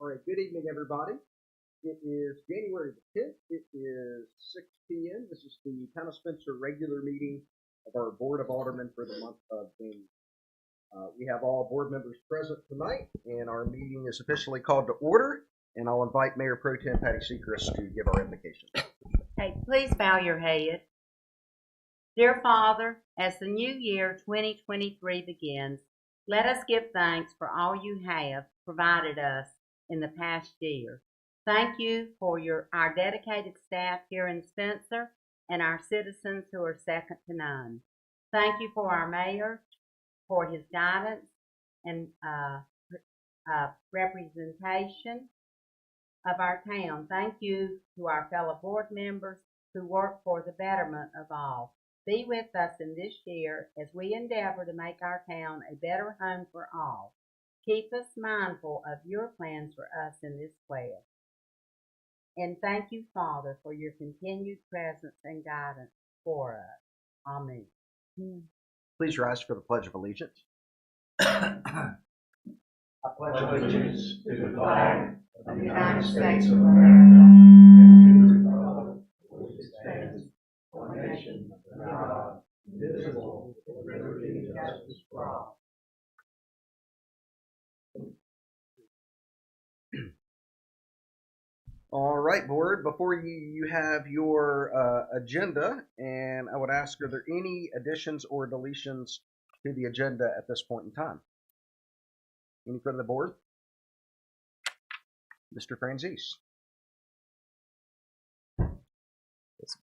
All right, good evening, everybody. It is January the 10th. It is 6 p.m. This is the Town of Spencer regular meeting of our Board of Aldermen for the month of January. We have all board members present tonight, and our meeting is officially called to order. And I'll invite Mayor Pro Tem Patty Seacrest to give our invocation. Hey, please bow your head. Dear Father, as the new year 2023 begins, let us give thanks for all you have provided us in the past year. Thank you for our dedicated staff here in Spencer and our citizens who are second to none. Thank you for our mayor, for his guidance and representation of our town. Thank you to our fellow board members who work for the betterment of all. Be with us in this year as we endeavor to make our town a better home for all. Keep us mindful of your plans for us in this quest. And thank you, Father, for your continued presence and guidance for us. Amen. Please rise for the Pledge of Allegiance. I pledge allegiance to the flag of the United States of America and to the republic for which it stands, one nation, under God, indivisible, with liberty and justice for all. All right, board, before you have your agenda, and I would ask, are there any additions or deletions to the agenda at this point in time? Any from the board? Mr. Franzese.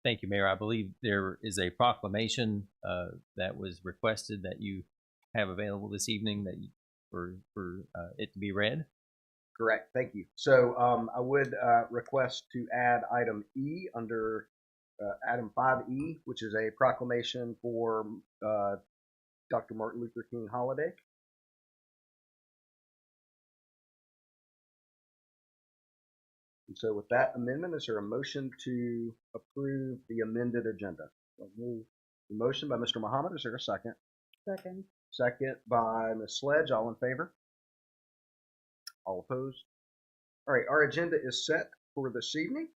Thank you, Mayor. I believe there is a proclamation that was requested that you have available this evening that for it to be read. Correct. Thank you. So I would request to add item E under item 5E, which is a proclamation for Dr. Martin Luther King holiday. And so with that amendment, is there a motion to approve the amended agenda? The motion by Mr. Muhammad. Is there a second? Second. Second by Ms. Sledge. All in favor? All opposed? All right, our agenda is set for this evening.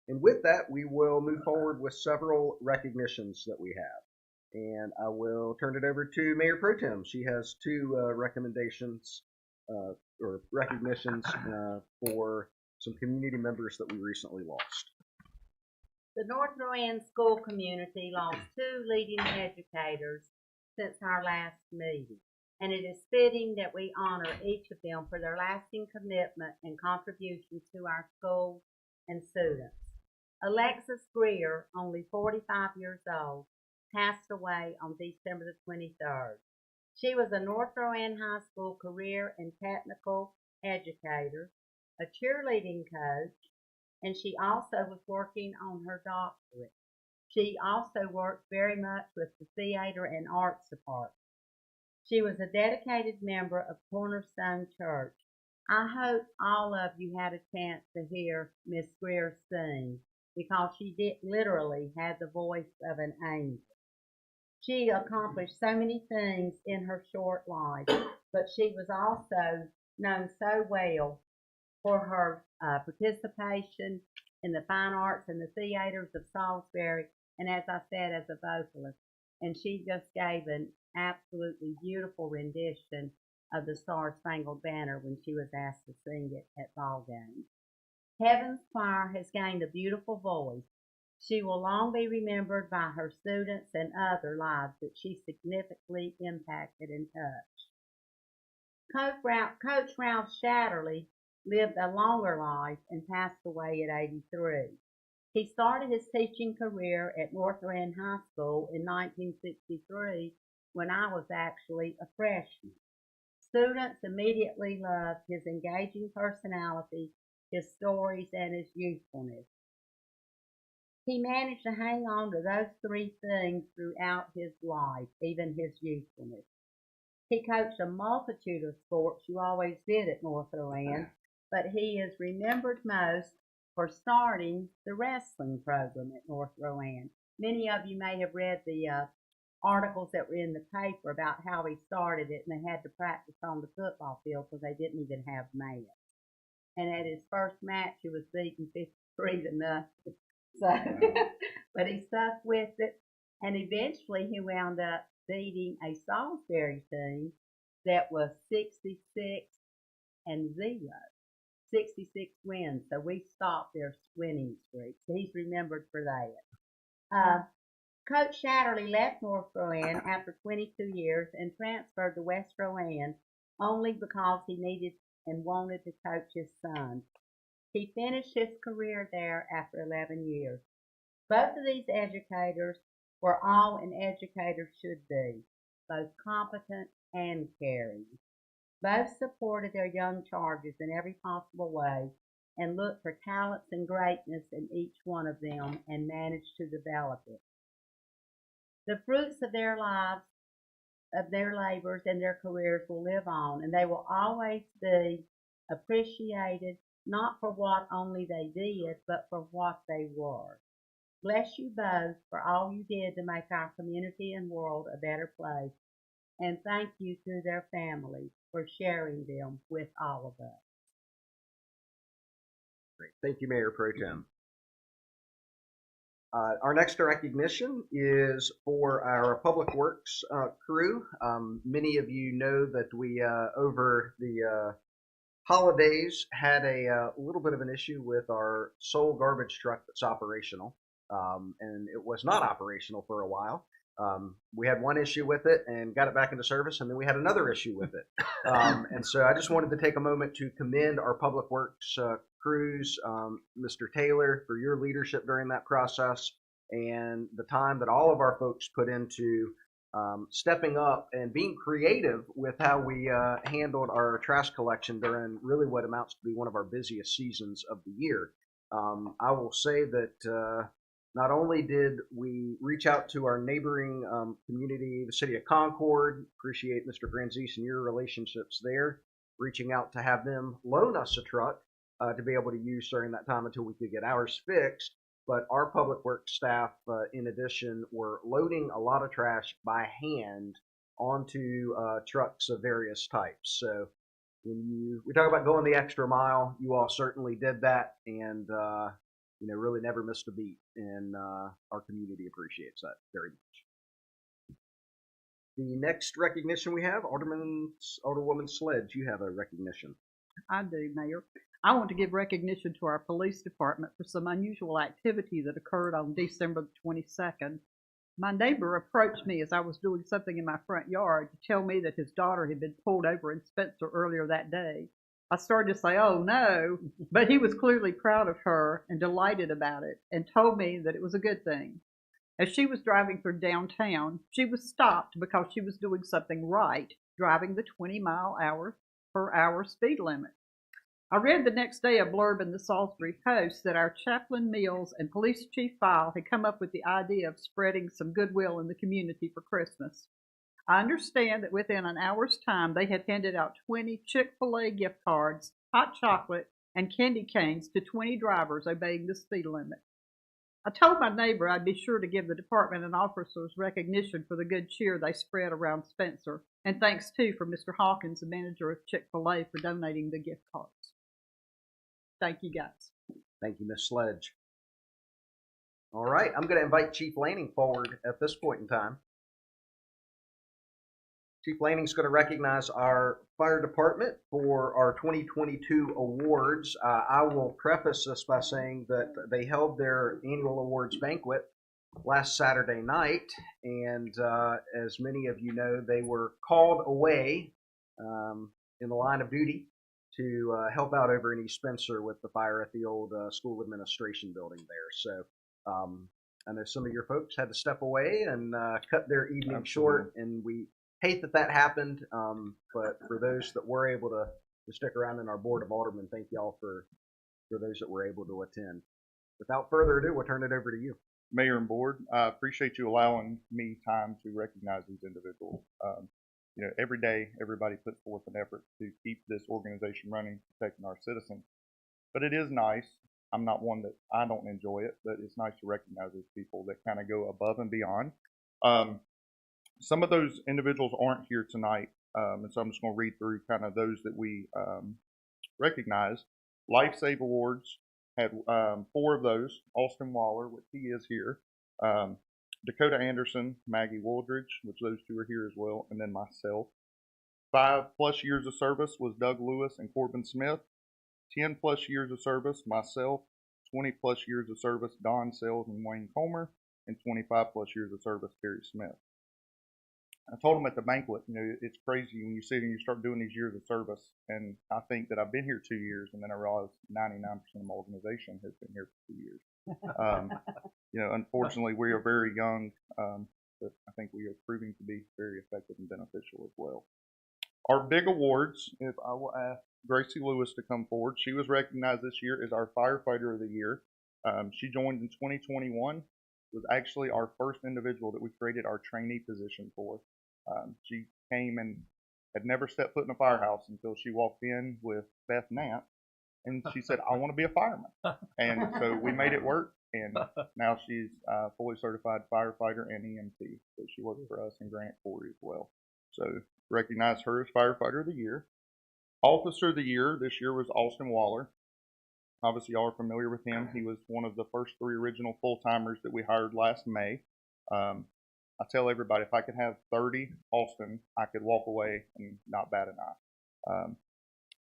And with that, we will move forward with several recognitions that we have. And I will turn it over to Mayor Pro Tem. She has two recommendations or recognitions for some community members that we recently lost. The North Rowan school community lost two leading educators since our last meeting, and it is fitting that we honor each of them for their lasting commitment and contributions to our schools and students. Alexis Greer, only 45 years old, passed away on December the 23rd. She was a North Rowan High School career and technical educator, a cheerleading coach, and she also was working on her doctorate. She also worked very much with the theater and arts department. She was a dedicated member of Cornerstone Church. I hope all of you had a chance to hear Miss Greer sing because she literally had the voice of an angel. She accomplished so many things in her short life, but she was also known so well for her participation in the fine arts and the theaters of Salisbury, and as I said, as a vocalist. And she just gave an absolutely beautiful rendition of the Star Spangled Banner when she was asked to sing it at ball games. Heaven's Choir has gained a beautiful voice. She will long be remembered by her students and other lives that she significantly impacted and touched. Coach Ralph Shatterly lived a longer life and passed away at 83. He started his teaching career at North Rowan High School in 1963 when I was actually a freshman. Students immediately loved his engaging personality, his stories, and his youthfulness. He managed to hang on to those three things throughout his life, even his youthfulness. He coached a multitude of sports you always did at North Rowan, but he is remembered most for starting the wrestling program at North Rowan. Many of you may have read the articles that were in the paper about how he started it, and they had to practice on the football field because they didn't even have mats. and at his first match he was beaten 53-0. So, but he stuck with it, and eventually he wound up beating a Salisbury team that was 66-0, 66 wins. So we stopped their winning streak. So he's remembered for that. Coach Shatterly left North Rowan after 22 years and transferred to West Rowan only because he needed and wanted to coach his sons. He finished his career there after 11 years. Both of these educators were all an educator should be, both competent and caring. Both supported their young charges in every possible way and looked for talents and greatness in each one of them and managed to develop it. The fruits of their lives, of their labors and their careers will live on, and they will always be appreciated, not for what only they did, but for what they were. Bless you both for all you did to make our community and world a better place, and thank you to their families for sharing them with all of us. Great. Thank you, Mayor Pro Tem. Our next recognition is for our Public Works crew. Many of you know that we, over the holidays, had a little bit of an issue with our sole garbage truck that's operational, and it was not operational for a while. We had one issue with it and got it back into service, and then we had another issue with it. And so I just wanted to take a moment to commend our Public Works crews, Mr. Taylor, for your leadership during that process and the time that all of our folks put into stepping up and being creative with how we handled our trash collection during really what amounts to be one of our busiest seasons of the year. I will say that not only did we reach out to our neighboring community, the city of Concord, appreciate Mr. Franzese and your relationships there, reaching out to have them loan us a truck to be able to use during that time until we could get ours fixed. But our public works staff, in addition, were loading a lot of trash by hand onto trucks of various types. So when we talk about going the extra mile, you all certainly did that, and really never missed a beat, and our community appreciates that very much. The next recognition we have, Alderwoman Sledge, you have a recognition. I do, Mayor. I want to give recognition to our police department for some unusual activity that occurred on December the 22nd. My neighbor approached me as I was doing something in my front yard to tell me that his daughter had been pulled over in Spencer earlier that day. I started to say, oh no, but he was clearly proud of her and delighted about it and told me that it was a good thing. As she was driving through downtown, she was stopped because she was doing something right, driving the 20-mile-per-hour speed limit. I read the next day a blurb in the Salisbury Post that our Chaplain Mills and Police Chief File had come up with the idea of spreading some goodwill in the community for Christmas. I understand that within an hour's time they had handed out 20 Chick-fil-A gift cards, hot chocolate, and candy canes to 20 drivers obeying the speed limit. I told my neighbor I'd be sure to give the department and officers recognition for the good cheer they spread around Spencer, and thanks too for Mr. Hawkins, the manager of Chick-fil-A, for donating the gift cards. Thank you, guys. Thank you, Ms. Sledge. All right, I'm going to invite Chief Lanning forward at this point in time. Chief Lanning's going to recognize our fire department for our 2022 awards. I will preface this by saying that they held their annual awards banquet last Saturday night, and as many of you know, they were called away in the line of duty to help out over in East Spencer with the fire at the old school administration building there. So I know some of your folks had to step away and cut their evening short, and we hate that happened, but for those that were able to stick around in our Board of Aldermen, thank y'all for those that were able to attend. Without further ado, we'll turn it over to you. Mayor and Board, I appreciate you allowing me time to recognize these individuals. Every day, everybody puts forth an effort to keep this organization running, protecting our citizens. But it is nice. I'm not one that I don't enjoy it, but it's nice to recognize those people that kind of go above and beyond. Some of those individuals aren't here tonight, and so I'm just going to read through kind of those that we recognize. Life Save Awards had 4 of those. Austin Waller, which he is here. Dakota Anderson, Maggie Wooldridge, which those 2 are here as well, and then myself. 5+ years of service was Doug Lewis and Corbin Smith. 10+ years of service, myself. 20+ years of service, Don Sells and Wayne Comer. And 25+ years of service, Terry Smith. I told him at the banquet, it's crazy when you sit and you start doing these years of service, and I think that I've been here 2 years, and then I realized 99% of my organization has been here for 2 years. Unfortunately, we are very young, but I think we are proving to be very effective and beneficial as well. Our big awards, if I will ask Gracie Lewis to come forward. She was recognized this year as our Firefighter of the Year. She joined in 2021. It was actually our first individual that we created our trainee position for. She came and had never stepped foot in a firehouse until she walked in with Beth Nant, and she said, "I want to be a fireman." And so we made it work, and now she's fully certified firefighter and EMT. So she works for us in Grant Quarry as well. So recognize her as Firefighter of the Year. Officer of the Year this year was Austin Waller. Obviously, y'all are familiar with him. He was one of the first 3 original full-timers that we hired last May. I tell everybody, if I could have 30 Austin, I could walk away and not bat an eye.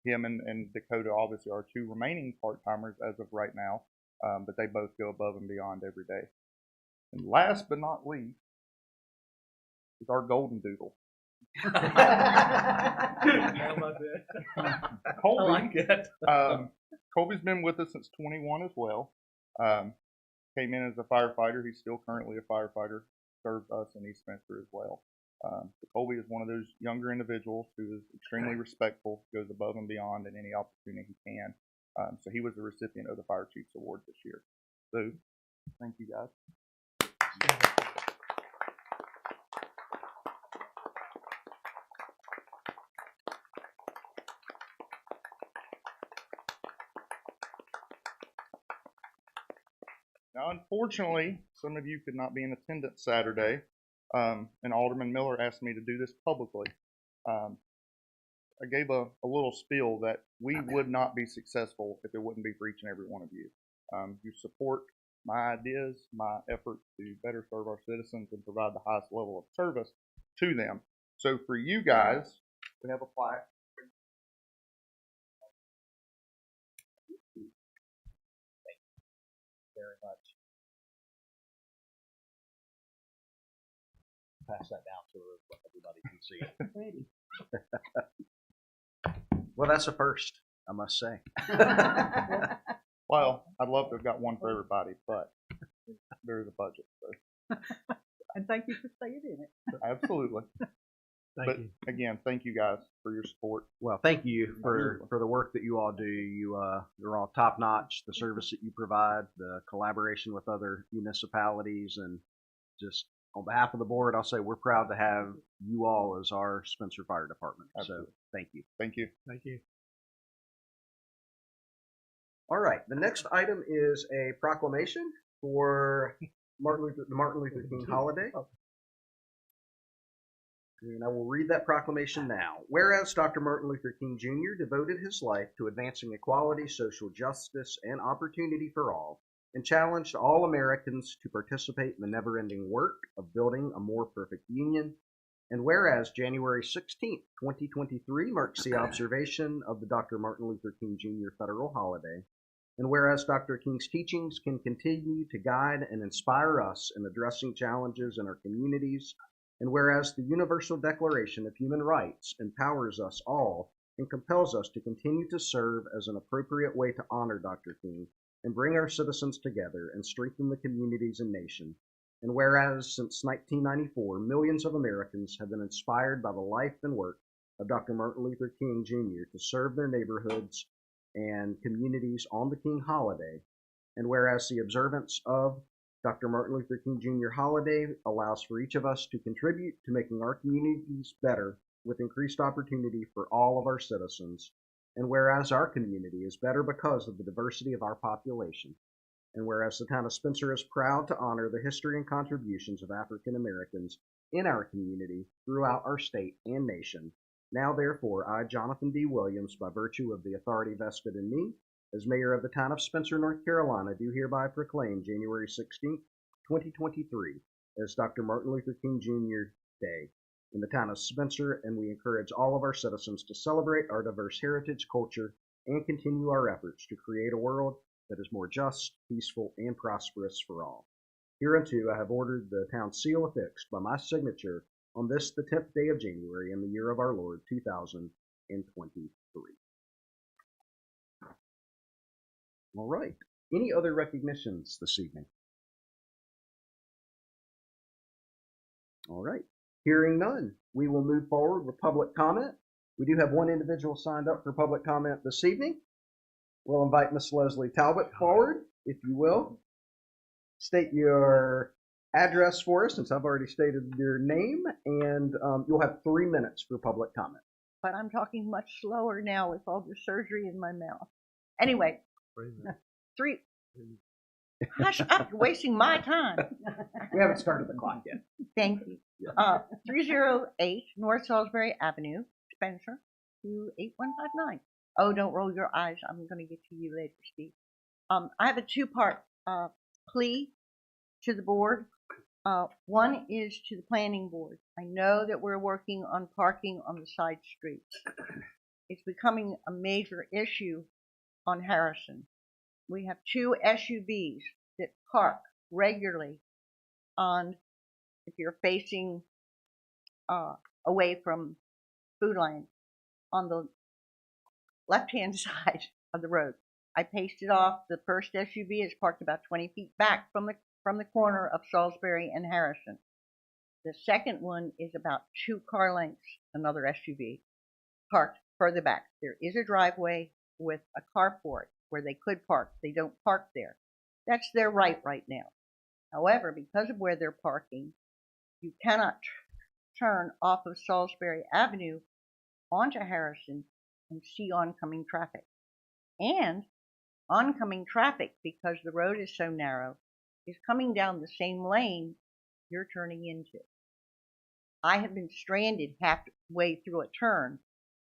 Him and Dakota obviously are 2 remaining part-timers as of right now, but they both go above and beyond every day. And last but not least is our golden doodle. Colby, I like it. Colby's been with us since 21 as well. Came in as a firefighter. He's still currently a firefighter. Served us in East Spencer as well. Colby is one of those younger individuals who is extremely respectful, goes above and beyond in any opportunity he can. So he was the recipient of the Fire Chiefs Award this year. So thank you guys. Now, unfortunately, some of you could not be in attendance Saturday, and Alderman Miller asked me to do this publicly. I gave a little spiel that we would not be successful if it wouldn't be for each and every one of you. You support my ideas, my efforts to better serve our citizens and provide the highest level of service to them. So for you guys, we have a plaque. Very much. Pass that down to her so everybody can see it. Well, that's a first, I must say. Well, I'd love to have got one for everybody, but there's a budget. So. And thank you for staying in it. Absolutely. But again, thank you guys for your support. Well, thank you for the work that you all do. You're all top notch. The service that you provide, the collaboration with other municipalities, and just on behalf of the board, I'll say we're proud to have you all as our Spencer Fire Department. Absolutely. So thank you. Thank you. Thank you. All right. The next item is a proclamation for the Martin Luther King holiday. And I will read that proclamation now. Whereas Dr. Martin Luther King Jr. devoted his life to advancing equality, social justice, and opportunity for all, and challenged all Americans to participate in the never-ending work of building a more perfect union. And whereas January 16th, 2023 marks the observation of the Dr. Martin Luther King Jr. federal holiday, and whereas Dr. King's teachings can continue to guide and inspire us in addressing challenges in our communities, and whereas the Universal Declaration of Human Rights empowers us all and compels us to continue to serve as an appropriate way to honor Dr. King and bring our citizens together and strengthen the communities and nation. And whereas since 1994, millions of Americans have been inspired by the life and work of Dr. Martin Luther King Jr. to serve their neighborhoods and communities on the King holiday. And whereas the observance of Dr. Martin Luther King Jr. holiday allows for each of us to contribute to making our communities better with increased opportunity for all of our citizens. And whereas our community is better because of the diversity of our population. And whereas the town of Spencer is proud to honor the history and contributions of African Americans in our community throughout our state and nation. Now, therefore, I, Jonathan D. Williams, by virtue of the authority vested in me As mayor of the town of Spencer, North Carolina, do hereby proclaim January 16th, 2023 as Dr. Martin Luther King Jr. Day in the town of Spencer, and we encourage all of our citizens to celebrate our diverse heritage, culture, and continue our efforts to create a world that is more just, peaceful, and prosperous for all. Hereunto I have ordered the town seal affixed by my signature on this, the 10th day of January in the year of our Lord, 2023. All right. Any other recognitions this evening? All right. Hearing none, we will move forward with public comment. We do have one individual signed up for public comment this evening. We'll invite Miss Leslie Talbot forward, if you will. State your address for us, since I've already stated your name, and you'll have 3 minutes for public comment. But I'm talking much slower now with all the surgery in my mouth. Anyway, three. Hush up, you're wasting my time. We haven't started the clock yet. Thank you. 308 North Salisbury Avenue, Spencer, 28159. Oh, don't roll your eyes. I'm going to get to you later, Steve. I have a two-part plea to the board. One is to the planning board. I know that we're working on parking on the side streets. It's becoming a major issue on Harrison. We have 2 SUVs that park regularly on, if you're facing away from Food Lion, on the left-hand side of the road. I pasted off. The first SUV is parked about 20 feet back from the corner of Salisbury and Harrison. The second one is about 2 car lengths, another SUV, parked further back. There is a driveway with a carport where they could park. They don't park there. That's their right now. However, because of where they're parking, you cannot turn off of Salisbury Avenue onto Harrison and see oncoming traffic. And oncoming traffic, because the road is so narrow, is coming down the same lane you're turning into. I have been stranded halfway through a turn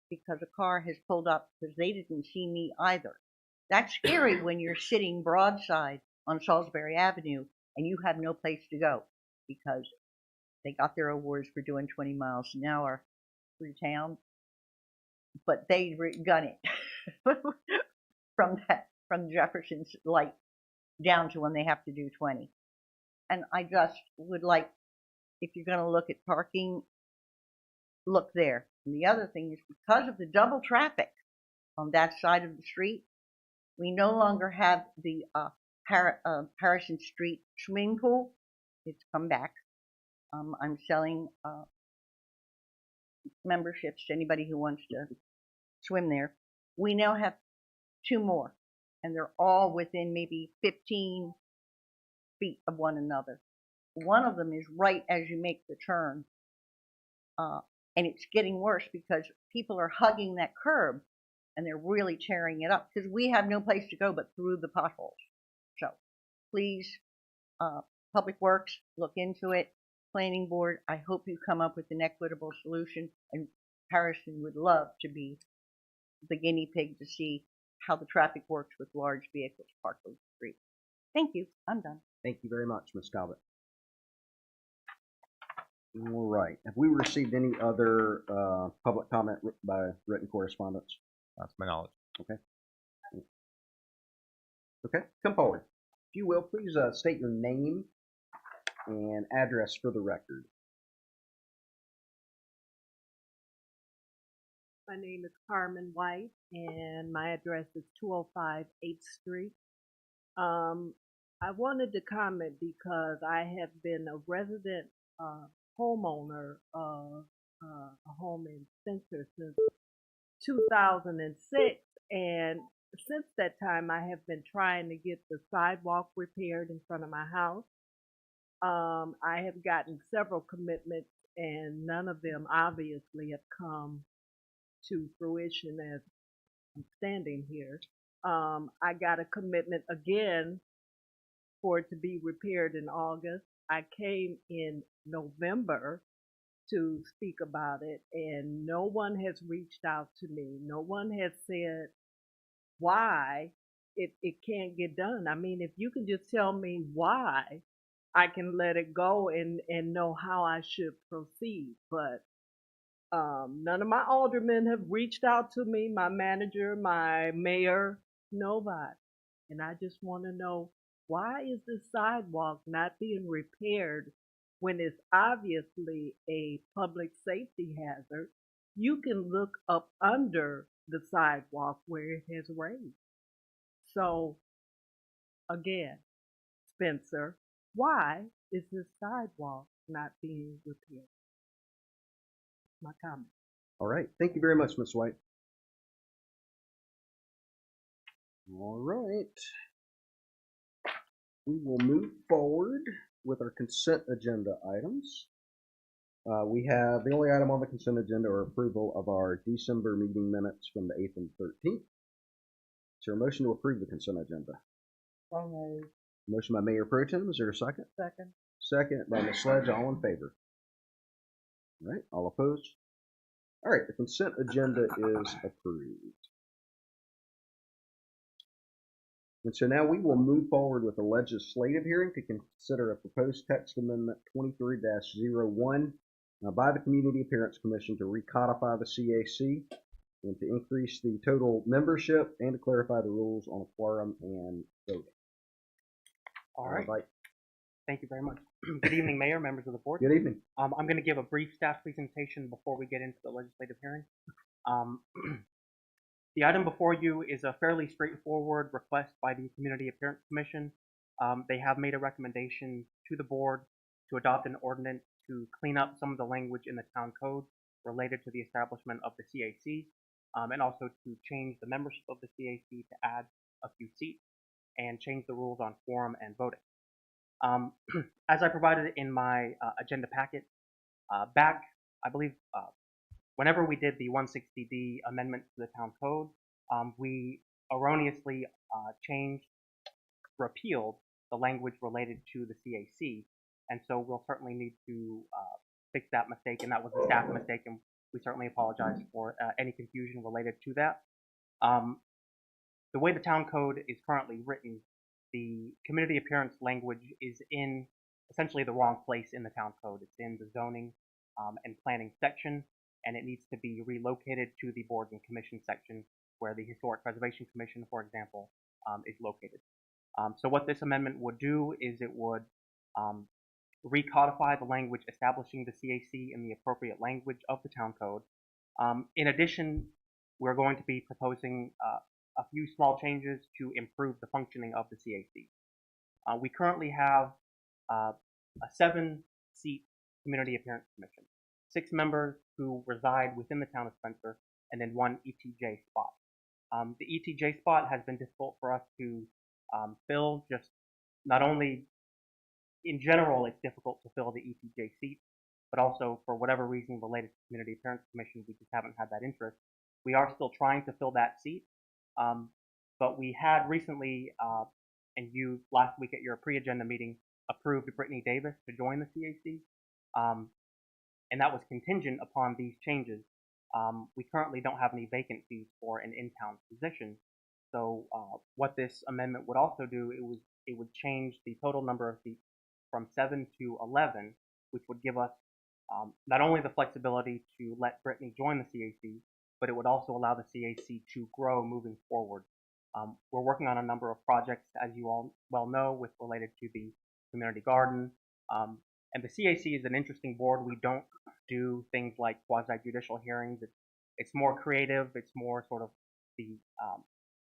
because a car has pulled up because they didn't see me either. That's scary when you're sitting broadside on Salisbury Avenue and you have no place to go because they got their awards for doing 20 miles an hour through town, but they gun it from Jefferson's light down to when they have to do 20. And I just would like, if you're going to look at parking, look there. And the other thing is, because of the double traffic on that side of the street, we no longer have the Harrison Street swimming pool. It's come back. I'm selling memberships to anybody who wants to swim there. We now have 2 more, and they're all within maybe 15 feet of one another. One of them is right as you make the turn, and it's getting worse because people are hugging that curb, and they're really tearing it up because we have no place to go but through the potholes. So please, Public Works, look into it. Planning Board, I hope you come up with an equitable solution, and Harrison would love to be the guinea pig to see how the traffic works with large vehicles parked on the street. Thank you. I'm done. Thank you very much, Ms. Talbot. All right. Have we received any other public comment by written correspondence? That's my knowledge. Okay. Okay. Come forward. If you will, please state your name and address for the record. My name is Carmen White, and my address is 205 8th Street. I wanted to comment because I have been a resident homeowner of a home in Spencer since 2006, and since that time I have been trying to get the sidewalk repaired in front of my house. I have gotten several commitments, and none of them obviously have come to fruition as I'm standing here. I got a commitment again for it to be repaired in August. I came in November to speak about it, and no one has reached out to me. No one has said why it can't get done. I mean, if you can just tell me why, I can let it go and know how I should proceed. But none of my aldermen have reached out to me, my manager, my mayor, nobody. And I just want to know, why is the sidewalk not being repaired when it's obviously a public safety hazard? You can look up under the sidewalk where it has raised. So again, Spencer, why is this sidewalk not being repaired? My comment. All right. Thank you very much, Ms. White. All right. We will move forward with our consent agenda items. We have the only item on the consent agenda or approval of our December meeting minutes from the 8th and 13th. Is there a motion to approve the consent agenda? Motion by Mayor Pro Tem. Is there a second? Second. Second by Ms. Sledge. All in favor? All right. All opposed? All right. The consent agenda is approved. And so now we will move forward with a legislative hearing to consider a proposed text amendment 23-01 by the Community Appearance Commission to recodify the CAC and to increase the total membership and to clarify the rules on a quorum and voting. All right. Thank you very much. Good evening, Mayor, members of the board. Good evening. I'm going to give a brief staff presentation before we get into the legislative hearing. The item before you is a fairly straightforward request by the Community Appearance Commission. They have made a recommendation to the board to adopt an ordinance to clean up some of the language in the town code related to the establishment of the CAC, and also to change the membership of the CAC to add a few seats and change the rules on quorum and voting. As I provided in my agenda packet, back, I believe, whenever we did the 160D amendment to the town code, we erroneously repealed the language related to the CAC, and so we'll certainly need to fix that mistake, and that was a staff mistake, and we certainly apologize for any confusion related to that. The way the town code is currently written, the community appearance language is in essentially the wrong place in the town code. It's in the zoning and planning section, and it needs to be relocated to the boards and commission section where the Historic Preservation Commission, for example, is located. So what this amendment would do is it would recodify the language establishing the CAC in the appropriate language of the town code. In addition, we're going to be proposing a few small changes to improve the functioning of the CAC. We currently have a 7-seat Community Appearance Commission, 6 members who reside within the town of Spencer, and then 1 ETJ spot. The ETJ spot has been difficult for us to fill, just not only in general it's difficult to fill the ETJ seat, but also for whatever reason related to Community Appearance Commission, we just haven't had that interest. We are still trying to fill that seat, but we had recently, and you last week at your pre-agenda meeting, approved Brittany Davis to join the CAC, and that was contingent upon these changes. We currently don't have any vacancies for an in-town position, so what this amendment would also do, it would change the total number of seats from 7 to 11, which would give us not only the flexibility to let Brittany join the CAC, but it would also allow the CAC to grow moving forward. We're working on a number of projects, as you all well know, with related to the community garden. And the CAC is an interesting board. We don't do things like quasi-judicial hearings. It's more creative. It's more sort of the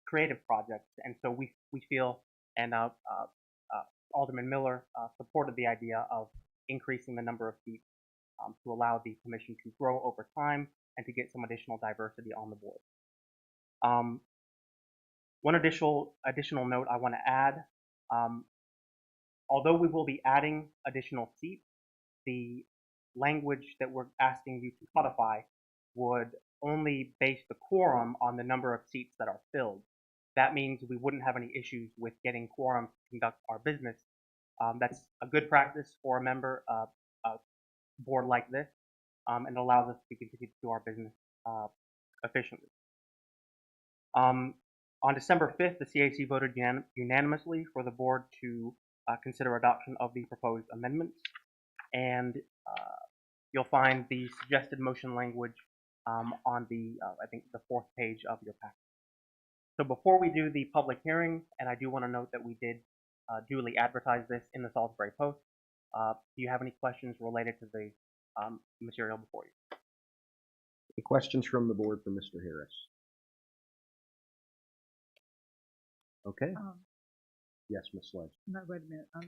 creative projects. And so we feel, and Alderman Miller supported the idea of increasing the number of seats to allow the commission to grow over time and to get some additional diversity on the board. One additional note I want to add, although we will be adding additional seats, the language that we're asking you to codify would only base the quorum on the number of seats that are filled. That means we wouldn't have any issues with getting quorum to conduct our business. That's a good practice for a member a board like this, and allows us to continue to do our business efficiently. On December 5th, the CAC voted unanimously for the board to consider adoption of the proposed amendments, and you'll find the suggested motion language on the, I think, the 4th page of your packet. So before we do the public hearing, and I do want to note that we did duly advertise this in the Salisbury Post, do you have any questions related to the material before you? Any questions from the board for Mr. Harris? Okay. Yes, Ms. Sledge. No, wait a minute. I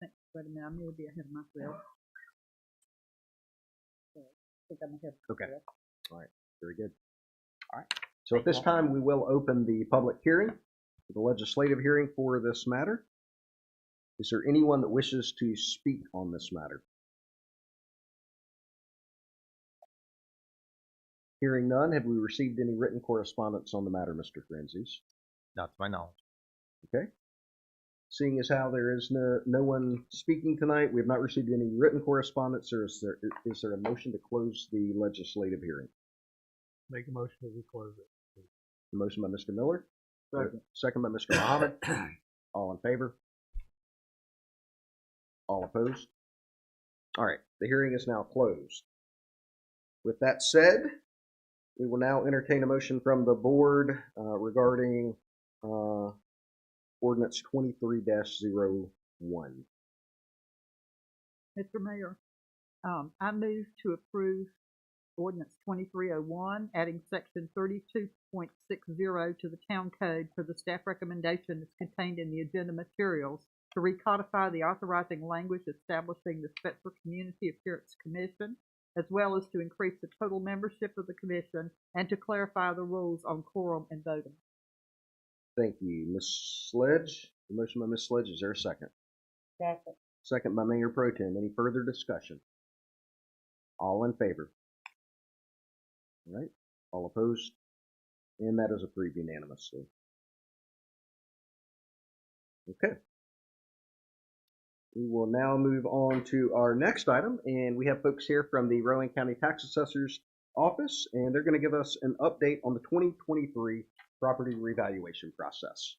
think, wait a minute, I may be ahead of myself. I think I'm ahead of Okay. myself. All right. Very good. All right. So at this time, we will open the public hearing, the legislative hearing for this matter. Is there anyone that wishes to speak on this matter? Hearing none, have we received any written correspondence on the matter, Mr. Franzese? Not to my knowledge. Okay. Seeing as how there is no one speaking tonight, we have not received any written correspondence, or is there a motion to close the legislative hearing? Make a motion that we close it. A motion by Mr. Miller. Second by Mr. Muhammad. All in favor? All opposed? All right. The hearing is now closed. With that said, we will now entertain a motion from the board regarding ordinance 23-01. Mr. Mayor, I move to approve ordinance 2301, adding section 32.60 to the town code for the staff recommendation that's contained in the agenda materials to recodify the authorizing language establishing the Spencer Community Appearance Commission, as well as to increase the total membership of the commission and to clarify the rules on quorum and voting. Thank you, Ms. Sledge. The motion by Ms. Sledge. Is there a second? Second. Second by Mayor Pro Tem. Any further discussion? All in favor? All right. All opposed? And that is approved unanimously. Okay. We will now move on to our next item, and we have folks here from the Rowan County Tax Assessor's Office, and they're going to give us an update on the 2023 property revaluation process.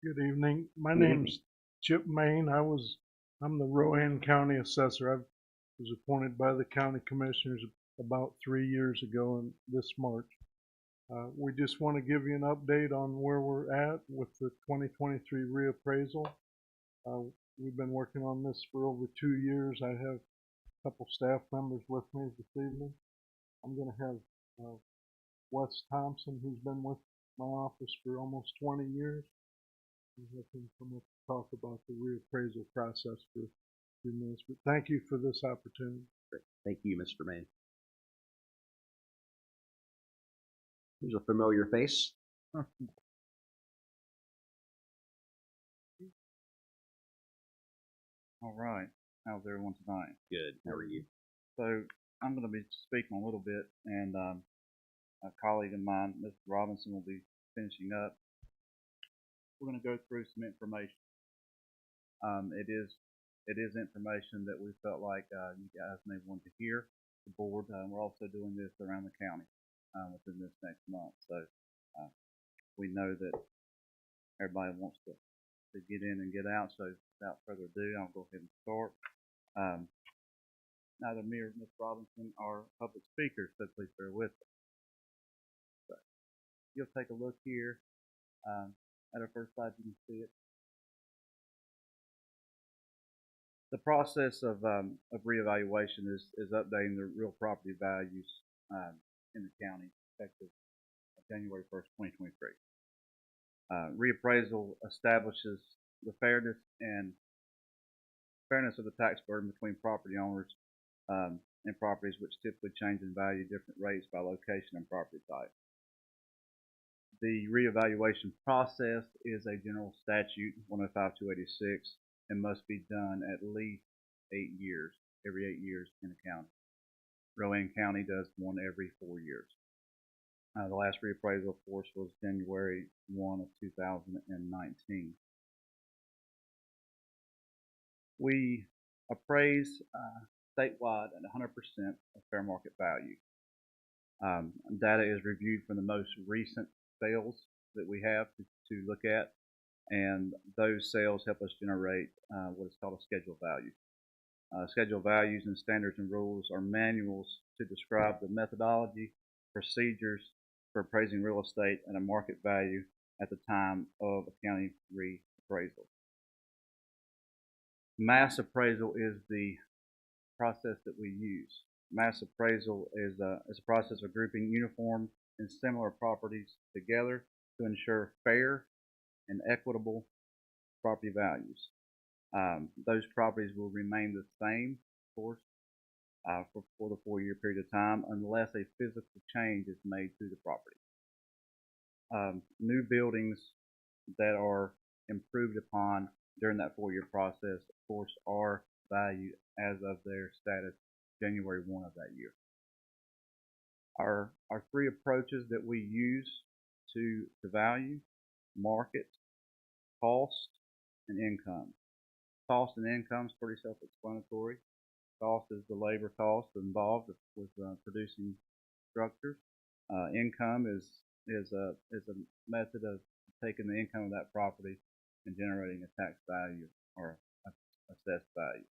Good evening. My name's Chip Main. I'm the Rowan County Assessor. I was appointed by the county commissioners about 3 years ago in this March. We just want to give you an update on where we're at with the 2023 reappraisal. We've been working on this for over 2 years. I have a couple staff members with me this evening. I'm going to have Wes Thompson, who's been with my office for almost 20 years. We'll have him come up and talk about the reappraisal process for a few minutes. But thank you for this opportunity. Great. Thank you, Mr. Main. Here's a familiar face. All right. How's everyone tonight? Good. How are you? So I'm going to be speaking a little bit, and a colleague of mine, Mr. Robinson, will be finishing up. We're going to go through some information. It is information that we felt like you guys may want to hear. The board. We're also doing this around the county within this next month. So we know that everybody wants to get in and get out. So without further ado, I'll go ahead and start. Neither me or Ms. Robinson are public speakers, so please bear with us. So you'll take a look here. At our first slide, you can see it. The process of reevaluation is updating the real property values in the county effective January 1st, 2023. Reappraisal establishes the fairness of the tax burden between property owners and properties which typically change in value different rates by location and property type. The reevaluation process is a general statute, 105-286, and must be done at least 8 years, every 8 years in a county. Rowan County does one every 4 years. The last reappraisal, of course, was January 1 of 2019. We appraise statewide at 100% of fair market value. Data is reviewed from the most recent sales that we have to look at, and those sales help us generate what is called a schedule value. Schedule values and standards and rules are manuals to describe the methodology, procedures for appraising real estate at a market value at the time of a county reappraisal. Mass appraisal is the process that we use. Mass appraisal is a process of grouping uniform and similar properties together to ensure fair and equitable property values. Those properties will remain the same, of course, for the 4-year period of time unless a physical change is made to the property. New buildings that are improved upon during that 4-year process, of course, are valued as of their status January 1 of that year. Our 3 approaches that we use to value: market, cost, and income. Cost and income is pretty self-explanatory. Cost is the labor cost involved with producing structures. Income is a method of taking the income of that property and generating a tax value or assessed value.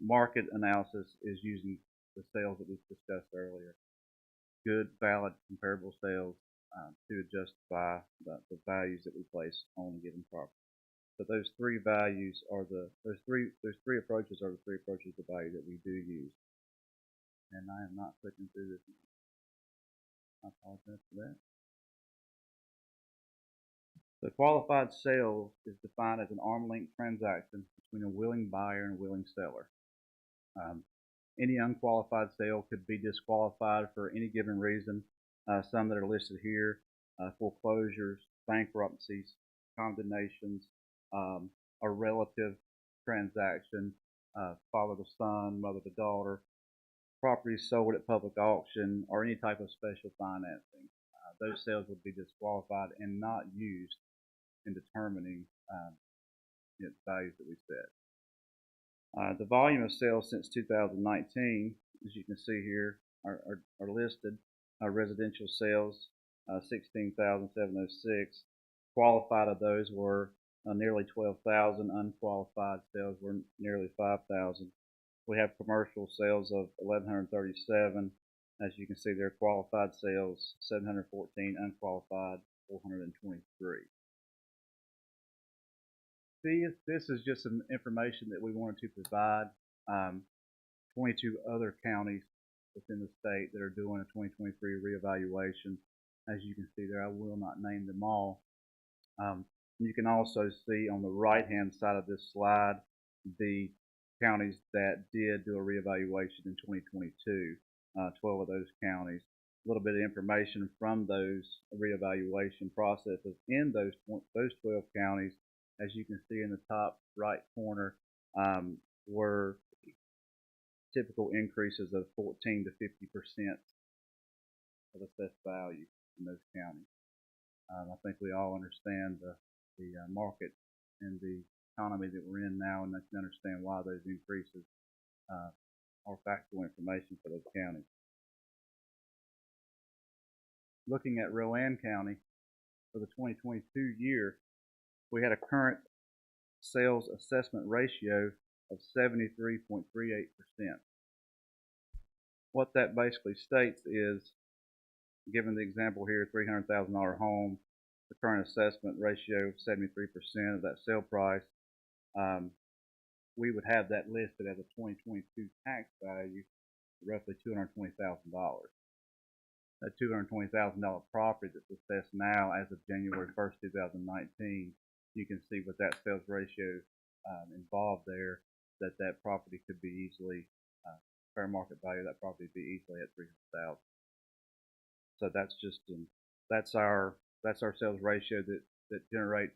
Market analysis is using the sales that we discussed earlier. Good, valid, comparable sales to justify the values that we place on a given property. So those 3 values are those three approaches are the 3 approaches to value that we do use. And I am not clicking through this. I apologize for that. The qualified sale is defined as an arm's length transaction between a willing buyer and a willing seller. Any unqualified sale could be disqualified for any given reason. Some that are listed here: foreclosures, bankruptcies, condemnations, a relative transaction, father to son, mother to daughter, properties sold at public auction, or any type of special financing. Those sales would be disqualified and not used in determining the values that we set. The volume of sales since 2019, as you can see here, are listed. Residential sales, 16,706. Qualified of those were nearly 12,000. Unqualified sales were nearly 5,000. We have commercial sales of 1,137. As you can see there, qualified sales 714, unqualified 423. This is just some information that we wanted to provide. 22 other counties within the state that are doing a 2023 reevaluation. As you can see there, I will not name them all. You can also see on the right-hand side of this slide the counties that did do a reevaluation in 2022. 12 of those counties. A little bit of information from those reevaluation processes in those 12 counties. As you can see in the top right corner, were typical increases of 14 to 50% of assessed value in those counties. I think we all understand the market and the economy that we're in now, and they can understand why those increases are factual information for those counties. Looking at Rowan County for the 2022 year, we had a current sales assessment ratio of 73.38%. What that basically states is, given the example here, $300,000 home, the current assessment ratio of 73% of that sale price, we would have that listed as a 2022 tax value, roughly $220,000. That $220,000 property that's assessed now as of January 1st, 2019, you can see with that sales ratio involved there, that property could be easily, fair market value of that property would be easily at $300,000. So that's just that's our sales ratio that generates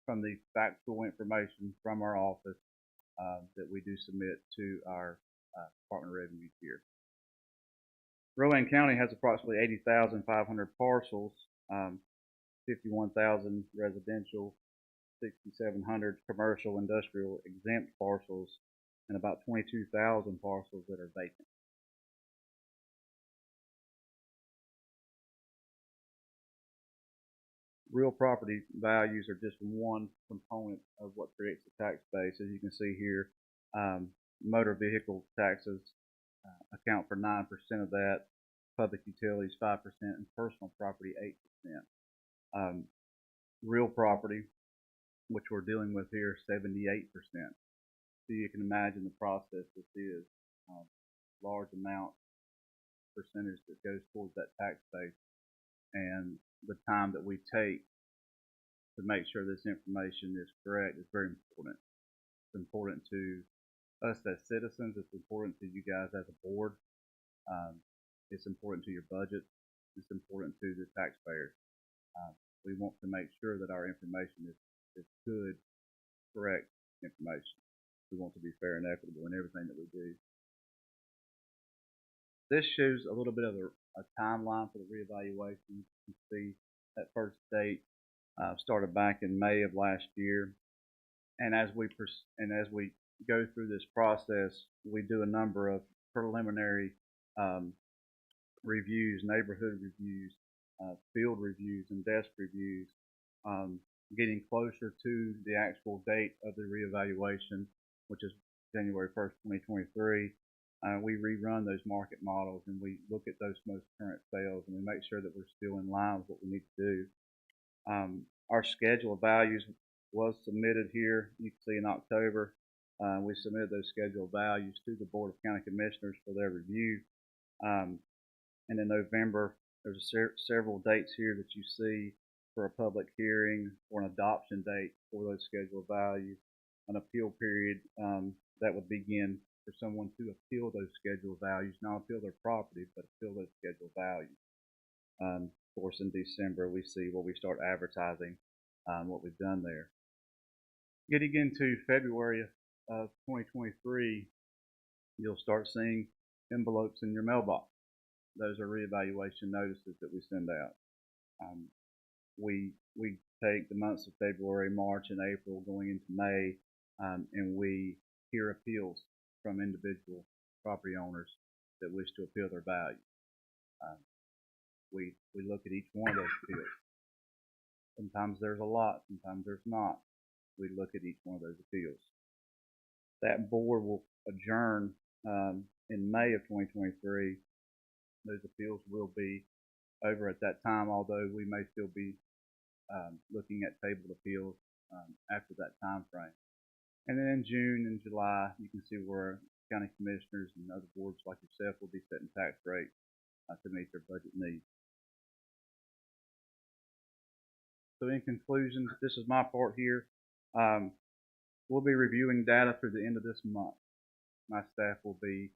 from the factual information from our office that we do submit to our Department of Revenue each year. Rowan County has approximately 80,500 parcels, 51,000 residential, 6,700 commercial, industrial exempt parcels, and about 22,000 parcels that are vacant. Real property values are just one component of what creates the tax base. As you can see here, motor vehicle taxes account for 9% of that, public utilities 5%, and personal property 8%. Real property, which we're dealing with here, 78%. So you can imagine the process this is. Large amount percentage that goes towards that tax base, and the time that we take to make sure this information is correct is very important. It's important to us as citizens. It's important to you guys as a board. It's important to your budget. It's important to the taxpayers. We want to make sure that our information is good, correct information. We want to be fair and equitable in everything that we do. This shows a little bit of a timeline for the reevaluation. You can see that first date started back in May of last year, and as we go through this process, we do a number of preliminary reviews, neighborhood reviews, field reviews, and desk reviews, getting closer to the actual date of the reevaluation, which is January 1st, 2023. We rerun those market models, and we look at those most current sales, and we make sure that we're still in line with what we need to do. Our schedule of values was submitted here. You can see in October, we submitted those schedule of values to the Board of County Commissioners for their review. And in November, there's several dates here that you see for a public hearing or an adoption date for those schedule of values, an appeal period that would begin for someone to appeal those schedule of values, not appeal their property, but appeal those schedule of values. Of course, in December, we see where we start advertising what we've done there. Getting into February of 2023, you'll start seeing envelopes in your mailbox. Those are reevaluation notices that we send out. We take the months of February, March, and April going into May, and we hear appeals from individual property owners that wish to appeal their value. We look at each one of those appeals. Sometimes there's a lot, sometimes there's not. We look at each one of those appeals. That board will adjourn in May of 2023. Those appeals will be over at that time, although we may still be looking at tabled appeals after that time frame. And then in June and July, you can see where county commissioners and other boards like yourself will be setting tax rates to meet their budget needs. So in conclusion, this is my part here. We'll be reviewing data through the end of this month. My staff will be,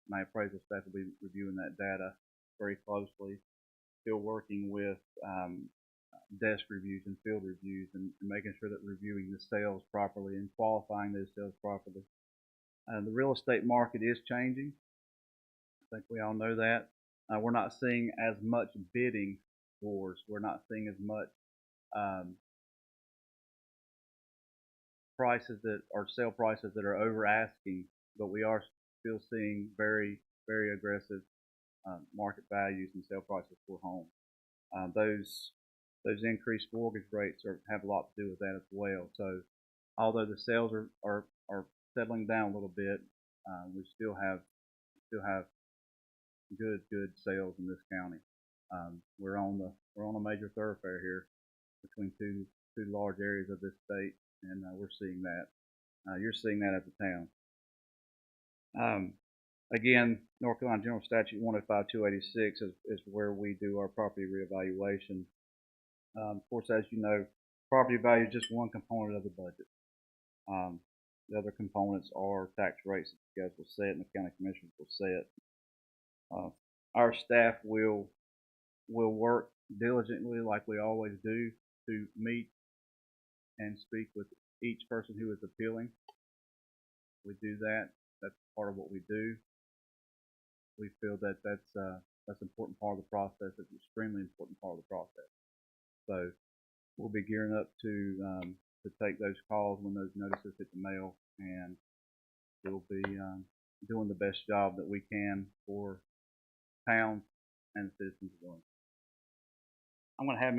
my appraisal staff will be reviewing that data very closely, still working with desk reviews and field reviews and making sure that we're reviewing the sales properly and qualifying those sales properly. The real estate market is changing. I think we all know that. We're not seeing as much bidding wars. We're not seeing as much prices that are sale prices that are over asking, but we are still seeing very, very aggressive market values and sale prices for homes. Those increased mortgage rates have a lot to do with that as well. So although the sales are settling down a little bit, we still have good sales in this county. We're on a major thoroughfare here between two large areas of this state, and we're seeing that. You're seeing that as a town. Again, North Carolina General Statute 105-286 is where we do our property reevaluation. Of course, as you know, property value is just one component of the budget. The other components are tax rates that you guys will set and the county commissioners will set. Our staff will work diligently, like we always do, to meet and speak with each person who is appealing. We do that. That's part of what we do. We feel that that's an important part of the process. It's an extremely important part of the process. So we'll be gearing up to take those calls when those notices hit the mail, and we'll be doing the best job that we can for towns and citizens of Wilmington. I'm going to have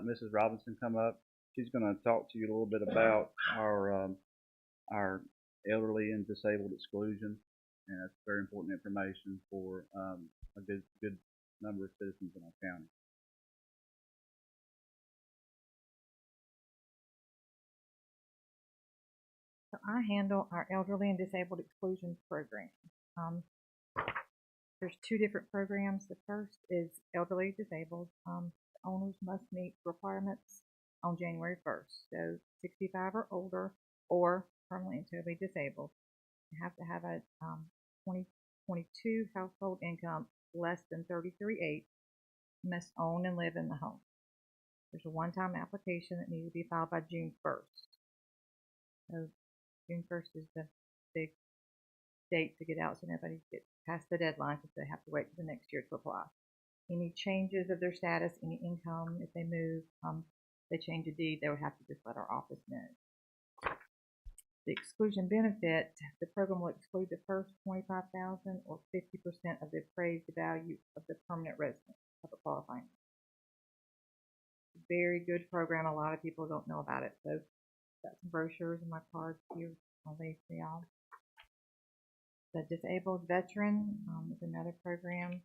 Mrs. Robinson come up. She's going to talk to you a little bit about our elderly and disabled exclusion, and that's very important information for a good number of citizens in our county. So I handle our elderly and disabled exclusion program. There's two different programs. The first is elderly disabled. Owners must meet requirements on January 1st. So 65 or older or permanently and totally disabled. You have to have a 2022 household income less than 33.8. Must own and live in the home. There's a one-time application that needs to be filed by June 1st. So June 1st is the big date to get out so nobody gets past the deadline because they have to wait for the next year to apply. Any changes of their status, any income, if they move, they change a deed, they would have to just let our office know. The exclusion benefit, the program will exclude the first $25,000 or 50% of the appraised value of the permanent residence of a qualifying. Very good program. A lot of people don't know about it. So got some brochures and my cards here. I'll leave for y'all. The disabled veteran is another program.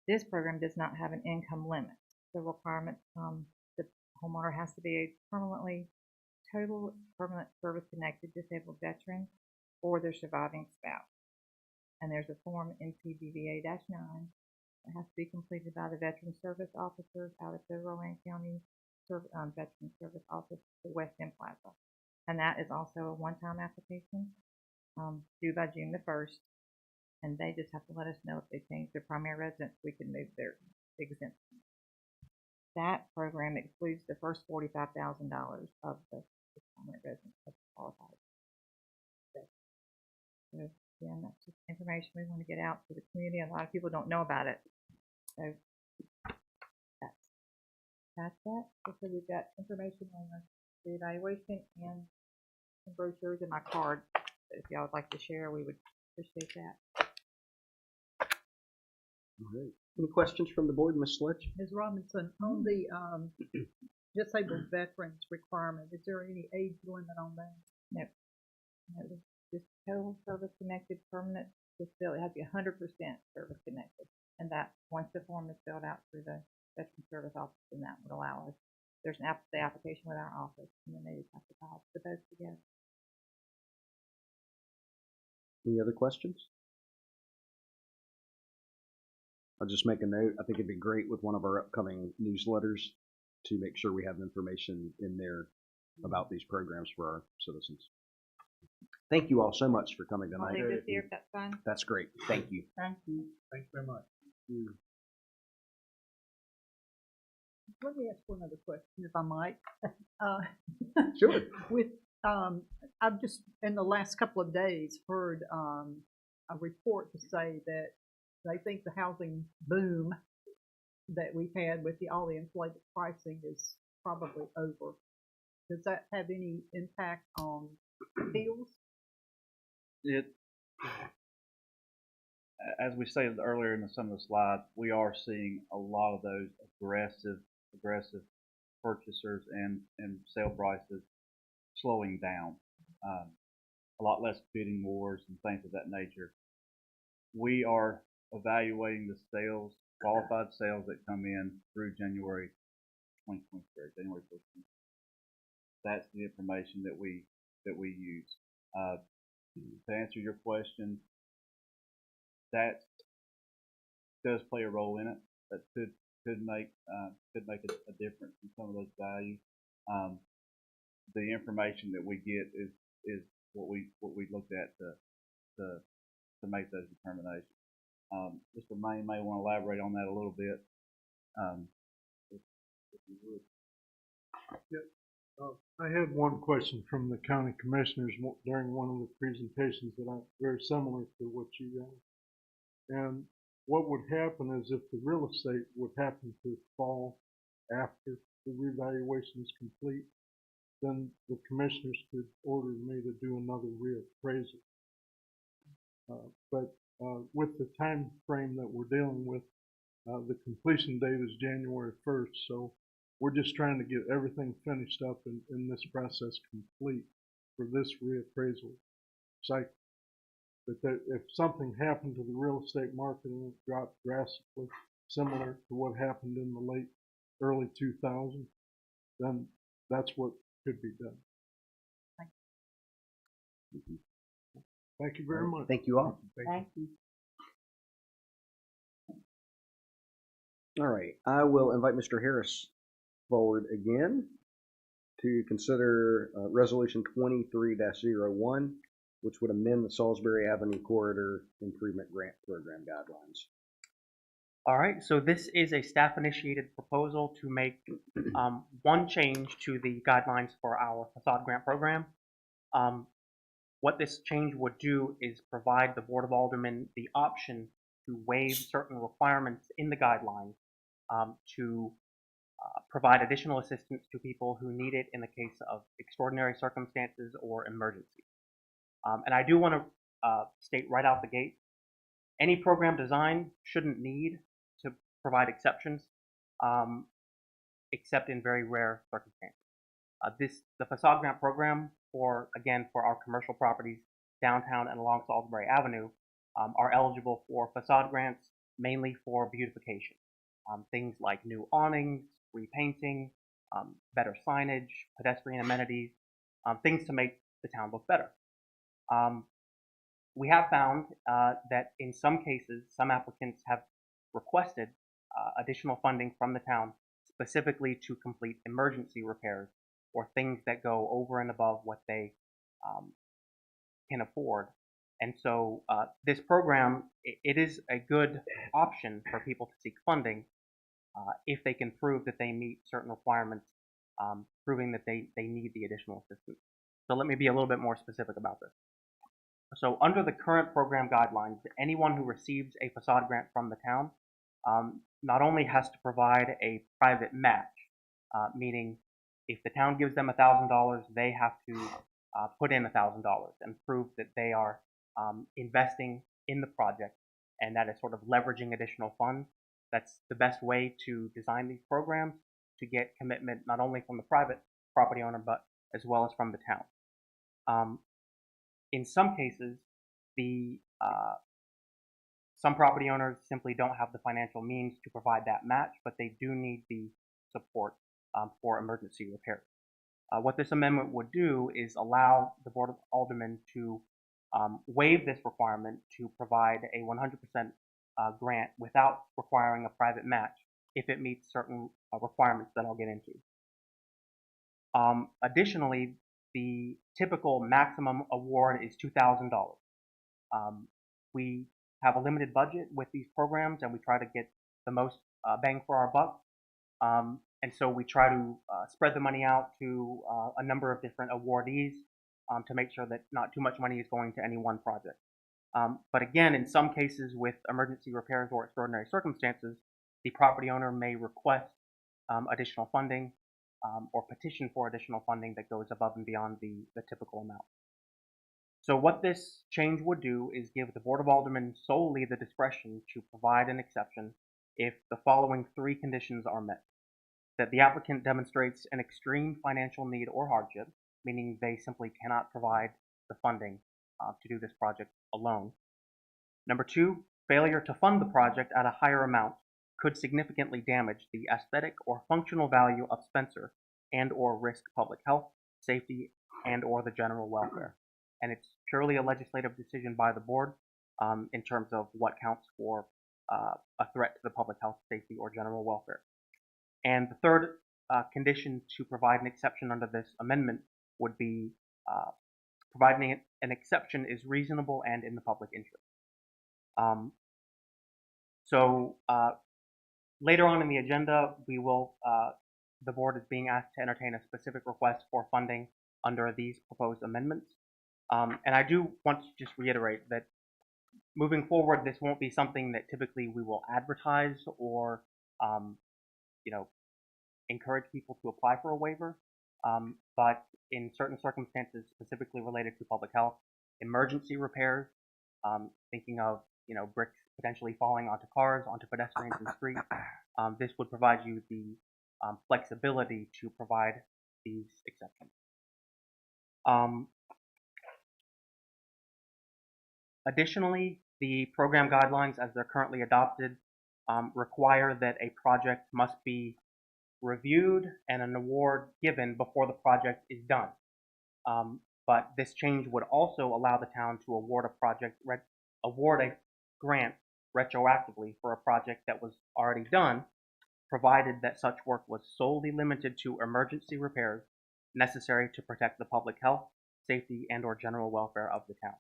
This program does not have an income limit. The requirement, the homeowner has to be a permanent service-connected disabled veteran or their surviving spouse. And there's a form NCBVA-9 that has to be completed by the Veteran Service Officers out of the Rowan County Veteran Service Office, the West End Plaza. And that is also a one-time application due by June the 1st. And they just have to let us know if they change their primary residence, we can move their exemption. That program excludes the first $45,000 of the primary residence of qualified. So again, that's just information we want to get out to the community. A lot of people don't know about it. So that's that. So we've got information on the evaluation and some brochures in my card. If y'all would like to share, we would appreciate that. All right. Any questions from the board, Ms. Sledge? Ms. Robinson, on the disabled veterans requirement, is there any age limit on that? No. No, just total service connected permanent disability. It has to be 100% service connected. And that once the form is filled out through the Veteran Service Office, then that would allow us. There's an application with our office, and then they just have to file the both together. Any other questions? I'll just make a note. I think it'd be great with one of our upcoming newsletters to make sure we have information in there about these programs for our citizens. Thank you all so much for coming tonight. I'll leave this here if that's fine. That's great. Thank you. Thank you. Thanks very much. Let me ask one other question, if I might. Sure. With I've just in the last couple of days heard a report to say that they think the housing boom that we've had with all the inflated pricing is probably over. Does that have any impact on appeals? As we stated earlier in some of the slides, we are seeing a lot of those aggressive purchasers and sale prices slowing down. A lot less bidding wars and things of that nature. We are evaluating the sales, qualified sales that come in through January 2023, January 1st. That's the information that we use. To answer your question, that does play a role in it. That could make a difference in some of those values. The information that we get is what we looked at to make those determinations. Mr. Maine may want to elaborate on that a little bit, if you would. Yep. I had one question from the county commissioners during one of the presentations that are very similar to what you got. And what would happen is if the real estate would happen to fall after the revaluation is complete, then the commissioners could order me to do another reappraisal. But with the time frame that we're dealing with, the completion date is January 1st, so we're just trying to get everything finished up and this process complete for this reappraisal cycle. But if something happened to the real estate market and it dropped drastically, similar to what happened in the early 2000s, then that's what could be done. Thank you very much. Thank you all. Thank you. All right, I will invite Mr. Harris forward again to consider Resolution 23-01, which would amend the Salisbury Avenue Corridor Improvement Grant Program guidelines. All right, so this is a staff-initiated proposal to make one change to the guidelines for our facade grant program. What this change would do is provide the Board of Aldermen the option to waive certain requirements in the guidelines to provide additional assistance to people who need it in the case of extraordinary circumstances or emergency. And I do want to state right out the gate, any program design shouldn't need to provide exceptions, except in very rare circumstances. The facade grant program for our commercial properties downtown and along Salisbury Avenue are eligible for facade grants mainly for beautification. Things like new awnings, repainting, better signage, pedestrian amenities, things to make the town look better. We have found that in some cases, some applicants have requested additional funding from the town specifically to complete emergency repairs or things that go over and above what they can afford. And so this program, it is a good option for people to seek funding if they can prove that they meet certain requirements, proving that they need the additional assistance. So let me be a little bit more specific about this. So under the current program guidelines, anyone who receives a facade grant from the town not only has to provide a private match, meaning if the town gives them $1,000, they have to put in $1,000 and prove that they are investing in the project, and that is sort of leveraging additional funds. That's the best way to design these programs to get commitment not only from the private property owner, but as well as from the town. In some cases, some property owners simply don't have the financial means to provide that match, but they do need the support for emergency repairs. What this amendment would do is allow the Board of Aldermen to waive this requirement to provide a 100% grant without requiring a private match if it meets certain requirements that I'll get into. Additionally, the typical maximum award is $2,000. We have a limited budget with these programs, and we try to get the most bang for our buck. And so we try to spread the money out to a number of different awardees to make sure that not too much money is going to any one project. But again, in some cases with emergency repairs or extraordinary circumstances, the property owner may request additional funding or petition for additional funding that goes above and beyond the typical amount. So what this change would do is give the Board of Aldermen solely the discretion to provide an exception if the following three conditions are met. That the applicant demonstrates an extreme financial need or hardship, meaning they simply cannot provide the funding to do this project alone. Number two, failure to fund the project at a higher amount could significantly damage the aesthetic or functional value of Spencer and or risk public health, safety, and or the general welfare. And it's purely a legislative decision by the board in terms of what counts for a threat to the public health, safety, or general welfare. And the third condition to provide an exception under this amendment would be providing an exception is reasonable and in the public interest. Later on in the agenda, the board is being asked to entertain a specific request for funding under these proposed amendments. And I do want to just reiterate that moving forward, this won't be something that typically we will advertise or encourage people to apply for a waiver. But in certain circumstances, specifically related to public health, emergency repairs, thinking of, bricks potentially falling onto cars, onto pedestrians in the street. This would provide you the flexibility to provide these exceptions. Additionally, the program guidelines as they're currently adopted require that a project must be reviewed and an award given before the project is done. But this change would also allow the town to award a grant retroactively for a project that was already done, provided that such work was solely limited to emergency repairs necessary to protect the public health, safety, and/or general welfare of the town.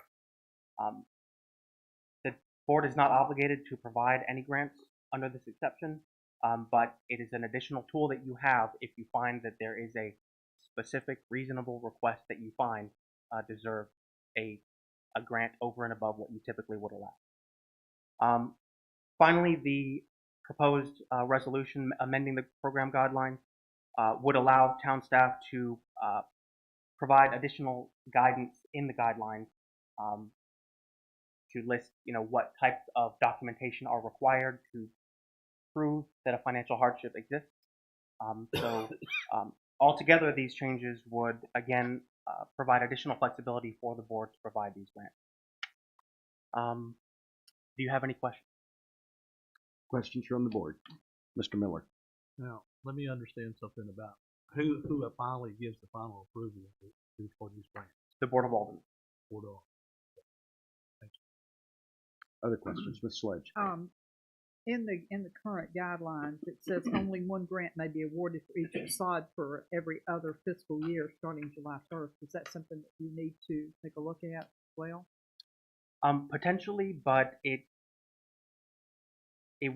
The board is not obligated to provide any grants under this exception, but it is an additional tool that you have if you find that there is a specific reasonable request that you find deserve a grant over and above what you typically would allow. Finally, the proposed resolution amending the program guidelines would allow town staff to provide additional guidance in the guidelines to list, what types of documentation are required to prove that a financial hardship exists. Altogether, these changes would, again, provide additional flexibility for the board to provide these grants. Do you have any questions? Questions from the board? Mr. Miller. Now, let me understand something about who finally gives the final approval for these grants. The Board of Aldermen. Board of. Thank you. Other questions, Ms. Sledge? In the current guidelines, it says only one grant may be awarded for each facade for every other fiscal year starting July 1st. Is that something that you need to take a look at as well? Potentially, but it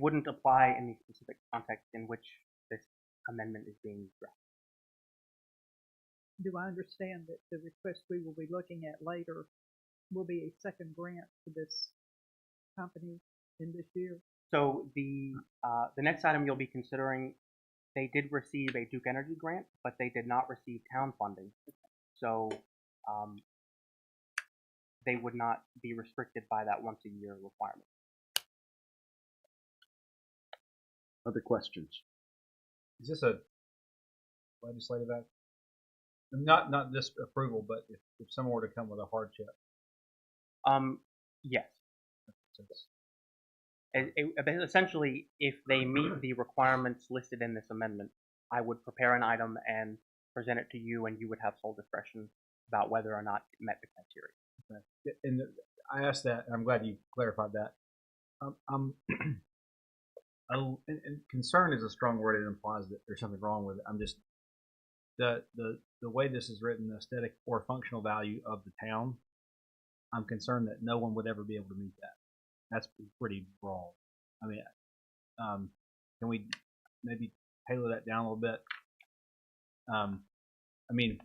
wouldn't apply in the specific context in which this amendment is being drafted. Do I understand that the request we will be looking at later will be a second grant to this company in this year? So the next item you'll be considering, they did receive a Duke Energy grant, but they did not receive town funding. So they would not be restricted by that once a year requirement. Other questions? Is this a legislative act? Not this approval, but if someone were to come with a hardship. Yes. Essentially, if they meet the requirements listed in this amendment, I would prepare an item and present it to you, and you would have sole discretion about whether or not it met the criteria. Okay. And I asked that, and I'm glad you clarified that. And concern is a strong word. It implies that there's something wrong with it. I'm just the way this is written, the aesthetic or functional value of the town. I'm concerned that no one would ever be able to meet that. That's pretty broad. I mean, can we maybe tailor that down a little bit? I mean,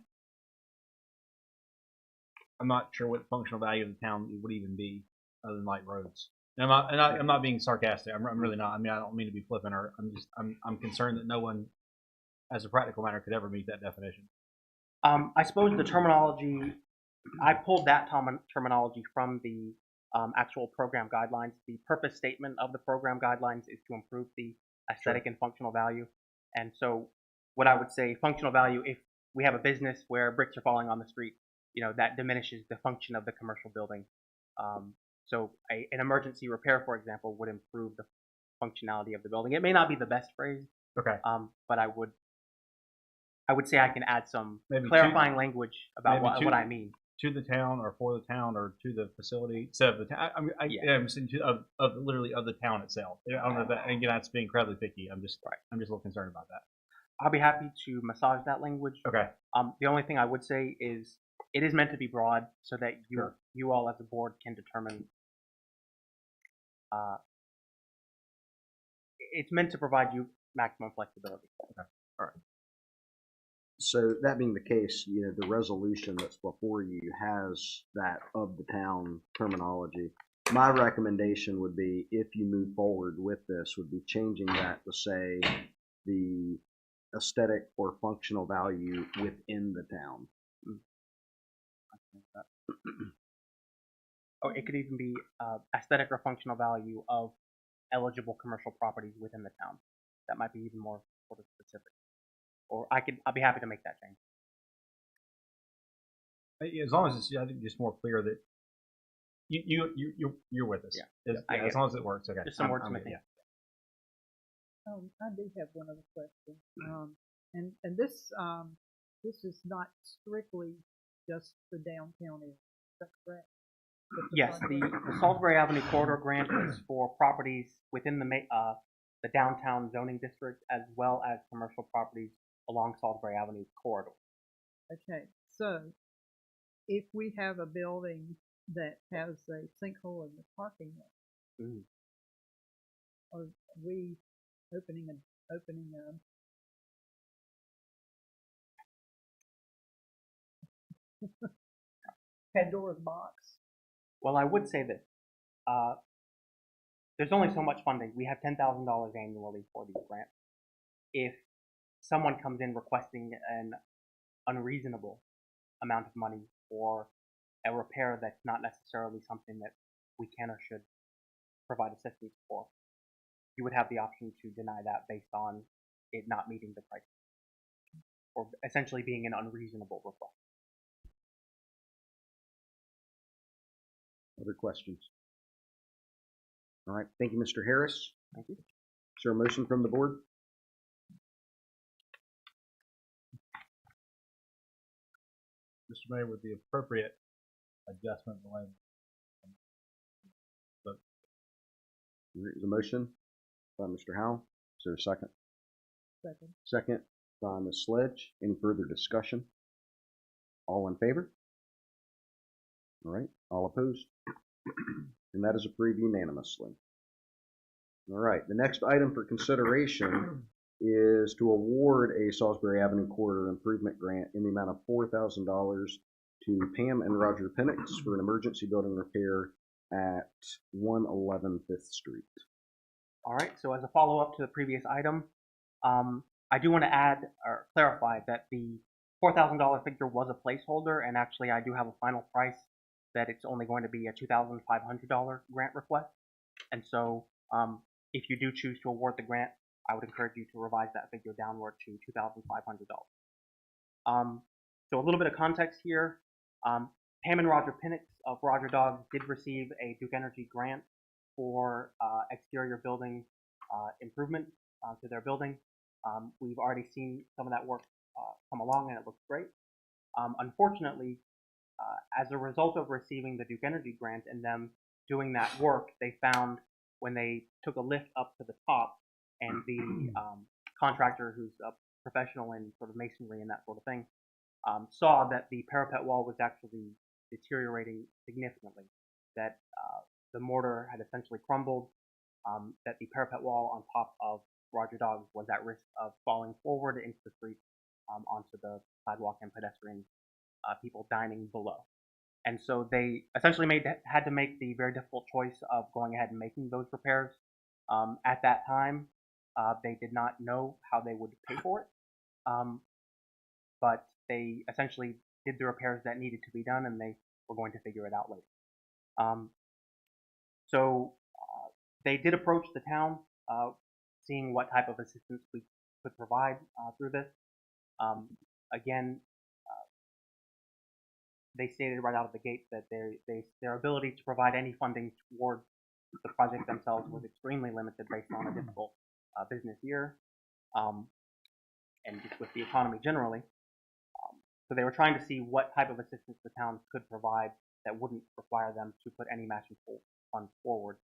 I'm not sure what the functional value of the town would even be other than light roads. And I'm not being sarcastic. I'm really not. I mean, I don't mean to be flippant. Or I'm concerned that no one, as a practical matter, could ever meet that definition. I suppose the terminology, I pulled that terminology from the actual program guidelines. The purpose statement of the program guidelines is to improve the aesthetic and functional value. And so what I would say, functional value, if we have a business where bricks are falling on the street, that diminishes the function of the commercial building. So an emergency repair, for example, would improve the functionality of the building. It may not be the best phrase, okay, but I would say I can add some maybe clarifying language about what I mean. To the town, or for the town, or to the facility, instead of the town. I'm saying literally of the town itself. I don't know if that, again, that's being incredibly picky. I'm just a little concerned about that. I'll be happy to massage that language. Okay. The only thing I would say is it is meant to be broad so that you all as a board can determine. It's meant to provide you maximum flexibility. Okay. All right. So that being the case, the resolution that's before you has that of the town terminology. My recommendation would be, if you move forward with this, would be changing that to say the aesthetic or functional value within the town. or it could even be aesthetic or functional value of eligible commercial properties within the town. That might be even more sort of specific. Or I'll be happy to make that change. As long as it's, I think, just more clear that you're with us. Yeah. As long as it works. Okay. Just some wordsmithing. Yeah. I do have one other question. And this is not strictly just the downtown area. Is that correct? Yes, the Salisbury Avenue corridor grant is for properties within the downtown zoning district as well as commercial properties along Salisbury Avenue corridor. Okay, so if we have a building that has a sinkhole in the parking lot, are we opening a Pandora's box? Well, I would say that there's only so much funding. We have $10,000 annually for these grants. If someone comes in requesting an unreasonable amount of money for a repair that's not necessarily something that we can or should provide assistance for, you would have the option to deny that based on it not meeting the price, or essentially being an unreasonable request. Other questions? All right. Thank you, Mr. Harris. Thank you. Is there a motion from the board? Mr. Mayor, with the appropriate adjustment in the language. There's a motion by Mr. Howell. Is there a second? Second. Second by Ms. Sledge. Any further discussion? All in favor? All right. All opposed? And that is approved unanimously. All right. The next item for consideration is to award a Salisbury Avenue corridor improvement grant in the amount of $4,000 to Pam and Roger Penix for an emergency building repair at 111 5th Street. All right, so as a follow-up to the previous item, I do want to add or clarify that the $4,000 figure was a placeholder, and actually I do have a final price that it's only going to be a $2,500 grant request. And so if you do choose to award the grant, I would encourage you to revise that figure downward to $2,500. So a little bit of context here. Pam and Roger Penix of Roger Dogs did receive a Duke Energy grant for exterior building improvement to their building. We've already seen some of that work come along, and it looks great. Unfortunately, as a result of receiving the Duke Energy grant and them doing that work, they found when they took a lift up to the top, and the contractor, who's a professional in sort of masonry and that sort of thing, saw that the parapet wall was actually deteriorating significantly, that the mortar had essentially crumbled, that the parapet wall on top of Roger Dogs was at risk of falling forward into the street onto the sidewalk and pedestrian people dining below. And so they essentially had to make the very difficult choice of going ahead and making those repairs. At that time, they did not know how they would pay for it, but they essentially did the repairs that needed to be done, and they were going to figure it out later. So they did approach the town, seeing what type of assistance we could provide through this. Again, they stated right out of the gate that their ability to provide any funding towards the project themselves was extremely limited based on a difficult business year, and just with the economy generally. So they were trying to see what type of assistance the town could provide that wouldn't require them to put any matching funds forward.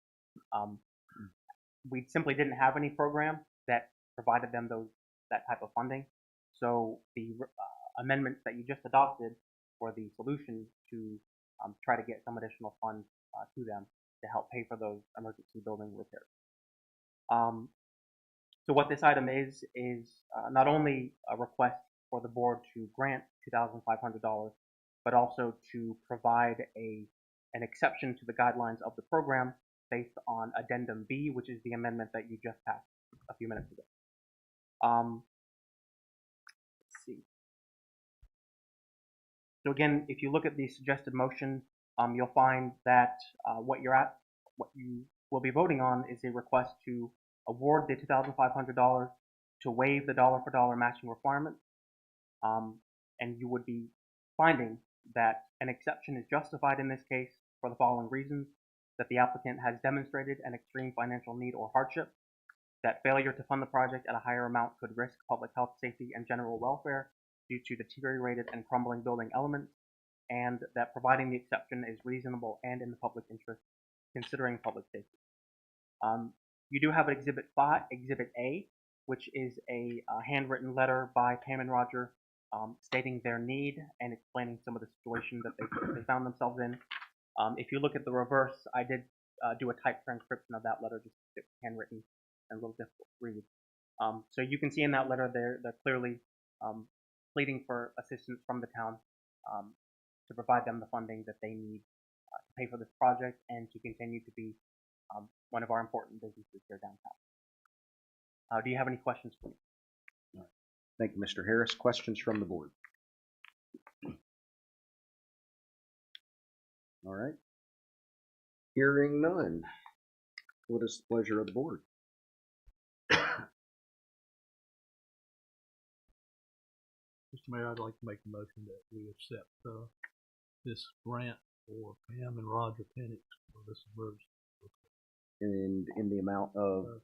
We simply didn't have any program that provided them that type of funding. So the amendments that you just adopted were the solution to try to get some additional funds to them to help pay for those emergency building repairs. So what this item is not only a request for the board to grant $2,500, but also to provide an exception to the guidelines of the program based on Addendum B, which is the amendment that you just passed a few minutes ago. Let's see. So again, if you look at the suggested motion, you'll find that what you will be voting on is a request to award the $2,500 to waive the dollar-for-dollar matching requirement, and you would be finding that an exception is justified in this case for the following reasons: that the applicant has demonstrated an extreme financial need or hardship, that failure to fund the project at a higher amount could risk public health, safety, and general welfare due to deteriorated and crumbling building elements, and that providing the exception is reasonable and in the public interest, considering public safety. You do have Exhibit A, which is a handwritten letter by Pam and Roger stating their need and explaining some of the situation that they found themselves in. If you look at the reverse, I did do a typed transcription of that letter, just it's handwritten and a little difficult to read. So you can see in that letter they're clearly pleading for assistance from the town to provide them the funding that they need to pay for this project and to continue to be one of our important businesses here downtown. Do you have any questions for me? Thank you, Mr. Harris. Questions from the board? All right. Hearing none. What is the pleasure of the board? Mr. Mayor, I'd like to make a motion that we accept this grant for Pam and Roger Penix for this emergency. And in the amount of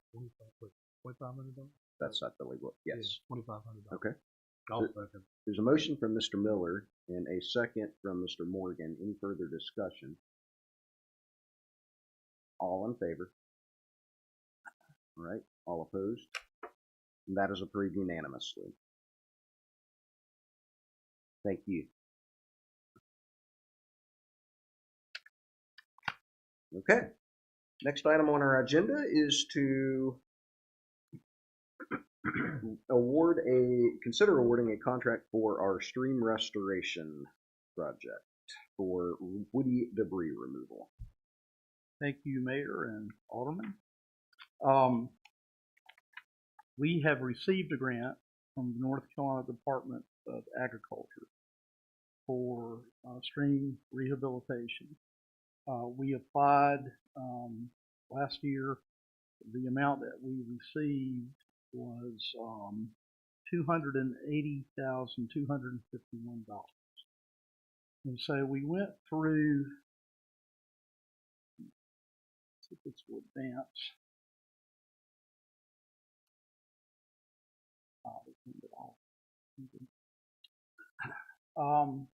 $2,500? that's not the legal. Yes. Yeah, $2,500. Okay. I'll second. There's a motion from Mr. Miller and a second from Mr. Morgan. Any further discussion? All in favor? All right. All opposed? And that is approved unanimously. Thank you. Okay. Next item on our agenda is to consider awarding a contract for our stream restoration project for woody debris removal. Thank you, Mayor and Alderman. We have received a grant from the North Carolina Department of Agriculture for stream rehabilitation. We applied last year. The amount that we received was $280,251. And so we went through, let's see if this will advance.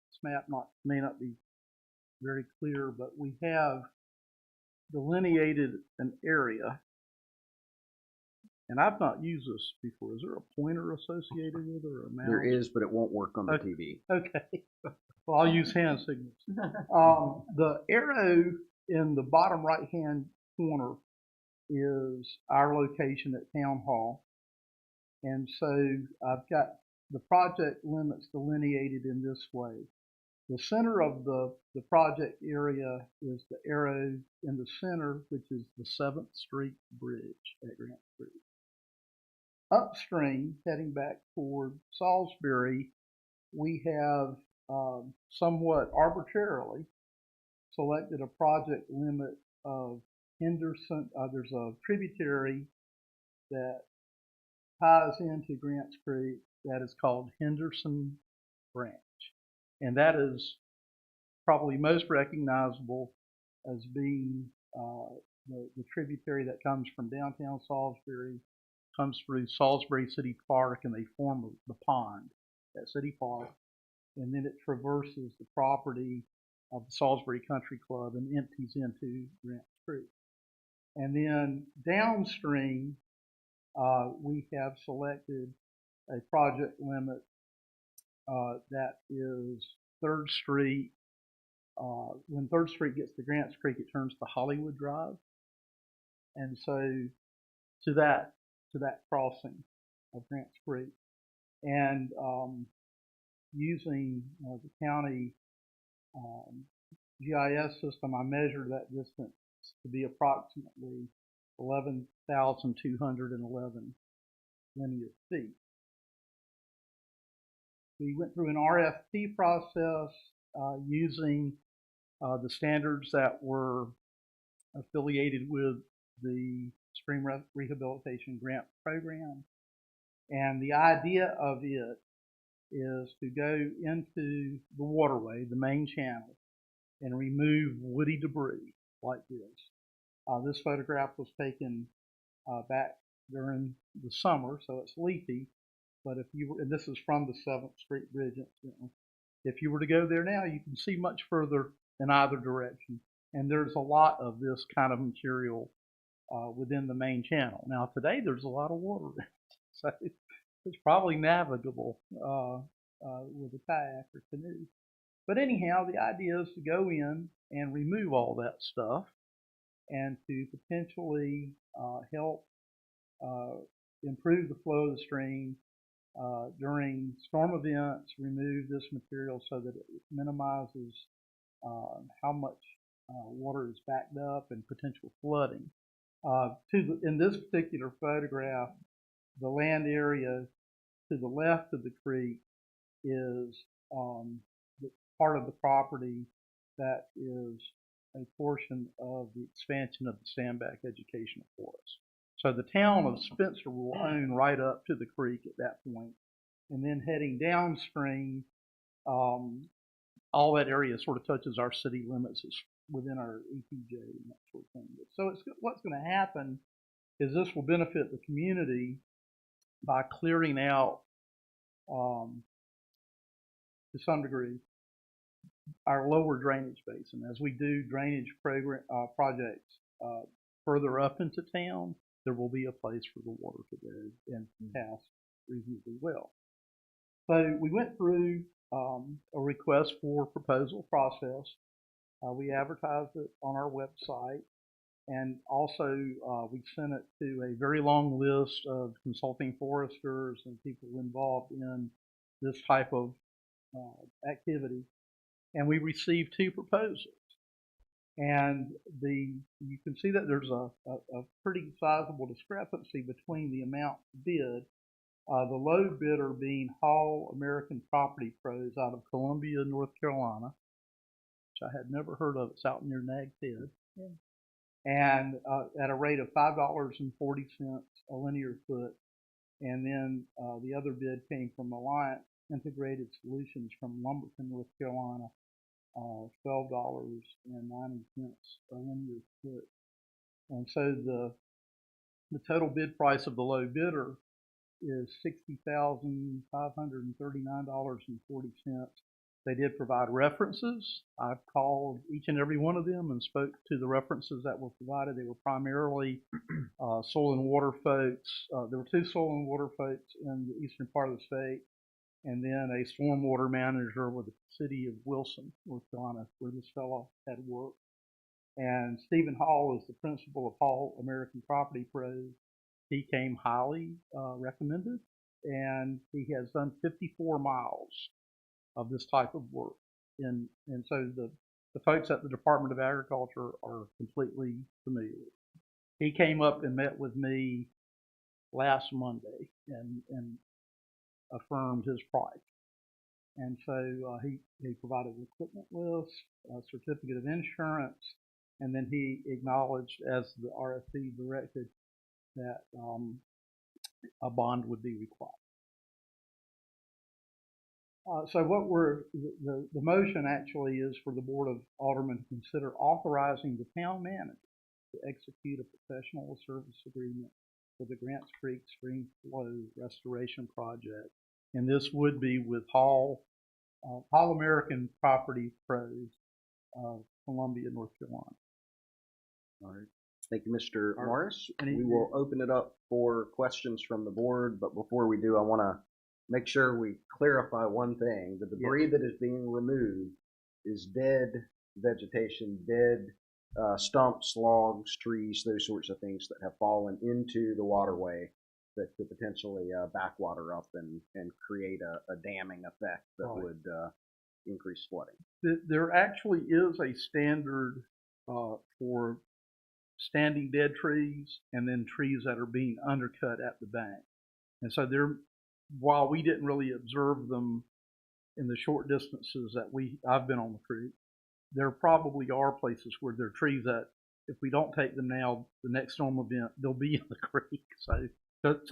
This map may not be very clear, but we have delineated an area, and I've not used this before. Is there a pointer associated with it or a mouse? There is, but it won't work on the TV. Okay. Well, I'll use hand signals. The arrow in the bottom right-hand corner is our location at Town Hall. And so I've got the project limits delineated in this way. The center of the project area is the arrow in the center, which is the 7th Street Bridge at Grant Street. Upstream, heading back toward Salisbury, we have somewhat arbitrarily selected a project limit of Henderson. There's a tributary that ties into Grants Creek that is called Henderson Branch. And that is probably most recognizable as being the tributary that comes from downtown Salisbury, comes through Salisbury City Park, and they form the pond at City Park. And then it traverses the property of the Salisbury Country Club and empties into Grants Creek. And then downstream, we have selected a project limit that is 3rd Street. When 3rd Street gets to Grants Creek, it turns to Hollywood Drive. And so to that crossing of Grants Creek. And using the county GIS system, I measured that distance to be approximately 11,211 linear feet. We went through an RFP process using the standards that were affiliated with the Stream Rehabilitation Grant Program. And the idea of it is to go into the waterway, the main channel, and remove woody debris like this. This photograph was taken back during the summer, so it's leafy. But if you were, and this is from the 7th Street Bridge incident, if you were to go there now, you can see much further in either direction. And there's a lot of this kind of material within the main channel. Now today there's a lot of water in it, so it's probably navigable with a kayak or canoe. But anyhow, the idea is to go in and remove all that stuff and to potentially help improve the flow of the stream during storm events, remove this material so that it minimizes how much water is backed up and potential flooding. In this particular photograph, the land area to the left of the creek is part of the property that is a portion of the expansion of the Sandback Educational Forest. So the town of Spencer will own right up to the creek at that point. And then heading downstream, all that area sort of touches our city limits within our EPJ and that sort of thing. So what's going to happen is this will benefit the community by clearing out, to some degree, our lower drainage basin. As we do drainage projects further up into town, there will be a place for the water to go and pass reasonably well. So we went through a request for proposal process. We advertised it on our website, and also we sent it to a very long list of consulting foresters and people involved in this type of activity. And we received 2 proposals. And you can see that there's a pretty sizable discrepancy between the amount bid. The low bidder being Hall American Property Pros out of Columbia, North Carolina, which I had never heard of. It's out near Nag's Head. Yeah. And at a rate of $5.40 a linear foot. And then the other bid came from Alliance Integrated Solutions from Lumberton, North Carolina, $12.90 a linear foot. And so the total bid price of the low bidder is $60,539.40. They did provide references. I've called each and every one of them and spoke to the references that were provided. They were primarily soil and water folks. There were 2 soil and water folks in the eastern part of the state, and then a stormwater manager with the city of Wilson, North Carolina, where this fellow had worked. And Stephen Hall is the principal of Hall American Property Pros. He came highly recommended, and he has done 54 miles of this type of work. And so the folks at the Department of Agriculture are completely familiar with it. He came up and met with me last Monday and affirmed his price. And so he provided an equipment list, a certificate of insurance, and then he acknowledged, as the RFP directed, that a bond would be required. So what the motion actually is for the Board of Aldermen to consider authorizing the town manager to execute a professional service agreement for the Grants Creek Stream Flow Restoration Project. And this would be with Hall American Property Pros of Columbia, North Carolina. All right. Thank you, Mr. Morris. We will open it up for questions from the board, but before we do, I want to make sure we clarify one thing. The debris that is being removed is dead vegetation, dead stumps, logs, trees, those sorts of things that have fallen into the waterway that could potentially backwater up and create a damming effect that would increase flooding. There actually is a standard for standing dead trees and then trees that are being undercut at the bank. And so while we didn't really observe them in the short distances that I've been on the creek, there probably are places where there are trees that if we don't take them now, the next storm event, they'll be in the creek. So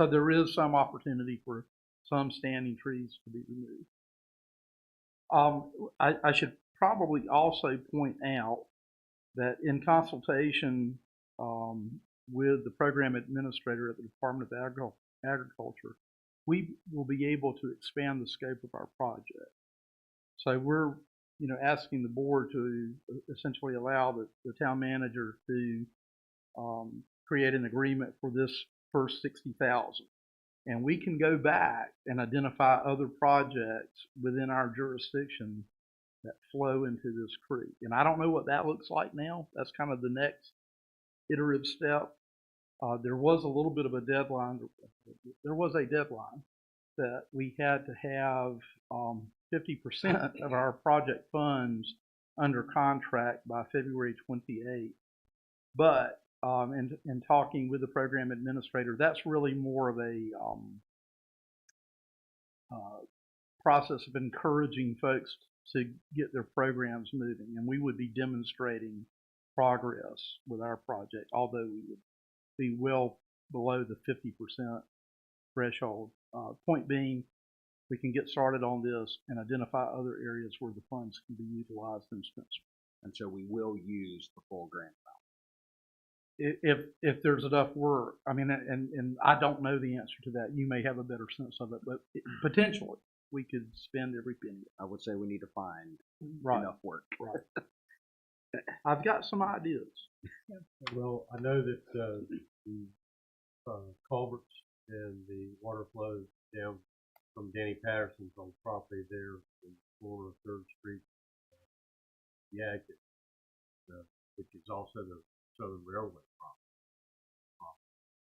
there is some opportunity for some standing trees to be removed. I should probably also point out that in consultation with the program administrator at the Department of Agriculture, we will be able to expand the scope of our project. So we're, asking the board to essentially allow the town manager to create an agreement for this first 60,000. And we can go back and identify other projects within our jurisdiction that flow into this creek. And I don't know what that looks like now. That's kind of the next iterative step. There was a little bit of a deadline. There was a deadline that we had to have 50% of our project funds under contract by February 28th. But in talking with the program administrator, that's really more of a process of encouraging folks to get their programs moving, and we would be demonstrating progress with our project, although we would be well below the 50% threshold. Point being, we can get started on this and identify other areas where the funds can be utilized and spent. And so we will use the full grant amount. If there's enough work, I mean, and I don't know the answer to that. You may have a better sense of it, but potentially we could spend every penny. I would say we need to find enough work. Right. I've got some ideas. Well, I know that the culverts and the water flow down from Danny Patterson's on property there in the corner of 3rd Street, Yaget, which is also the Southern Railway property.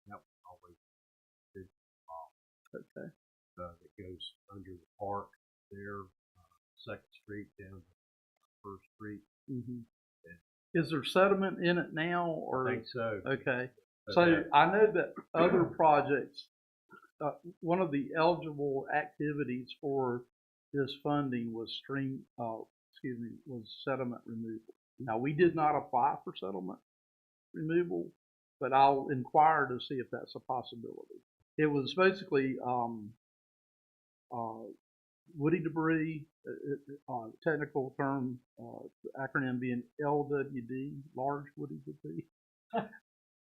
That was always a big problem. Okay. That goes under the park there, 2nd Street down to 1st Street. Mm-hmm. Is there sediment in it now, or? I think so. Okay. So I know that other projects, one of the eligible activities for this funding was sediment removal. Now, we did not apply for sediment removal, but I'll inquire to see if that's a possibility. It was basically woody debris, technical term, acronym being LWD, large woody debris,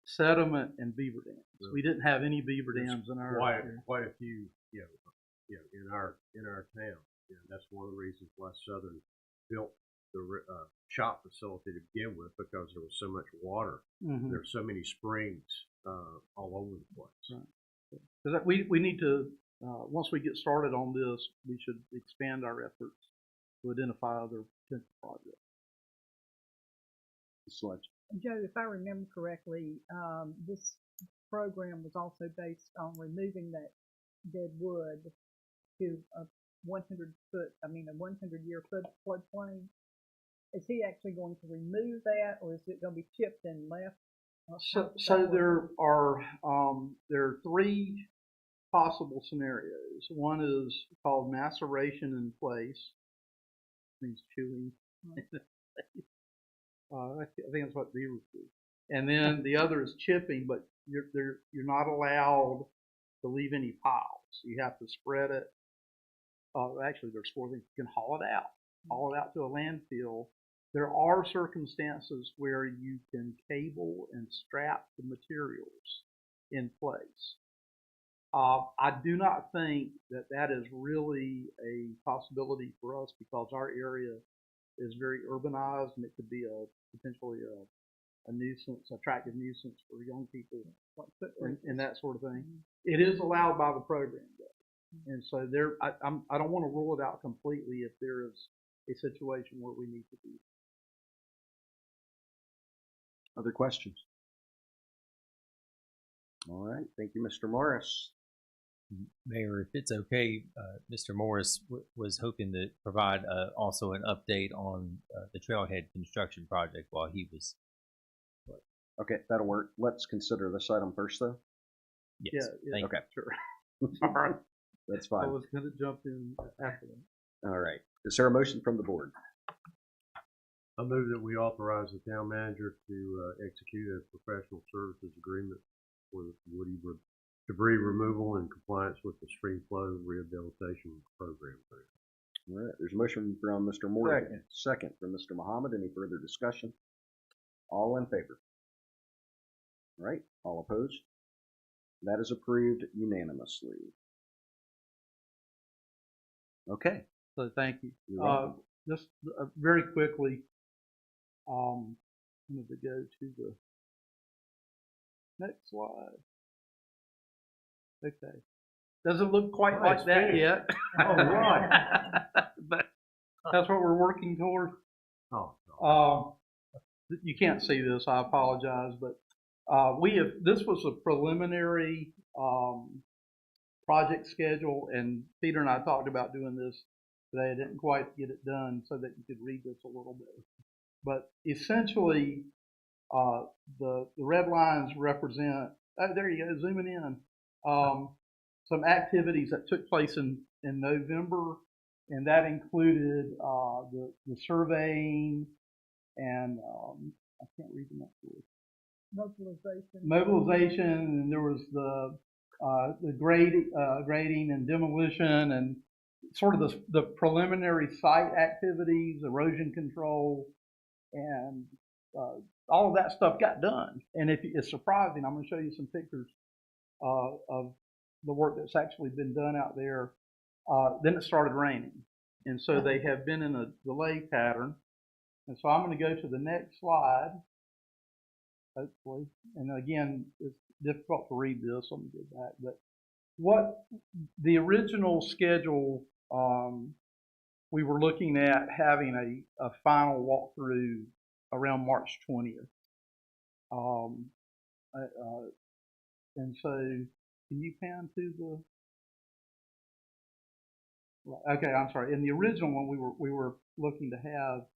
sediment, and beaver dams. Really? We didn't have any beaver dams in our quite a few, in our town. That's one of the reasons why Southern built the shop facility to begin with, because there was so much water. Mm-hmm. There were so many springs all over the place. Right. Because we need to. Once we get started on this, we should expand our efforts to identify other potential projects. Joe, if I remember correctly, this program was also based on removing that dead wood to a 100-year floodplain. Is he actually going to remove that, or is it going to be chipped and left? So there are 3 possible scenarios. One is called maceration in place, means chewing. I think that's what beavers do. And then the other is chipping, but you're not allowed to leave any piles. You have to spread it. Actually, there's 4 things. You can haul it out to a landfill. There are circumstances where you can cable and strap the materials in place. I do not think that is really a possibility for us, because our area is very urbanized, and it could be potentially a nuisance, attractive nuisance for young people, and that sort of thing. It is allowed by the program, though, and so I don't want to rule it out completely if there is a situation where we need to do. Other questions? All right, thank you, Mr. Morris. Mayor, if it's okay, Mr. Morris was hoping to provide also an update on the trailhead construction project while he was. Okay, that'll work. Let's consider this item first, though. Yes. Yeah, okay. Sure. All right. That's fine. I was going to jump in after that. All right. Is there a motion from the board? I move that we authorize the town manager to execute a professional services agreement for the woody debris removal in compliance with the stream flow rehabilitation program. All right, there's a motion from Mr. Morgan. Second from Mr. Muhammad. Any further discussion? All in favor? All right, all opposed? That is approved unanimously. Okay. So thank you. You're welcome. Just very quickly, I'm going to go to the next slide. Okay. Doesn't look quite like that yet. Oh, right. But that's what we're working toward. Oh. You can't see this, I apologize, but this was a preliminary project schedule, and Peter and I talked about doing this today. I didn't quite get it done so that you could read this a little bit. But essentially, the red lines represent, there you go, zooming in, some activities that took place in November, and that included the surveying and I can't read the next word. Mobilization, and there was the grading and demolition, and sort of the preliminary site activities, erosion control, and all of that stuff got done. And if it's surprising, I'm going to show you some pictures of the work that's actually been done out there. Then it started raining, and so they have been in a delay pattern. And so I'm going to go to the next slide, hopefully. And again, it's difficult to read this. Let me go back. But what the original schedule, we were looking at having a final walkthrough around March 20th. And so, can you pan to the? Okay, I'm sorry. In the original one, we were looking to have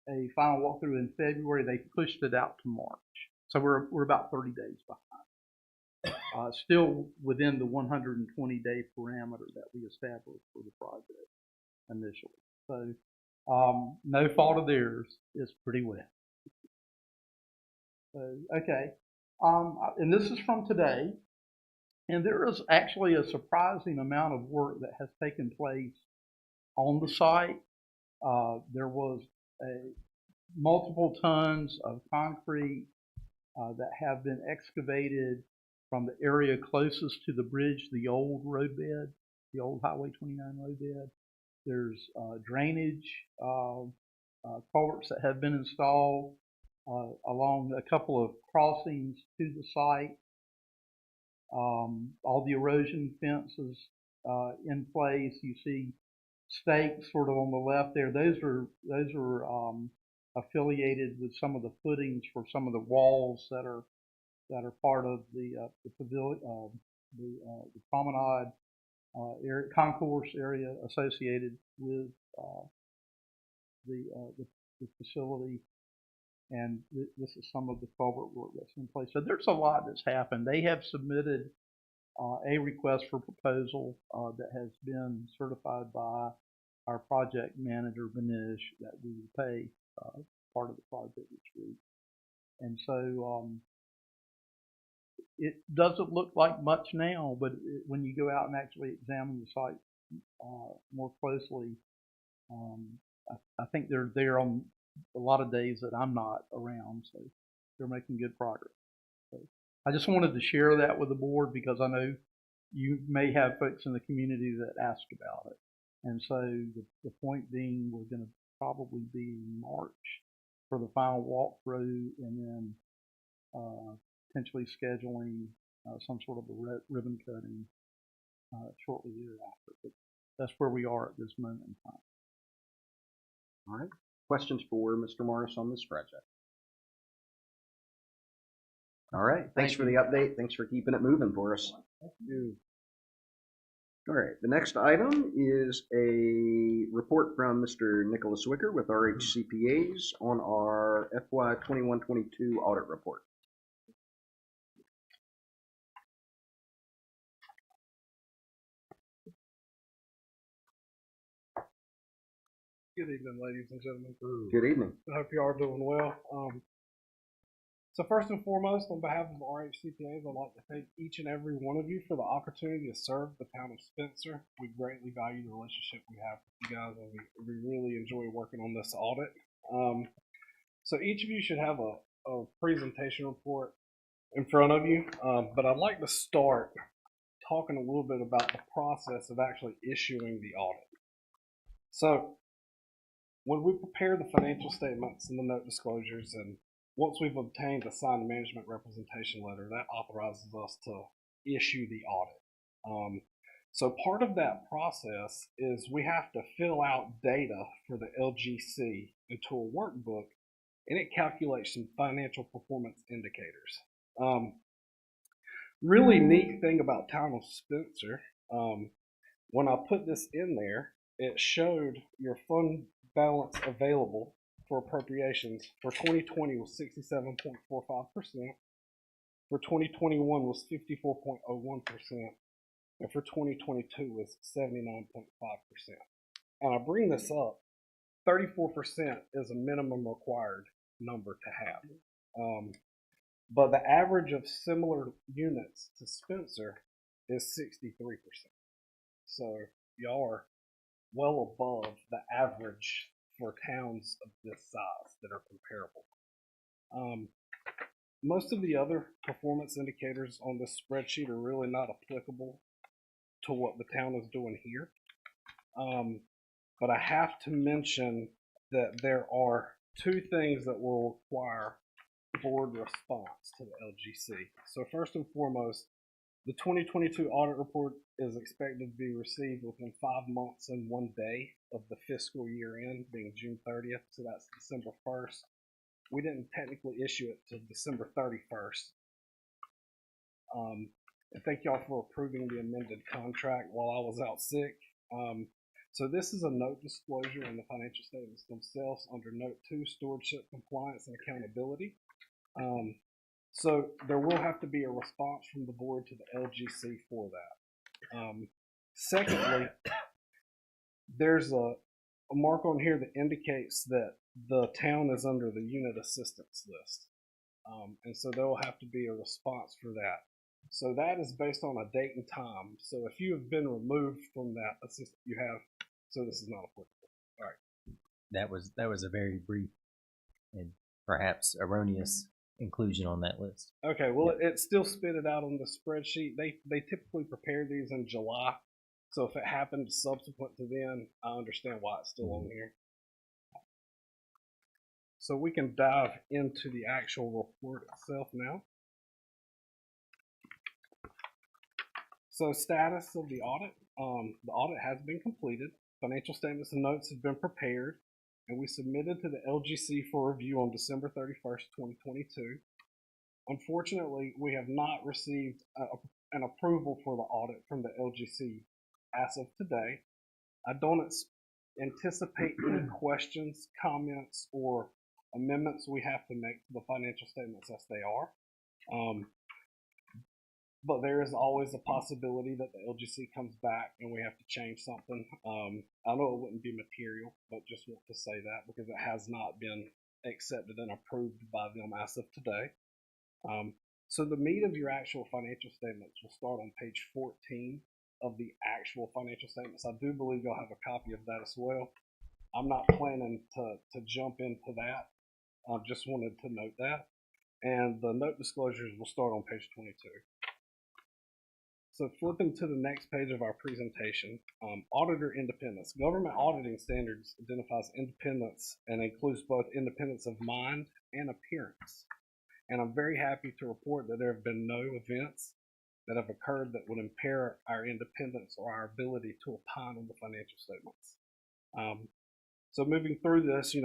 a final walkthrough in February. They pushed it out to March, so we're about 30 days behind. Still within the 120-day parameter that we established for the project initially. So no fault of theirs. It's pretty wet. So okay, and this is from today, and there is actually a surprising amount of work that has taken place on the site. There was multiple tons of concrete that have been excavated from the area closest to the bridge, the old roadbed, the old Highway 29 roadbed. There's drainage culverts that have been installed along a couple of crossings to the site. All the erosion fences in place. You see stakes sort of on the left there. Those are affiliated with some of the footings for some of the walls that are part of the pavilion, the promenade area, concourse area associated with the facility. And this is some of the culvert work that's in place. So there's a lot that's happened. They have submitted a request for proposal that has been certified by our project manager, Benish, that we will pay part of the project each week. And so it doesn't look like much now, but when you go out and actually examine the site more closely, I think they're there on a lot of days that I'm not around, so they're making good progress. So I just wanted to share that with the board because I know you may have folks in the community that ask about it. And so the point being, we're going to probably be in March for the final walkthrough, and then potentially scheduling some sort of a ribbon cutting shortly thereafter. But that's where we are at this moment in time. All right. Questions for Mr. Morris on this project? All right. Thanks for the update. Thanks for keeping it moving for us. Thank you. All right. The next item is a report from Mr. Nicholas Wicker with RHCPAs on our FY 21-22 audit report. Good evening, ladies and gentlemen. Good evening. I hope you are doing well. So first and foremost, on behalf of RHCPAs, I'd like to thank each and every one of you for the opportunity to serve the town of Spencer. We greatly value the relationship we have with you guys, and we really enjoy working on this audit. So each of you should have a presentation report in front of you, but I'd like to start talking a little bit about the process of actually issuing the audit. So when we prepare the financial statements and the note disclosures, and once we've obtained a signed management representation letter, that authorizes us to issue the audit. So part of that process is we have to fill out data for the LGC into a workbook, and it calculates some financial performance indicators. Really neat thing about Town of Spencer, when I put this in there, it showed your fund balance available for appropriations for 2020 was 67.45%, for 2021 was 54.01%, and for 2022 was 79.5%. And I bring this up, 34% is a minimum required number to have. But the average of similar units to Spencer is 63%. So y'all are well above the average for towns of this size that are comparable. Most of the other performance indicators on this spreadsheet are really not applicable to what the town is doing here. But I have to mention that there are two things that will require board response to the LGC. So first and foremost, the 2022 audit report is expected to be received within 5 months and 1 day of the fiscal year end, being June 30th, so that's December 1st. We didn't technically issue it to December 31st. And thank y'all for approving the amended contract while I was out sick. So this is a note disclosure in the financial statements themselves under Note 2, Stewardship, Compliance, and Accountability. So there will have to be a response from the board to the LGC for that. Secondly, there's a mark on here that indicates that the town is under the unit assistance list. And so there will have to be a response for that. So that is based on a date and time. So if you have been removed from that assistance, you have, so this is not applicable. All right. That was a very brief and perhaps erroneous inclusion on that list. Okay, well, it still spit it out on the spreadsheet. They typically prepare these in July, so if it happened subsequent to then, I understand why it's still on here. So we can dive into the actual report itself now. So status of the audit. The audit has been completed. Financial statements and notes have been prepared, and we submitted to the LGC for review on December 31st, 2022. Unfortunately, we have not received an approval for the audit from the LGC as of today. I don't anticipate any questions, comments, or amendments we have to make to the financial statements as they are. But there is always a possibility that the LGC comes back and we have to change something. I know it wouldn't be material, but just want to say that because it has not been accepted and approved by them as of today. So the meat of your actual financial statements will start on page 14 of the actual financial statements. I do believe you'll have a copy of that as well. I'm not planning to jump into that. I just wanted to note that. And the note disclosures will start on page 22. So flipping to the next page of our presentation, auditor independence. Government auditing standards identifies independence and includes both independence of mind and appearance. And I'm very happy to report that there have been no events that have occurred that would impair our independence or our ability to opine on the financial statements. So moving through this,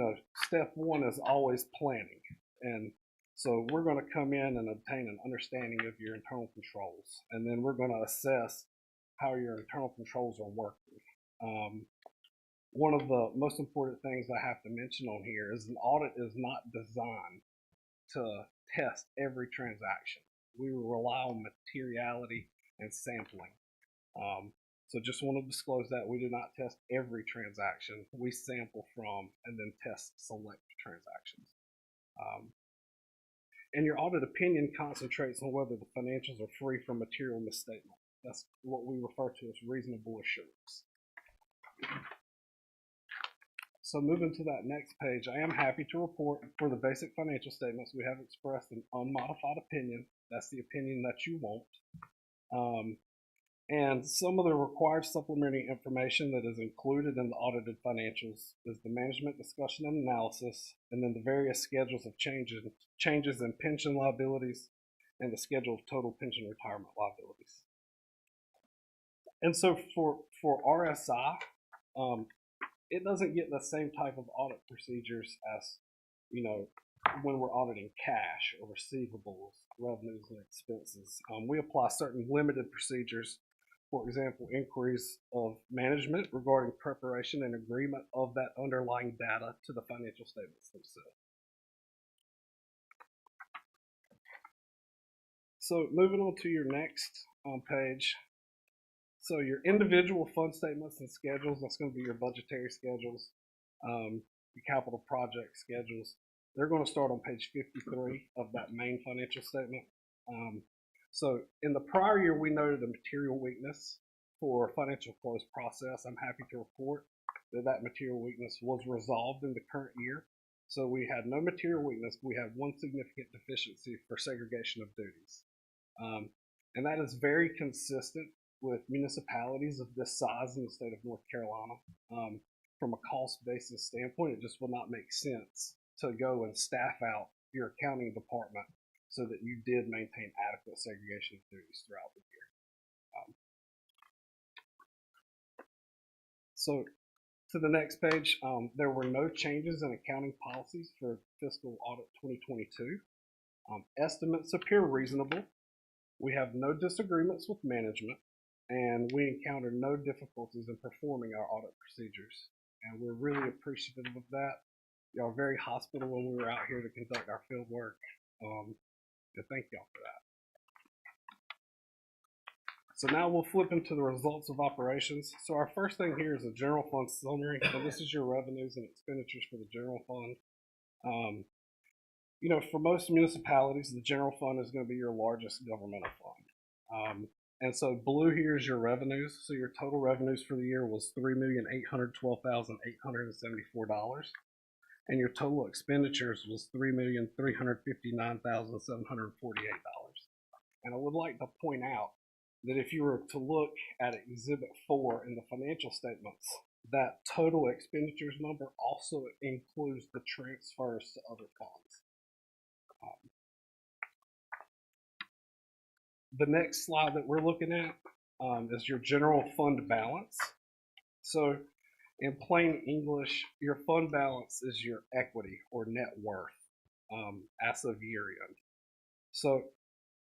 step one is always planning. And so we're going to come in and obtain an understanding of your internal controls. And then we're going to assess how your internal controls are working. One of the most important things I have to mention on here is an audit is not designed to test every transaction. We rely on materiality and sampling. So just want to disclose that we do not test every transaction. We sample from and then test select transactions. And your audit opinion concentrates on whether the financials are free from material misstatement. That's what we refer to as reasonable assurance. So moving to that next page, I am happy to report for the basic financial statements, we have expressed an unmodified opinion. That's the opinion that you want. And some of the required supplementary information that is included in the audited financials is the management discussion and analysis, and then the various schedules of changes in pension liabilities, and the schedule of total pension retirement liabilities. And so for RSI, it doesn't get the same type of audit procedures as, you know, when we're auditing cash or receivables, revenues, and expenses. We apply certain limited procedures. For example, inquiries of management regarding preparation and agreement of that underlying data to the financial statements themselves. So moving on to your next page. So your individual fund statements and schedules, that's going to be your budgetary schedules, your capital project schedules. They're going to start on page 53 of that main financial statement. So in the prior year, we noted a material weakness for financial close process. I'm happy to report that that material weakness was resolved in the current year. So we had no material weakness. We had one significant deficiency for segregation of duties. And that is very consistent with municipalities of this size in the state of North Carolina. From a cost basis standpoint, it just will not make sense to go and staff out your accounting department so that you did maintain adequate segregation of duties throughout the year. So to the next page, there were no changes in accounting policies for fiscal audit 2022. Estimates appear reasonable. We have no disagreements with management, and we encountered no difficulties in performing our audit procedures. And we're really appreciative of that. Y'all are very hospitable when we were out here to conduct our field work. And thank y'all for that. So now we'll flip into the results of operations. So our first thing here is a general fund summary. So this is your revenues and expenditures for the general fund. You know, for most municipalities, the general fund is going to be your largest governmental fund. And so blue here is your revenues. So your total revenues for the year was $3,812,874. And your total expenditures was $3,359,748. And I would like to point out that if you were to look at Exhibit 4 in the financial statements, that total expenditures number also includes the transfers to other funds. The next slide that we're looking at is your general fund balance. So in plain English, your fund balance is your equity or net worth as of year end. So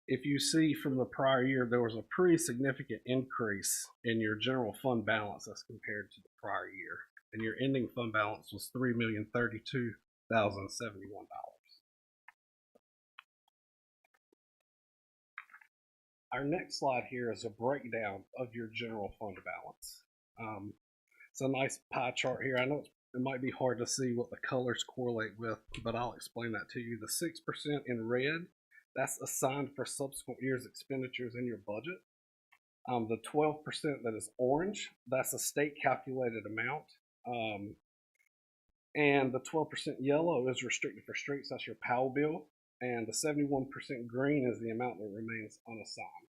if you see from the prior year, there was a pretty significant increase in your general fund balance as compared to the prior year. And your ending fund balance was $3,032,071. Our next slide here is a breakdown of your general fund balance. It's a nice pie chart here. I know it might be hard to see what the colors correlate with, but I'll explain that to you. The 6% in red, that's assigned for subsequent years' expenditures in your budget. The 12% that is orange, that's a state calculated amount. And the 12% yellow is restricted for streets, that's your POW bill. And the 71% green is the amount that remains unassigned.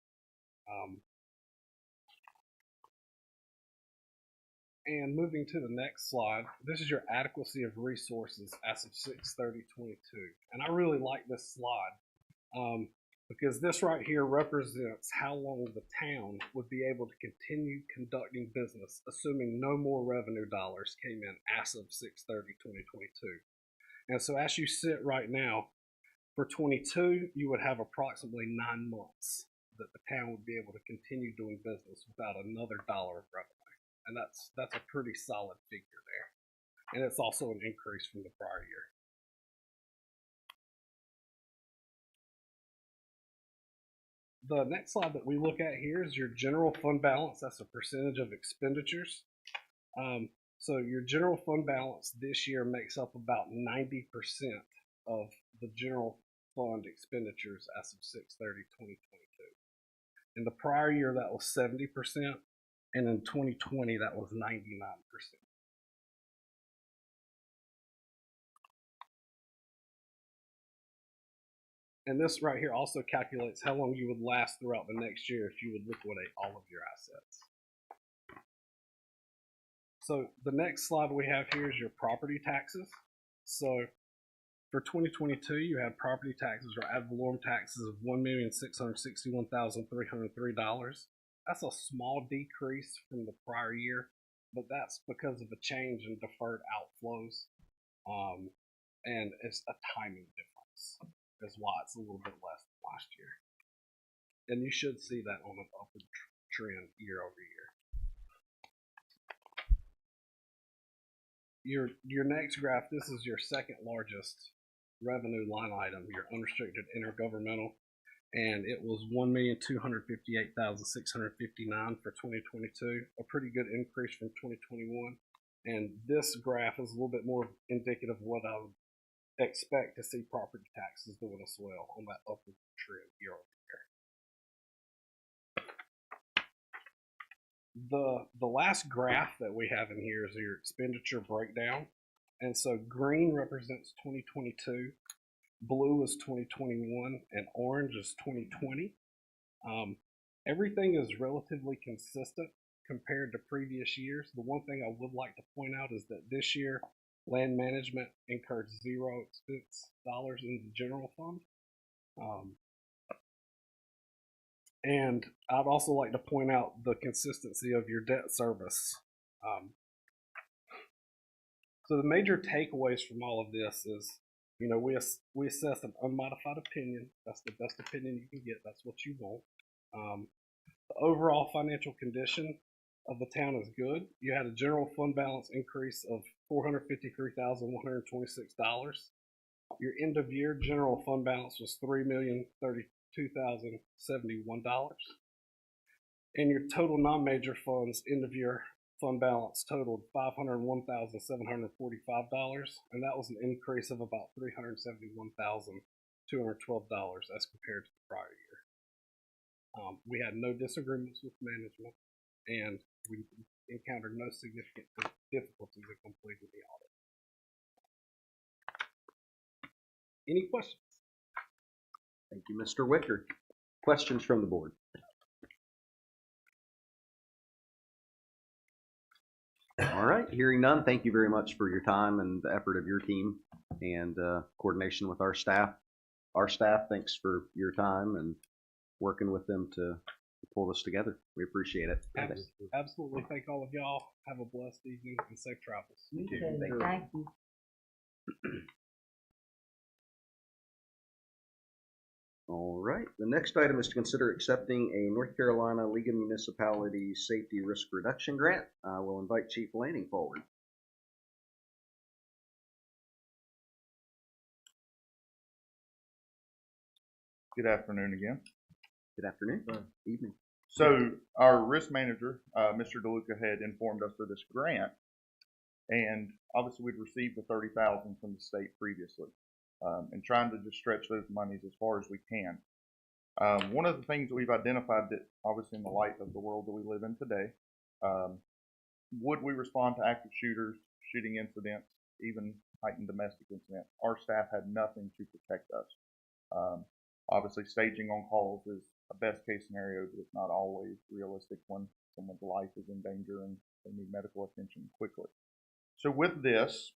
And moving to the next slide, this is your adequacy of resources as of 6/30/22. And I really like this slide because this right here represents how long the town would be able to continue conducting business, assuming no more revenue dollars came in as of 6/30/2022. And so as you sit right now, for 22, you would have approximately 9 months that the town would be able to continue doing business without another dollar of revenue. And that's a pretty solid figure there. And it's also an increase from the prior year. the next slide that we look at here is your general fund balance. That's a percentage of expenditures. So your general fund balance this year makes up about 90% of the general fund expenditures as of 6/30/2022. In the prior year, that was 70%, and in 2020, that was 99%. And this right here also calculates how long you would last throughout the next year if you would liquidate all of your assets. So the next slide we have here is your property taxes. So for 2022, you had property taxes or ad valorem taxes of $1,661,303. That's a small decrease from the prior year, but that's because of a change in deferred outflows, and it's a timing difference. Is why it's a little bit less than last year. And you should see that on an upward trend year over year. Your next graph, this is your second largest revenue line item, your unrestricted intergovernmental, and it was $1,258,659 for 2022, a pretty good increase from 2021. And this graph is a little bit more indicative of what I would expect to see property taxes doing as well on that upward trend year over year. The last graph that we have in here is your expenditure breakdown. And so green represents 2022, blue is 2021, and orange is 2020. Everything is relatively consistent compared to previous years. The one thing I would like to point out is that this year, land management incurred zero expense dollars in the general fund. And I'd also like to point out the consistency of your debt service. So the major takeaways from all of this is, you know, we assess an unmodified opinion. That's the best opinion you can get. That's what you want. The overall financial condition of the town is good. You had a general fund balance increase of $453,126. Your end of year general fund balance was $3,032,071. And your total non-major funds end of year fund balance totaled $501,745, and that was an increase of about $371,212 as compared to the prior year. We had no disagreements with management, and we encountered no significant difficulties in completing the audit. Any questions? Thank you, Mr. Wicker. Questions from the board? All right, hearing none, thank you very much for your time and the effort of your team and coordination with our staff. Our staff, thanks for your time and working with them to pull this together. We appreciate it. Absolutely. Thank all of y'all. Have a blessed evening and safe travels. You too. Thank you. All right. The next item is to consider accepting a North Carolina League of Municipalities Safety Risk Reduction Grant. I will invite Chief Lanning forward. Good afternoon again. Good afternoon. Evening. So our risk manager, Mr. DeLuca, had informed us of this grant, and obviously we'd received the $30,000 from the state previously, and trying to just stretch those monies as far as we can. One of the things that we've identified that, obviously in the light of the world that we live in today, would we respond to active shooters, shooting incidents, even heightened domestic incidents? Our staff had nothing to protect us. Obviously, staging on calls is a best case scenario, but it's not always realistic when someone's life is in danger and they need medical attention quickly. So with this,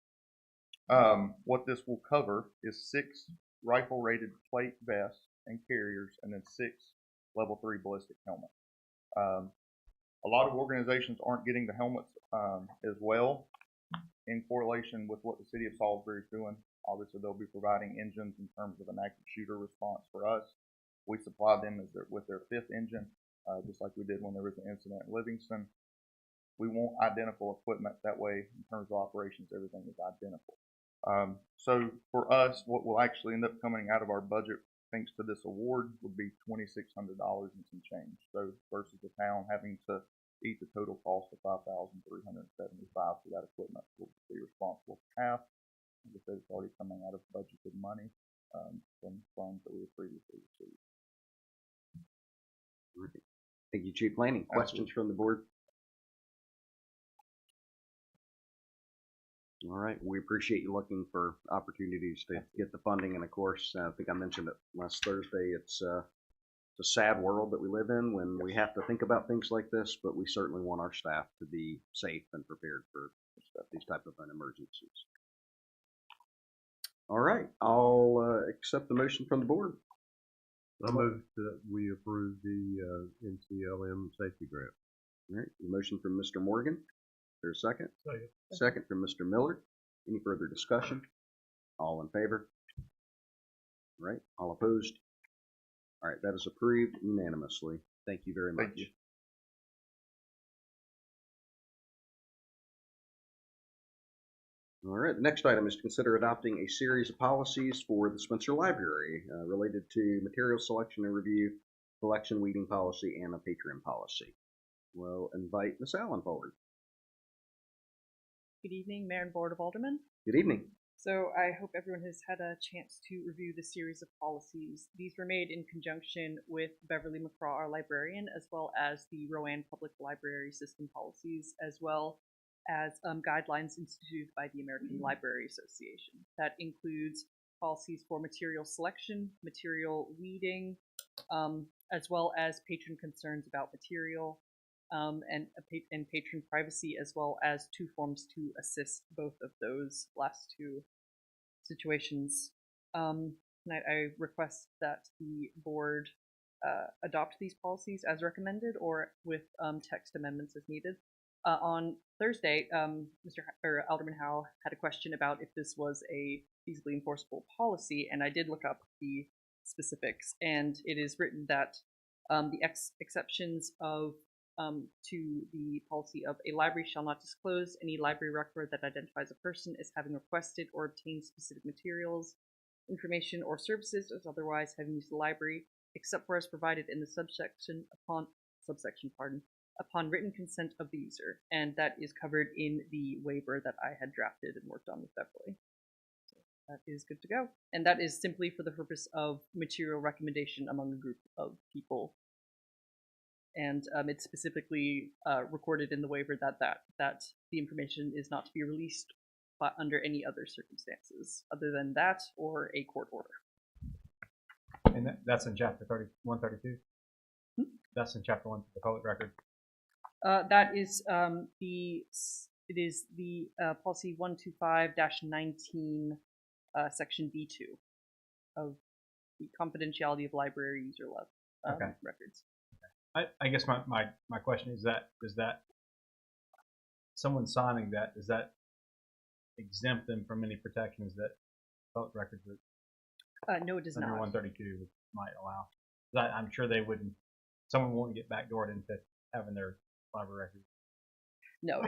what this will cover is 6 rifle-rated plate vests and carriers, and then 6 level 3 ballistic helmets. A lot of organizations aren't getting the helmets as well in correlation with what the city of Salisbury is doing. Obviously, they'll be providing engines in terms of an active shooter response for us. We supply them with their 5th engine, just like we did when there was an incident in Livingston. We want identical equipment. That way, in terms of operations, everything is identical. So for us, what will actually end up coming out of our budget thanks to this award, would be $2,600 and some change. So versus the town having to eat the total cost of $5,375 for that equipment, we'll be responsible for half. Like I said, it's already coming out of budgeted money from funds that we had previously received. Right. Thank you, Chief Lanning. Questions from the board? All right. We appreciate you looking for opportunities to get the funding. And of course, I think I mentioned it last Thursday, it's a sad world that we live in when we have to think about things like this, but we certainly want our staff to be safe and prepared for these type of emergencies. All right. I'll accept the motion from the board. I move that we approve the NCLM safety grant. All right. The motion from Mr. Morgan. Is there a second? Second. Second from Mr. Miller. Any further discussion? All in favor? All right. All opposed? All right. That is approved unanimously. Thank you very much. Thank you. All right. The next item is to consider adopting a series of policies for the Spencer Library related to material selection and review, collection weeding policy, and a patron policy. We'll invite Ms. Allen forward. Good evening, Mayor and Board of Aldermen. Good evening. So I hope everyone has had a chance to review the series of policies. These were made in conjunction with Beverly McCraw, our librarian, as well as the Rowan Public Library System policies, as well as guidelines instituted by the American Library Association. That includes policies for material selection, material weeding, as well as patron concerns about material, and patron privacy, as well as two forms to assist both of those last two situations. Tonight I request that the board adopt these policies as recommended or with text amendments as needed. On Thursday, Alderman Howe had a question about if this was a feasibly enforceable policy, and I did look up the specifics, and it is written that the exceptions of to the policy of a library shall not disclose any library record that identifies a person as having requested or obtained specific materials, information, or services as otherwise having used the library, except for as provided in the subsection upon written consent of the user, and that is covered in the waiver that I had drafted and worked on with Beverly. So that is good to go, and that is simply for the purpose of material recommendation among a group of people. And it's specifically recorded in the waiver that the information is not to be released under any other circumstances other than that or a court order. And that's in chapter 132? That's in chapter 1 of the public record? That is the policy 125-19 section B2 of the confidentiality of library user records. I guess my question is that someone signing that, does that exempt them from any protections that public records no, it does under not. 132 might allow? I'm sure they wouldn't. Someone won't get backdoored into having their library records. No.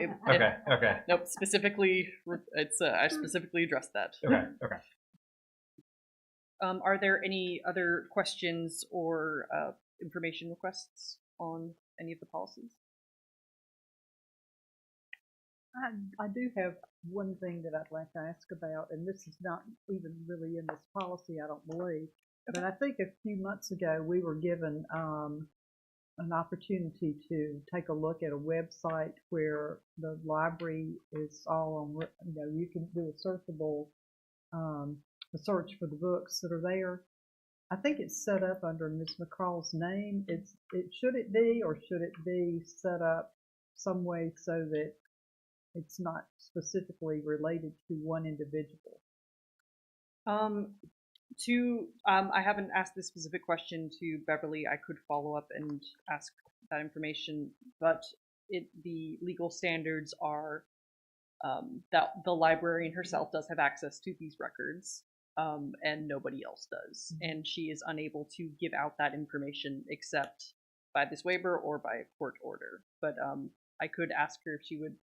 Okay. Nope. Specifically, I specifically addressed that. Okay. Are there any other questions or information requests on any of the policies? I do have one thing that I'd like to ask about, and this is not even really in this policy, I don't believe, but I think a few months ago we were given an opportunity to take a look at a website where the library is all on, you can do a searchable, a search for the books that are there. I think it's set up under Ms. McCraw's name. Should it be set up some way so that it's not specifically related to one individual? I haven't asked this specific question to Beverly. I could follow up and ask that information, but the legal standards are that the librarian herself does have access to these records, and nobody else does. And she is unable to give out that information except by this waiver or by a court order. But I could ask her if she would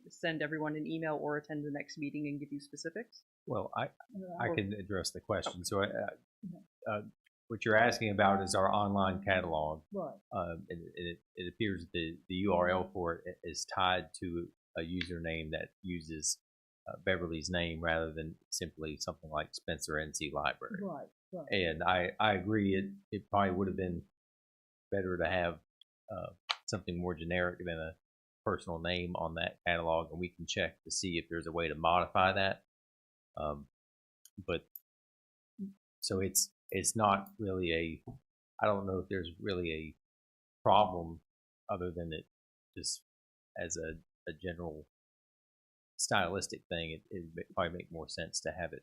send everyone an email or attend the next meeting and give you specifics. Well, I can address the question. So what you're asking about is our online catalog. Right. It appears the URL for it is tied to a username that uses Beverly's name rather than simply something like Spencer NC Library. Right. Right. And I agree. It probably would have been better to have something more generic than a personal name on that catalog, and we can check to see if there's a way to modify that. But so it's not really I don't know if there's really a problem other than it just as a general stylistic thing. It probably make more sense to have it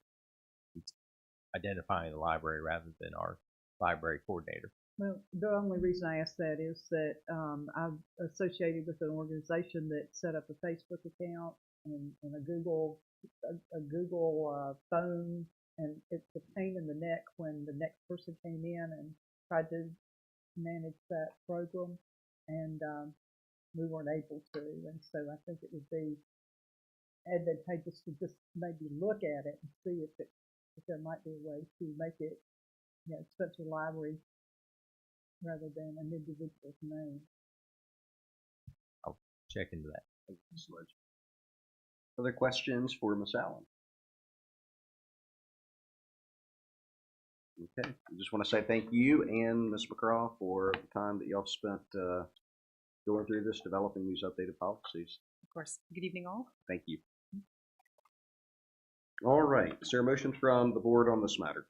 identifying the library rather than our library coordinator. Well, the only reason I ask that is that I'm associated with an organization that set up a Facebook account and a Google phone, and it's a pain in the neck when the next person came in and tried to manage that program, and we weren't able to. And so I think it would be advantageous to just maybe look at it and see if there might be a way to make it, Spencer Library rather than an individual's name. I'll check into that. Thank you, Ms. Sledge. Other questions for Ms. Allen? Okay, I just want to say thank you and Ms. McCraw for the time that y'all spent going through this, developing these updated policies. Of course. Good evening, all. Thank you. All right, is there a motion from the board on this matter?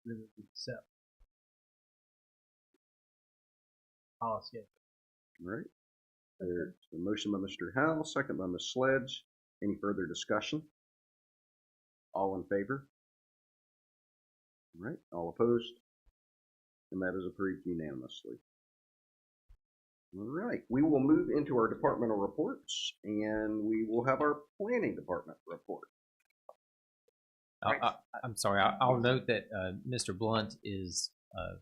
Accept policy. All right. There's a motion by Mr. Howell, second by Ms. Sledge. Any further discussion? All in favor? All right, all opposed? And that is approved unanimously. All right, we will move into our departmental reports, and we will have our planning department report. I'm sorry. I'll note that Mr. Blunt is, of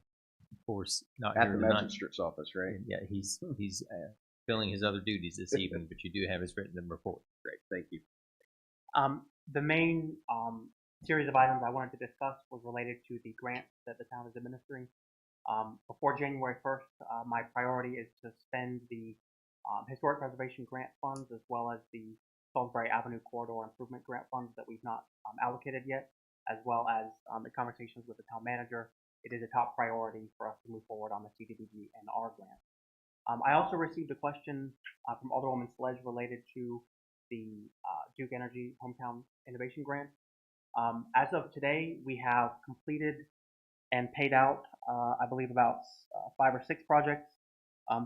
course, not At here the tonight. magistrate's office, right? Yeah, he's filling his other duties this evening, but you do have his written report. Great, thank you. The main series of items I wanted to discuss was related to the grants that the town is administering. Before January 1st, my priority is to spend the historic preservation grant funds as well as the Salisbury Avenue Corridor Improvement Grant funds that we've not allocated yet, as well as the conversations with the town manager. It is a top priority for us to move forward on the CDBG and R grant. I also received a question from Alderwoman Sledge related to the Duke Energy Hometown Innovation Grant. As of today, we have completed and paid out, I believe, about 5 or 6 projects.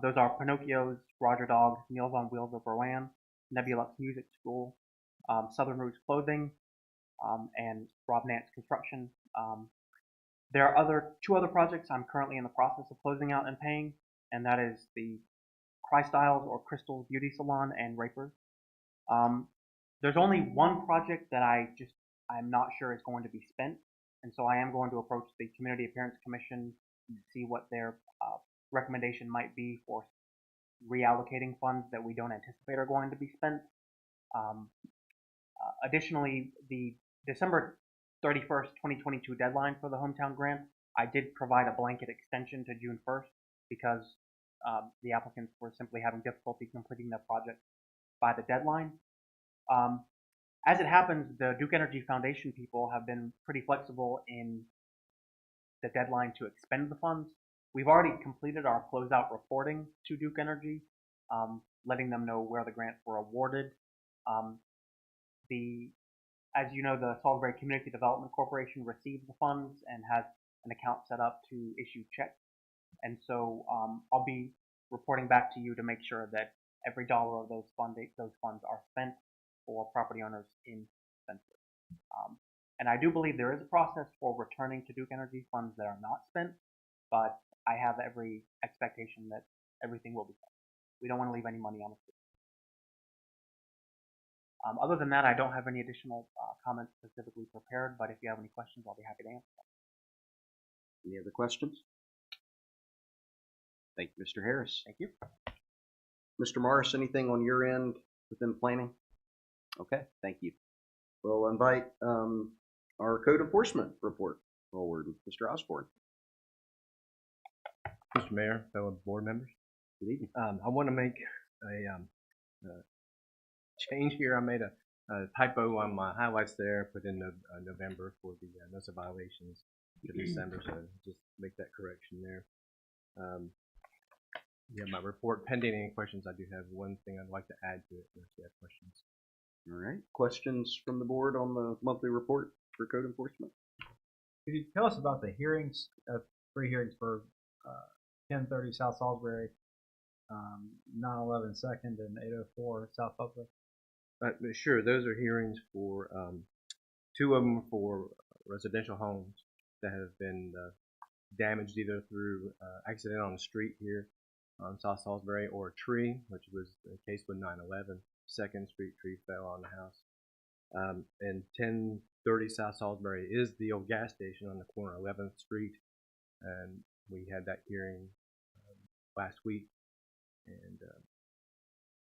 Those are Pinocchio's, Roger Dog, Meals on Wheels of Rowan, Nebulux Music School, Southern Roots Clothing, and Rob Nance Construction. There are 2 other projects I'm currently in the process of closing out and paying, and that is the Crystyles or Crystal Beauty Salon and Rapers. There's only one project that I'm not sure is going to be spent, and so I am going to approach the Community Appearance Commission to see what their recommendation might be for reallocating funds that we don't anticipate are going to be spent. Additionally, the December 31st, 2022 deadline for the hometown grant, I did provide a blanket extension to June 1st because the applicants were simply having difficulty completing their project by the deadline. As it happens, the Duke Energy Foundation people have been pretty flexible in the deadline to expend the funds. We've already completed our closeout reporting to Duke Energy, letting them know where the grants were awarded. As you know, the Salisbury Community Development Corporation received the funds and has an account set up to issue checks. And so I'll be reporting back to you to make sure that every dollar of those funds are spent for property owners in Spencer. And I do believe there is a process for returning to Duke Energy funds that are not spent, but I have every expectation that everything will be spent. We don't want to leave any money on the table. Other than that, I don't have any additional comments specifically prepared, but if you have any questions, I'll be happy to answer them. Any other questions? Thank you, Mr. Harris. Thank you. Mr. Morris, anything on your end within planning? Okay, thank you. We'll invite our code enforcement report. forward. Mr. Osborne. Mr. Mayor, fellow board members, Good evening. I want to make a change here. I made a typo on my highlights there, put in November for the notice of violations to December, so just make that correction there. Yeah, my report pending any questions. I do have one thing I'd like to add to it if you have questions. All right. Questions from the board on the monthly report for code enforcement? Could you tell us about the hearings, 3 hearings for 1030 South Salisbury, 911 Second, and 804 South Public? Sure, those are hearings for 2 of them for residential homes that have been damaged either through accident on the street here on South Salisbury or a tree, which was the case with 911 Second Street. Tree fell on the house. And 1030 South Salisbury is the old gas station on the corner of 11th Street, and we had that hearing last week, and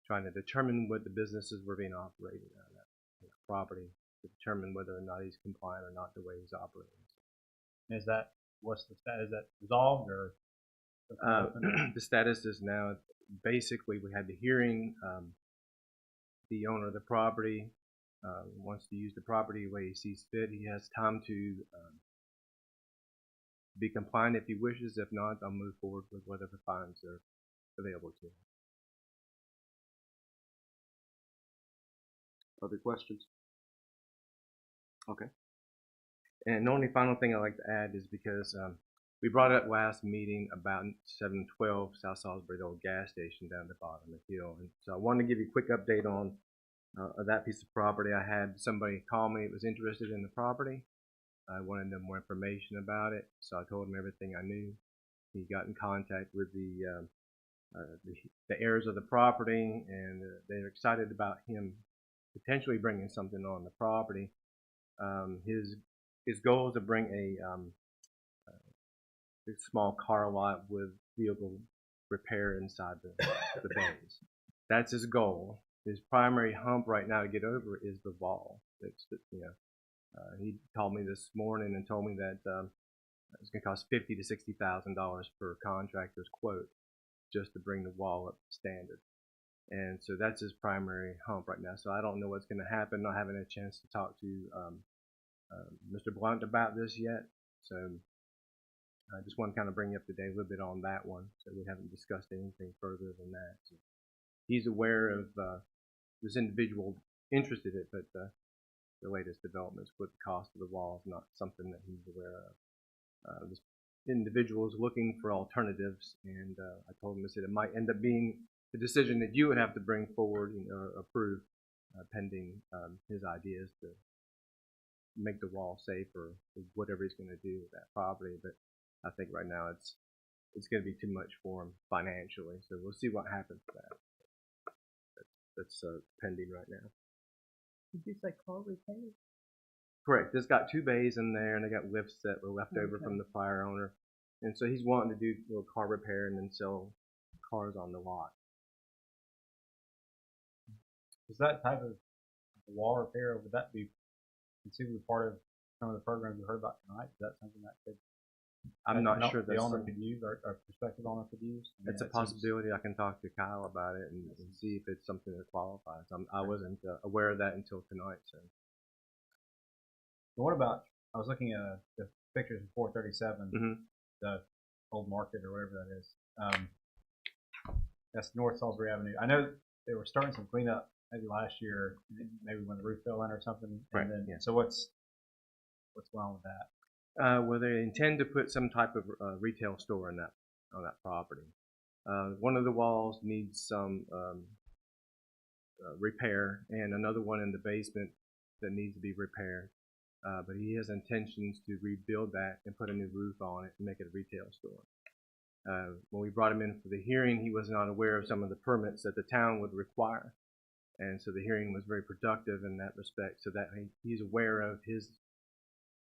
trying to determine what the businesses were being operated on that property, to determine whether or not he's compliant or not the way he's operating. Is that, what's the status? Is that resolved, or? The status is now, basically, we had the hearing. The owner of the property wants to use the property the way he sees fit. He has time to be compliant if he wishes. If not, I'll move forward with whatever fines are available to him. Other questions? Okay. And the only final thing I'd like to add is because we brought it up last meeting about 712 South Salisbury, the old gas station down at the bottom of the hill. And so I wanted to give you a quick update on that piece of property. I had somebody call me that was interested in the property. I wanted to know more information about it, so I told him everything I knew. He got in contact with the heirs of the property, and they're excited about him potentially bringing something on the property. His goal is to bring a small car lot with vehicle repair inside the bays. That's his goal. His primary hump right now to get over is the wall. He called me this morning and told me that it's going to cost $50,000 to $60,000 per contractor's quote just to bring the wall up to standard. And so that's his primary hump right now. So I don't know what's going to happen. Not having a chance to talk to Mr. Blunt about this yet. So I just want to kind of bring you up to date a little bit on that one. So we haven't discussed anything further than that. So he's aware of this individual interested in it, but the latest developments with the cost of the wall is not something that he's aware of. This individual is looking for alternatives, and I told him, I said, it might end up being a decision that you would have to bring forward or approve pending his ideas to make the wall safe or whatever he's going to do with that property. But I think right now it's going to be too much for him financially, so we'll see what happens to that. That's pending right now. Did you say car repair? Correct. It's got 2 bays in there, and they got lifts that were left over from the prior owner. And so he's wanting to do a little car repair and then sell cars on the lot. Is that type of wall repair, would that be considered part of some of the programs we heard about tonight? Is that something that could, I'm not sure the owner could use, or prospective owner could use? I mean, it's a possibility. I can talk to Kyle about it and see if it's something that qualifies. I wasn't aware of that until tonight. So what about, I was looking at the pictures of 437, the old market or whatever that is. That's North Salisbury Avenue. I know they were starting some cleanup maybe last year, maybe when the roof fell in or something. Right. Then, yeah. So what's going on with that? Well, they intend to put some type of retail store on that property. One of the walls needs some repair, and another one in the basement that needs to be repaired. But he has intentions to rebuild that and put a new roof on it and make it a retail store. When we brought him in for the hearing, he was not aware of some of the permits that the town would require. And so the hearing was very productive in that respect, so that he's aware of his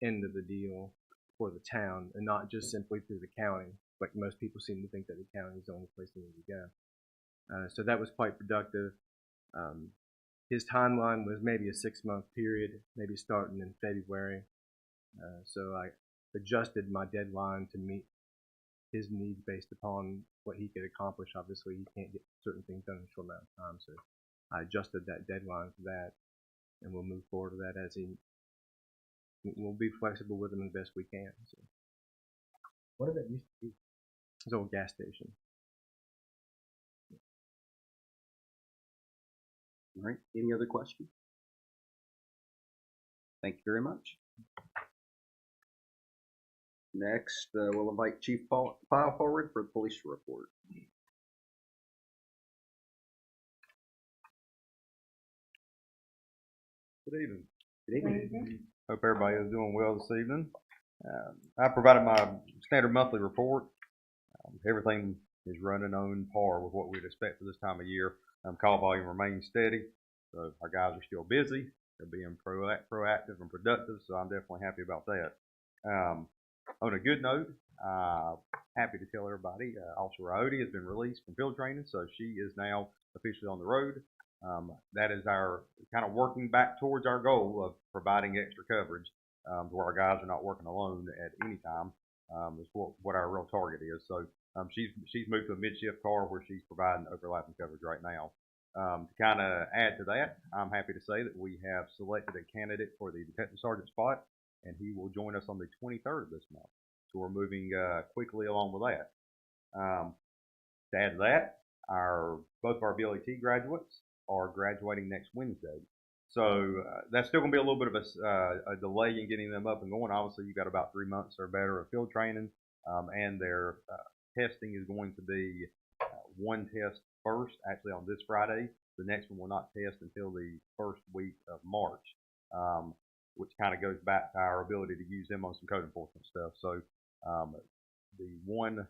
end of the deal for the town and not just simply through the county. Like most people seem to think that the county is the only place they need to go. So that was quite productive. His timeline was maybe a 6-month period, maybe starting in February. So adjusted my deadline to meet his needs based upon what he could accomplish. Obviously, he can't get certain things done in a short amount of time, so I adjusted that deadline for that, and we'll move forward with that as we'll be flexible with him as best we can. So. What did it used to be? It's an old gas station. All right. Any other questions? Thank you very much. Next, we'll invite Chief File forward for the police report. Good evening. Good evening. Hope everybody is doing well this evening. I provided my standard monthly report. Everything is running on par with what we'd expect for this time of year. Call volume remains steady, so our guys are still busy. They're being proactive and productive, so I'm definitely happy about that. On a good note, happy to tell everybody, Officer Riotti has been released from field training, so she is now officially on the road. That is our kind of working back towards our goal of providing extra coverage, where our guys are not working alone at any time. Is what our real target is. So she's moved to a mid-shift car where she's providing overlapping coverage right now. To kind of add to that, I'm happy to say that we have selected a candidate for the detective sergeant spot, and he will join us on the 23rd of this month. So we're moving quickly along with that. To add to that, both of our BLET graduates are graduating next Wednesday. So that's still going to be a little bit of a delay in getting them up and going. Obviously, you got about 3 months or better of field training, and their testing is going to be one test first, actually on this Friday. The next one will not test until the first week of March, which kind of goes back to our ability to use them on some code enforcement stuff. So the one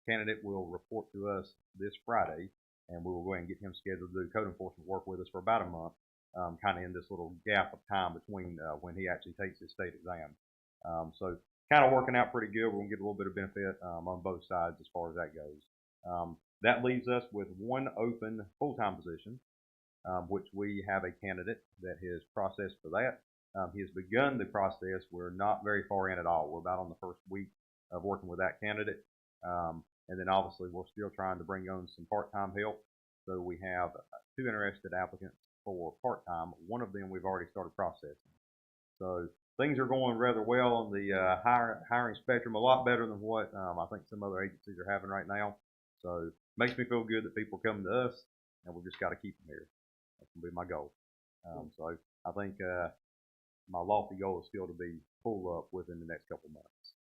candidate will report to us this Friday, and we will go ahead and get him scheduled to do code enforcement work with us for about a month, kind of in this little gap of time between when he actually takes his state exam. So kind of working out pretty good. We're going to get a little bit of benefit on both sides as far as that goes. That leaves us with one open full-time position, which we have a candidate that has processed for that. He has begun the process. We're not very far in at all. We're about on the first week of working with that candidate. And then obviously we're still trying to bring on some part-time help. So we have 2 interested applicants for part-time. One of them we've already started processing. So things are going rather well on the hiring spectrum, a lot better than what I think some other agencies are having right now. So it makes me feel good that people are coming to us, and we've just got to keep them here. That's going to be my goal. So I think my lofty goal is still to be full up within the next couple months.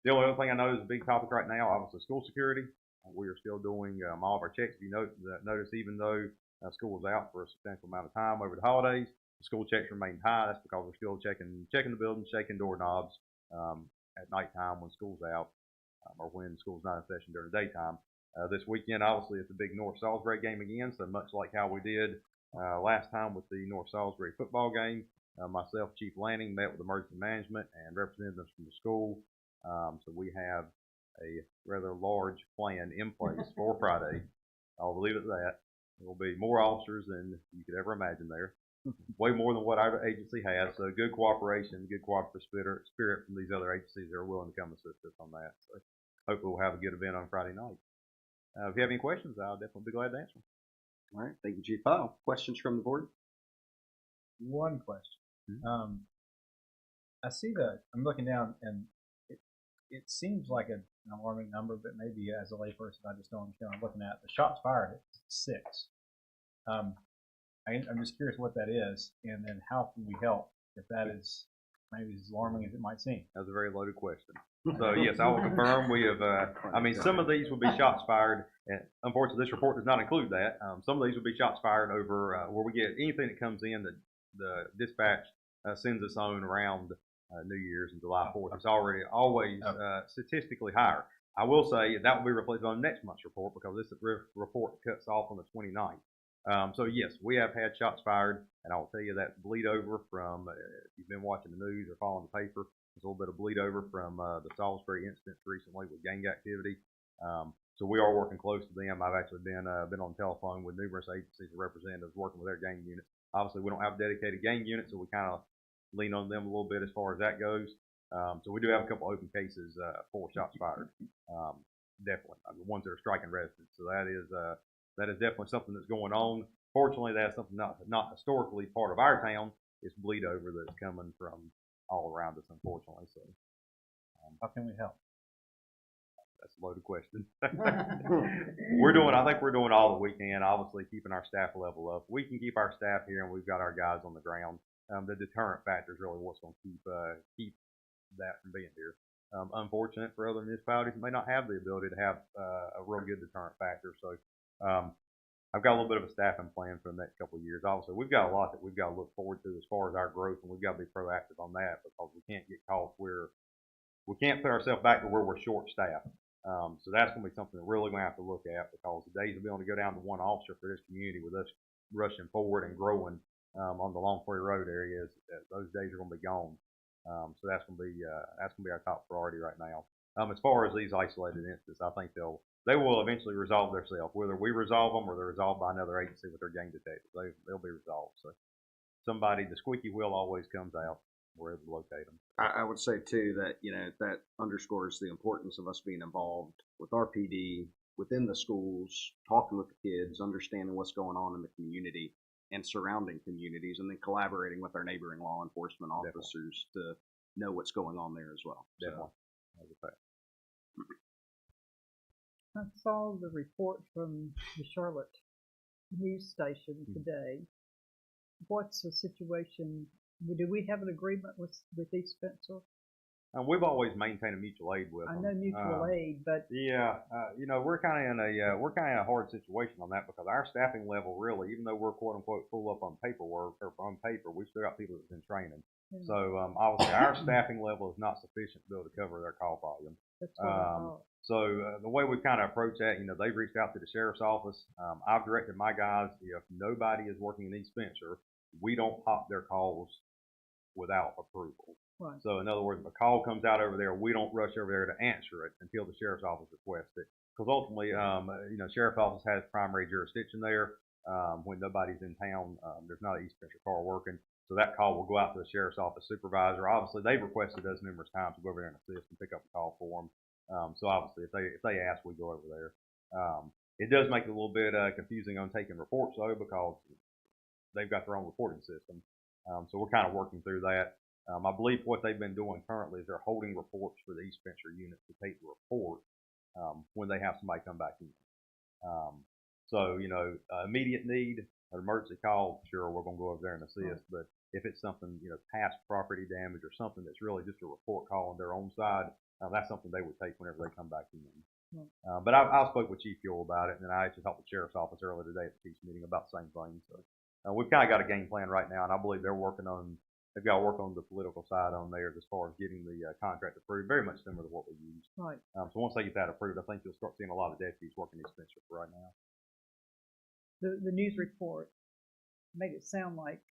The only other thing I know is a big topic right now, obviously school security. We are still doing all of our checks. If you notice, even though school was out for a substantial amount of time over the holidays, the school checks remain high. That's because we're still checking the buildings, shaking doorknobs at nighttime when school's out, or when school's not in session during the daytime. This weekend, obviously, it's a big North Salisbury game again, so much like how we did last time with the North Salisbury football game, myself, Chief Lanning, met with emergency management and representatives from the school. So we have a rather large plan in place for Friday. I'll leave it at that. There will be more officers than you could ever imagine there. Way more than what our agency has. So good cooperation, good cooperative spirit from these other agencies that are willing to come assist us on that. So hopefully we'll have a good event on Friday night. If you have any questions, I'll definitely be glad to answer them. All right. Thank you, Chief File. Questions from the board? One question. I see I'm looking down, and it seems like an alarming number, but maybe as a layperson, I just don't understand what I'm looking at. The shots fired at 6. I'm just curious what that is, and then how can we help if that is maybe as alarming as it might seem? That's a very loaded question. So yes, I will confirm we have, some of these will be shots fired, and unfortunately this report does not include that. Some of these will be shots fired over where we get anything that comes in that the dispatch sends us on around New Year's and July 4th. It's always statistically higher. I will say that will be reflected on next month's report because this report cuts off on the 29th. So yes, we have had shots fired, and I'll tell you that bleed over from, if you've been watching the news or following the paper, there's a little bit of bleed over from the Salisbury incident recently with gang activity. So we are working close to them. I've actually been on telephone with numerous agencies and representatives working with their gang units. Obviously, we don't have a dedicated gang unit, so we kind of lean on them a little bit as far as that goes. So we do have a couple open cases for shots fired. Definitely, the ones that are striking residents. So that is definitely something that's going on. Fortunately, that's something not historically part of our town. It's bleed over that's coming from all around us, unfortunately. So how can we help? That's a loaded question. I think we're doing all that we can, obviously keeping our staff level up. We can keep our staff here and we've got our guys on the ground. The deterrent factor is really what's going to keep that from being here. Unfortunate for other municipalities, may not have the ability to have a real good deterrent factor. So I've got a little bit of a staffing plan for the next couple of years. Obviously, we've got a lot that we've got to look forward to as far as our growth, and we've got to be proactive on that because we can't get caught where we can't put ourselves back to where we're short staffed. So that's going to be something that we're really going to have to look at because the days of being able to go down to one officer for this community with us rushing forward and growing on the Long Prairie Road areas, those days are going to be gone. So that's going to be our top priority right now. As far as these isolated incidents, I think they will eventually resolve themselves. Whether we resolve them or they're resolved by another agency with their gang detectives, they'll be resolved. So the squeaky wheel always comes out. We're able to locate them. I would say too that that underscores the importance of us being involved with our PD within the schools, talking with the kids, understanding what's going on in the community and surrounding communities, and then collaborating with our neighboring law enforcement officers to know what's going on there as well. Definitely. I saw the report from the Charlotte news station today. What's the situation? Do we have an agreement with East Spencer? We've always maintained a mutual aid with them. I know mutual aid, but yeah, we're kind of in a hard situation on that because our staffing level really, even though we're quote unquote full up on paperwork or on paper, we still got people that's in training. Mm-hmm. So obviously our staffing level is not sufficient to be able to cover their call volume. That's what so the way we kind of approach that, they've reached out to the sheriff's office. I've directed my guys, if nobody is working in East Spencer, we don't pop their calls without approval. Right. So in other words, if a call comes out over there, we don't rush over there to answer it until the sheriff's office requests it. Because ultimately, sheriff's office has primary jurisdiction there. When nobody's in town, there's not an East Spencer car working. So that call will go out to the sheriff's office supervisor. Obviously, they've requested us numerous times to go over there and assist and pick up the call for them. So obviously, if they ask, we go over there. It does make it a little bit confusing on taking reports though, because they've got their own reporting system. So we're kind of working through that. I believe what they've been doing currently is they're holding reports for the East Spencer unit to take the report when they have somebody come back in. So immediate need, an emergency call, sure, we're going to go over there and assist. But if it's something, past property damage or something that's really just a report call on their own side, that's something they would take whenever they come back in. But I spoke with Chief Fuel about it, and I actually talked with the sheriff's office earlier today at the chief's meeting about the same thing. So we've kind of got a game plan right now, and I believe they've got to work on the political side on there as far as getting the contract approved, very much similar to what we use. Right. So once they get that approved, I think you'll start seeing a lot of deputies working in Spencer for right now. The news report made it sound like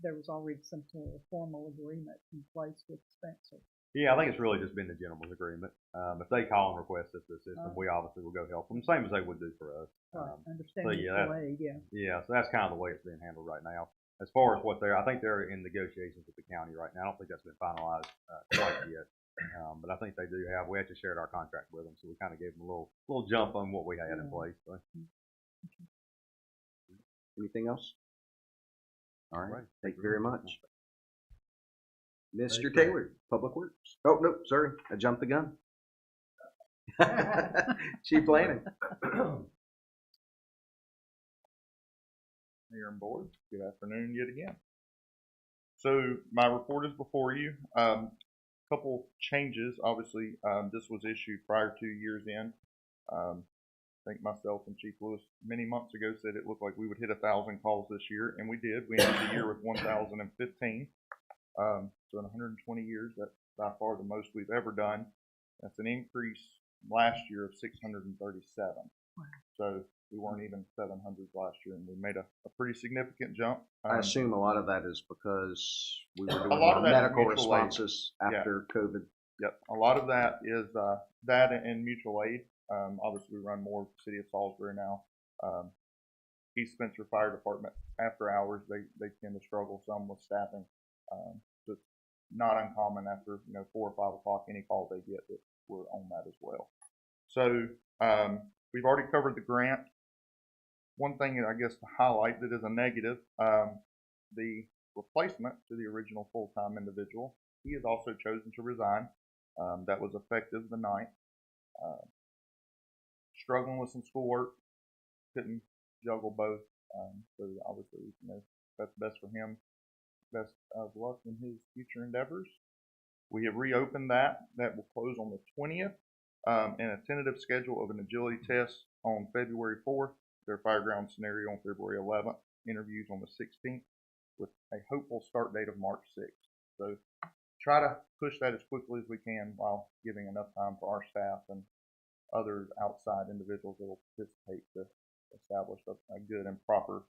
there was already some sort of formal agreement in place with Spencer. Yeah, I think it's really just been the gentleman's agreement. If they call and request us to assist them, we obviously will go help them, same as they would do for us. Right. Understand aid, yeah. Yeah, so that's kind of the way it's being handled right now. As far as I think they're in negotiations with the county right now. I don't think that's been finalized quite yet, but I think they do have. We actually shared our contract with them, so we kind of gave them a little jump on what we had in place. So. Okay. Anything else? All right. Thank you very much. Mr. Taylor, Public Works. Oh, no, sorry. I jumped the gun. Chief Planning. Mayor and board, good afternoon yet again. So my report is before you. Couple changes. Obviously, this was issued prior to year's end. I think myself and Chief Lewis many months ago said it looked like we would hit 1,000 calls this year, and we did. We ended the year with 1,015. So in 120 years, that's by far the most we've ever done. That's an increase last year of 637. Wow. So we weren't even 700 last year, and we made a pretty significant jump. I assume a lot of that is because we were doing a lot of medical responses after COVID. Yep, a lot of that is that and mutual aid. Obviously, we run more City of Salisbury now. East Spencer Fire Department, after hours, they tend to struggle some with staffing. So not uncommon after 4 or 5 o'clock, any call they get that we're on that as well. So we've already covered the grant. One thing I guess to highlight that is a negative, the replacement to the original full-time individual, he has also chosen to resign. That was effective the 9th. Struggling with some schoolwork, couldn't juggle both. So obviously, that's best for him. Best of luck in his future endeavors. We have reopened that. That will close on the 20th, and a tentative schedule of an agility test on February 4th, their fireground scenario on February 11th, interviews on the 16th, with a hopeful start date of March 6th. So try to push that as quickly as we can while giving enough time for our staff and other outside individuals that will participate to establish a good and proper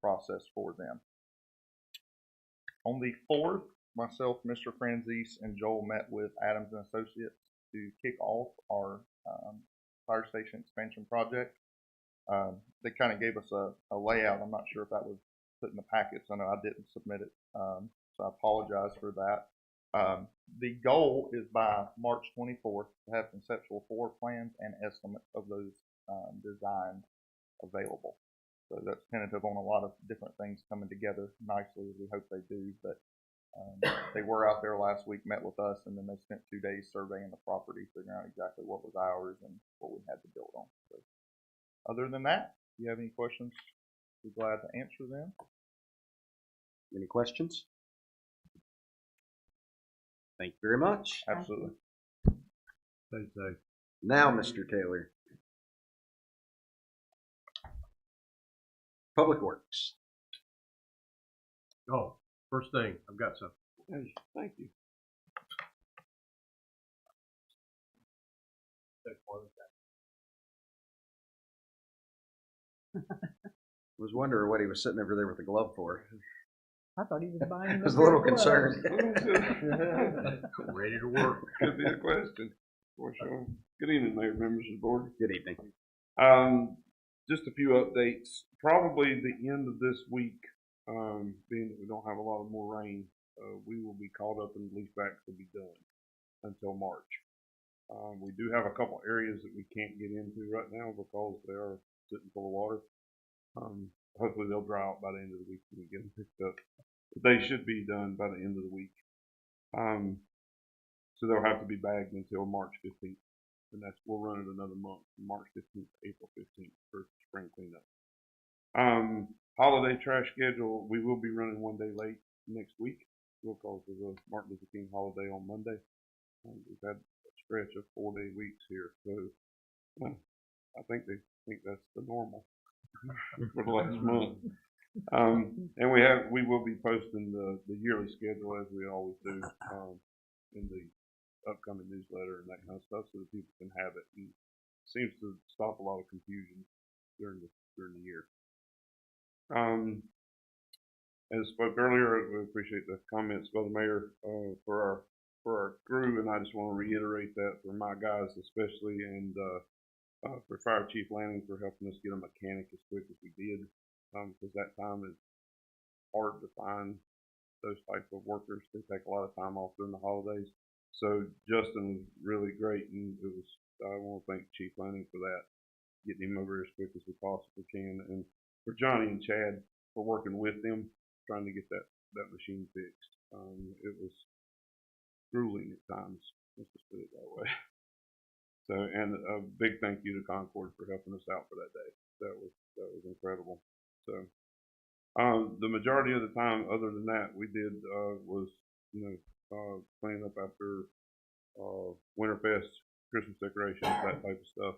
process for them. On the 4th, myself, Mr. Franzese, and Joel met with Adams and Associates to kick off our fire station expansion project. They kind of gave us a layout. I'm not sure if that was put in the packets. I know I didn't submit it, so I apologize for that. The goal is by March 24th to have conceptual floor plans and estimates of those designs available. So that's tentative on a lot of different things coming together nicely, as we hope they do. But they were out there last week, met with us, and then they spent 2 days surveying the property, figuring out exactly what was ours and what we had to build on. So other than that, if you have any questions, I'd be glad to answer them. Any questions? Thank you very much. Absolutely. Thanks, Dave. Now, Mr. Taylor. Public Works. Oh, first thing, I've got something. Yes, thank you. Was wondering what he was sitting over there with the glove for. I thought he was buying. I was a little concerned. Ready to work. Could be a question. For sure. Good evening, Mayor, members of the board. Good evening. Just a few updates. Probably the end of this week, being that we don't have a lot of more rain, we will be caught up and leaf backs will be done until March. We do have a couple areas that we can't get into right now because they are sitting full of water. Hopefully they'll dry out by the end of the week and we get them picked up. But they should be done by the end of the week. So they'll have to be bagged until March 15th. And we'll run it another month, from March 15th to April 15th for spring cleanup. Holiday trash schedule, we will be running 1 day late next week because of the Martin Luther King holiday on Monday. We've had a stretch of 4-day weeks here, so I think they think that's the normal for the last month. And we will be posting the yearly schedule as we always do in the upcoming newsletter and that kind of stuff, so that people can have it. And it seems to stop a lot of confusion during the year. As spoke earlier, we appreciate the comments by the mayor for our crew, and I just want to reiterate that for my guys especially, and for Fire Chief Lanning for helping us get a mechanic as quick as we did, because that time is hard to find those type of workers. They take a lot of time off during the holidays. So Justin was really great, and I want to thank Chief Lanning for that, getting him over as quick as we possibly can, and for Johnny and Chad for working with them, trying to get that machine fixed. It was grueling at times, let's just put it that way. So, and a big thank you to Concord for helping us out for that day. That was incredible. So, the majority of the time, other than that, we did was cleaning up after Winterfest, Christmas decorations, that type of stuff.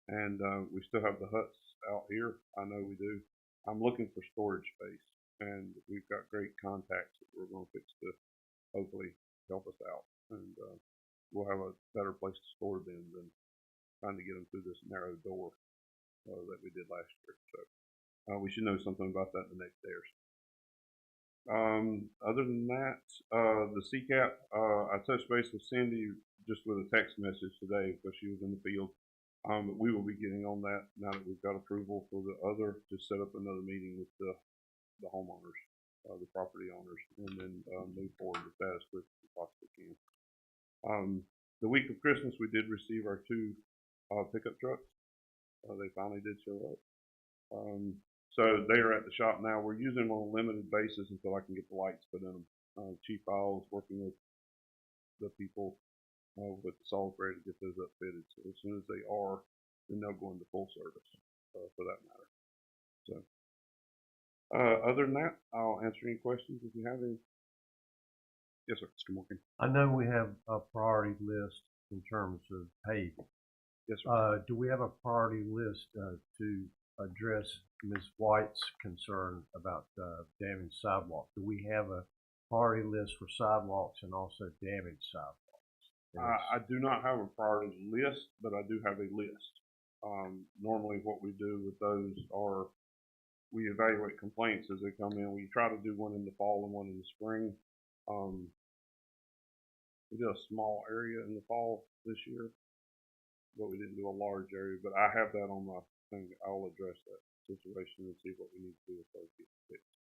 And we still have the huts out here. I know we do. I'm looking for storage space, and we've got great contacts that we're going to fix to hopefully help us out. And we'll have a better place to store them than trying to get them through this narrow door that we did last year. So we should know something about that the next day or so. Other than that, the CCAP, I touched base with Cindy just with a text message today because she was in the field. But we will be getting on that now that we've got approval for the other to set up another meeting with the homeowners the property owners, and then move forward with that as quick as we possibly can. The week of Christmas, we did receive our 2 pickup trucks. They finally did show up. So they are at the shop now. We're using them on a limited basis until I can get the lights put in them. Chief Isle is working with the people with the Salisbury to get those upfitted. So as soon as they are, then they'll go into full service for that matter. So other than that, I'll answer any questions if you have any. Yes, sir, Mr. Morgan. I know we have a priority list in terms of paving. Yes, sir. Do we have a priority list to address Ms. White's concern about damaged sidewalk? Do we have a priority list for sidewalks and also damaged sidewalks? I do not have a priority list, but I do have a list. Normally what we do with those are we evaluate complaints as they come in. We try to do one in the fall and one in the spring. We did a small area in the fall this year, but we didn't do a large area. But I have that on my thing. I'll address that situation and see what we need to do as far as get it fixed.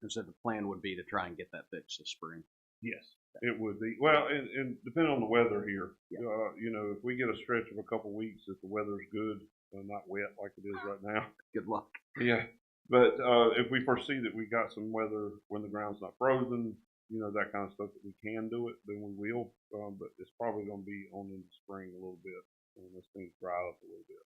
And so the plan would be to try and get that fixed this spring. Yes, it would be. Well, and depending on the weather here, Yeah. you know, if we get a stretch of a couple weeks, if the weather's good, not wet like it is right now. Good luck. Yeah, but if we foresee that we got some weather when the ground's not frozen, you know, that kind of stuff that we can do it, then we will. But it's probably going to be on in the spring a little bit, unless things dry up a little bit.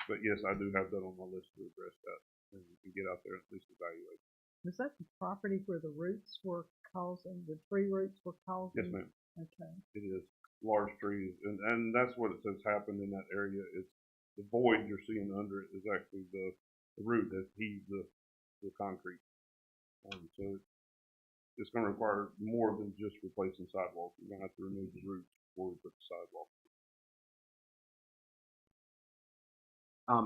But yes, I do have that on my list to address that, and we can get out there and at least evaluate. Was that the property where the roots were causing, the tree roots were causing? Yes, ma'am. Okay. It is large trees, and that's what it says happened in that area. It's the void you're seeing under it is actually the root that heaves the concrete. So it's going to require more than just replacing sidewalks. You're going to have to remove the roots before we put the sidewalk.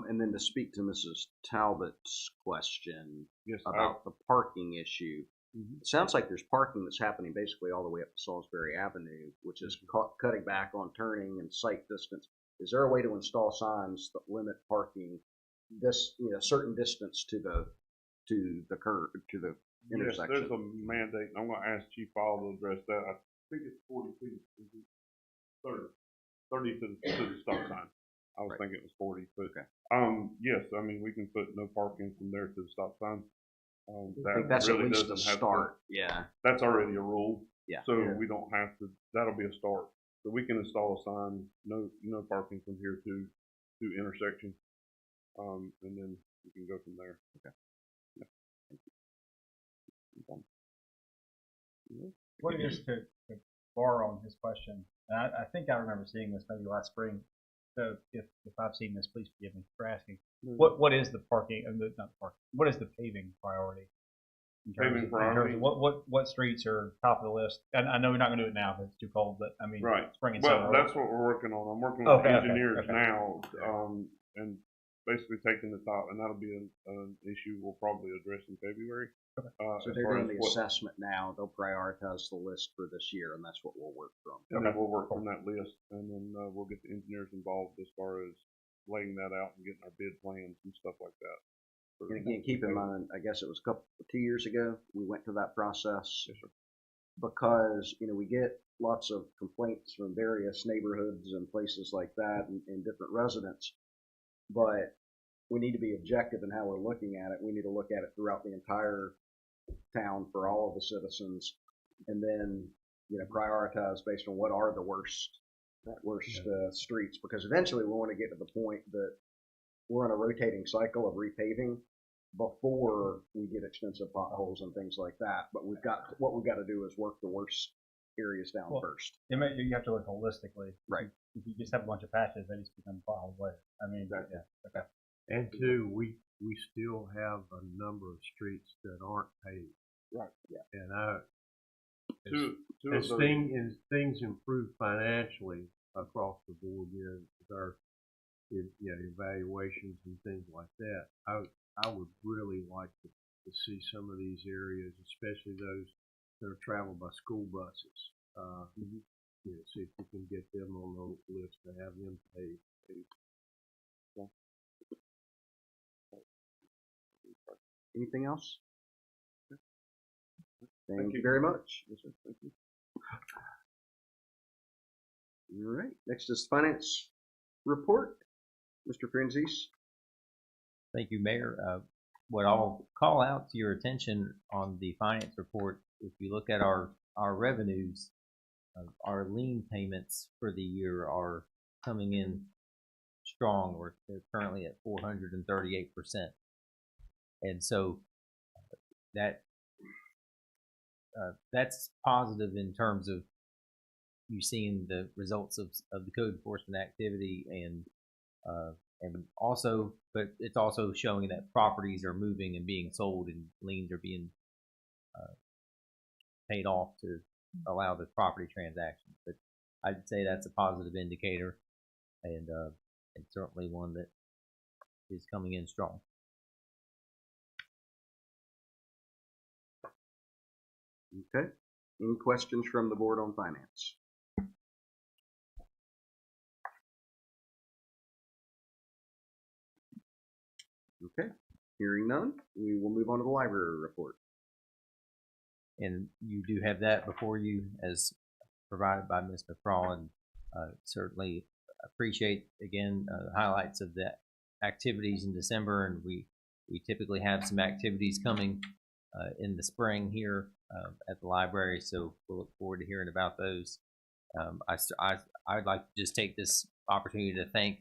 And then to speak to Mrs. Talbot's question Yes, about the parking issue, it sounds like there's parking that's happening basically all the way up to Salisbury Avenue, which is cutting back on turning and sight distance. Is there a way to install signs that limit parking this, you know, certain distance to the curb, to the intersection? Yes, there's a mandate, and I'm going to ask Chief Isle to address that. I think it's 40 feet. 30 to the stop sign. I was thinking it was 40, but okay. Yes, I mean we can put no parking from there to the stop sign. I think that's really at least a doesn't have start. to, yeah, that's already a rule. Yeah. So we don't have to. That'll be a start. So we can install a sign, no parking from here to intersection, and then we can go from there. Okay. Yeah. Thank you. What it is to borrow on his question, and I think I remember seeing this maybe last spring. So if I've seen this, please forgive me for asking. What is the parking and not parking? What is the paving priority? Paving priority. What streets are top of the list? And I know we're not going to do it now because it's too cold, but I mean, right. Spring and well, summer. That's what we're working on. I'm working with engineers now, and basically taking the top, and that'll be an issue we'll probably address in February. Okay. So they're doing the assessment now. They'll prioritize the list for this year, and that's what we'll work from. And then we'll work from that list, and then we'll get the engineers involved as far as laying that out and getting our bid plans and stuff like that. And again, keep in mind, I guess it was 2 years ago we went through that process. Yes, sir. Because, you know, we get lots of complaints from various neighborhoods and places like that and different residents, but we need to be objective in how we're looking at it. We need to look at it throughout the entire town for all of the citizens, and then, you know, prioritize based on what are the worst streets, because eventually we want to get to the point that we're on a rotating cycle of repaving before we get extensive potholes and things like that. But what we've got to do is work the worst areas down first. You have to look holistically. Right. If you just have a bunch of patches, they just become potholes later. I mean, exactly. Yeah. Okay. And two, we still have a number of streets that aren't paved. Right. Yeah. And as things improve financially across the board, you know, with our evaluations and things like that, I would really like to see some of these areas, especially those that are traveled by school buses. You know, see if we can get them on the list to have them paved. Yeah. Anything else? Thank you very much. Yes, sir. Thank you. All right. Next is finance report. Mr. Franzese. Thank you, Mayor. What I'll call out to your attention on the finance report, if you look at our revenues, our lien payments for the year are coming in strong. They're currently at 438%. And so that's positive in terms of you seeing the results of the code enforcement activity, and also, but it's also showing that properties are moving and being sold, and liens are being paid off to allow the property transactions. But I'd say that's a positive indicator, and certainly one that is coming in strong. Okay. Any questions from the board on finance? Okay. Hearing none, we will move on to the library report. And you do have that before you as provided by Ms. McCraw, and certainly appreciate, again, the highlights of the activities in December, and we typically have some activities coming in the spring here at the library, so we'll look forward to hearing about those. I'd like to just take this opportunity to thank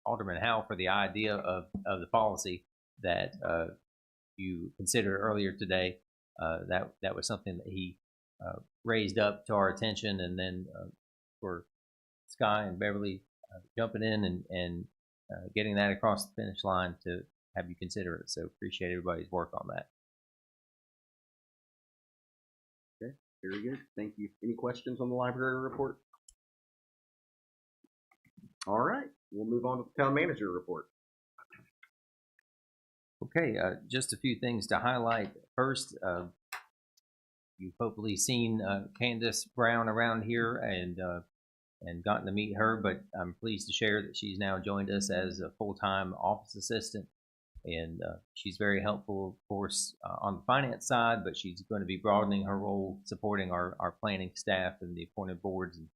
Alderman Howe for the idea of the policy that you considered earlier today. That was something that he raised up to our attention, and then for Sky and Beverly jumping in and getting that across the finish line to have you consider it. So appreciate everybody's work on that. Okay, very good. Thank you. Any questions on the library report? All right, we'll move on to the town manager report. Okay, just a few things to highlight. First, you've hopefully seen Candace Brown around here and gotten to meet her, but I'm pleased to share that she's now joined us as a full-time office assistant, and she's very helpful, of course, on the finance side, but she's going to be broadening her role, supporting our planning staff and the appointed boards. And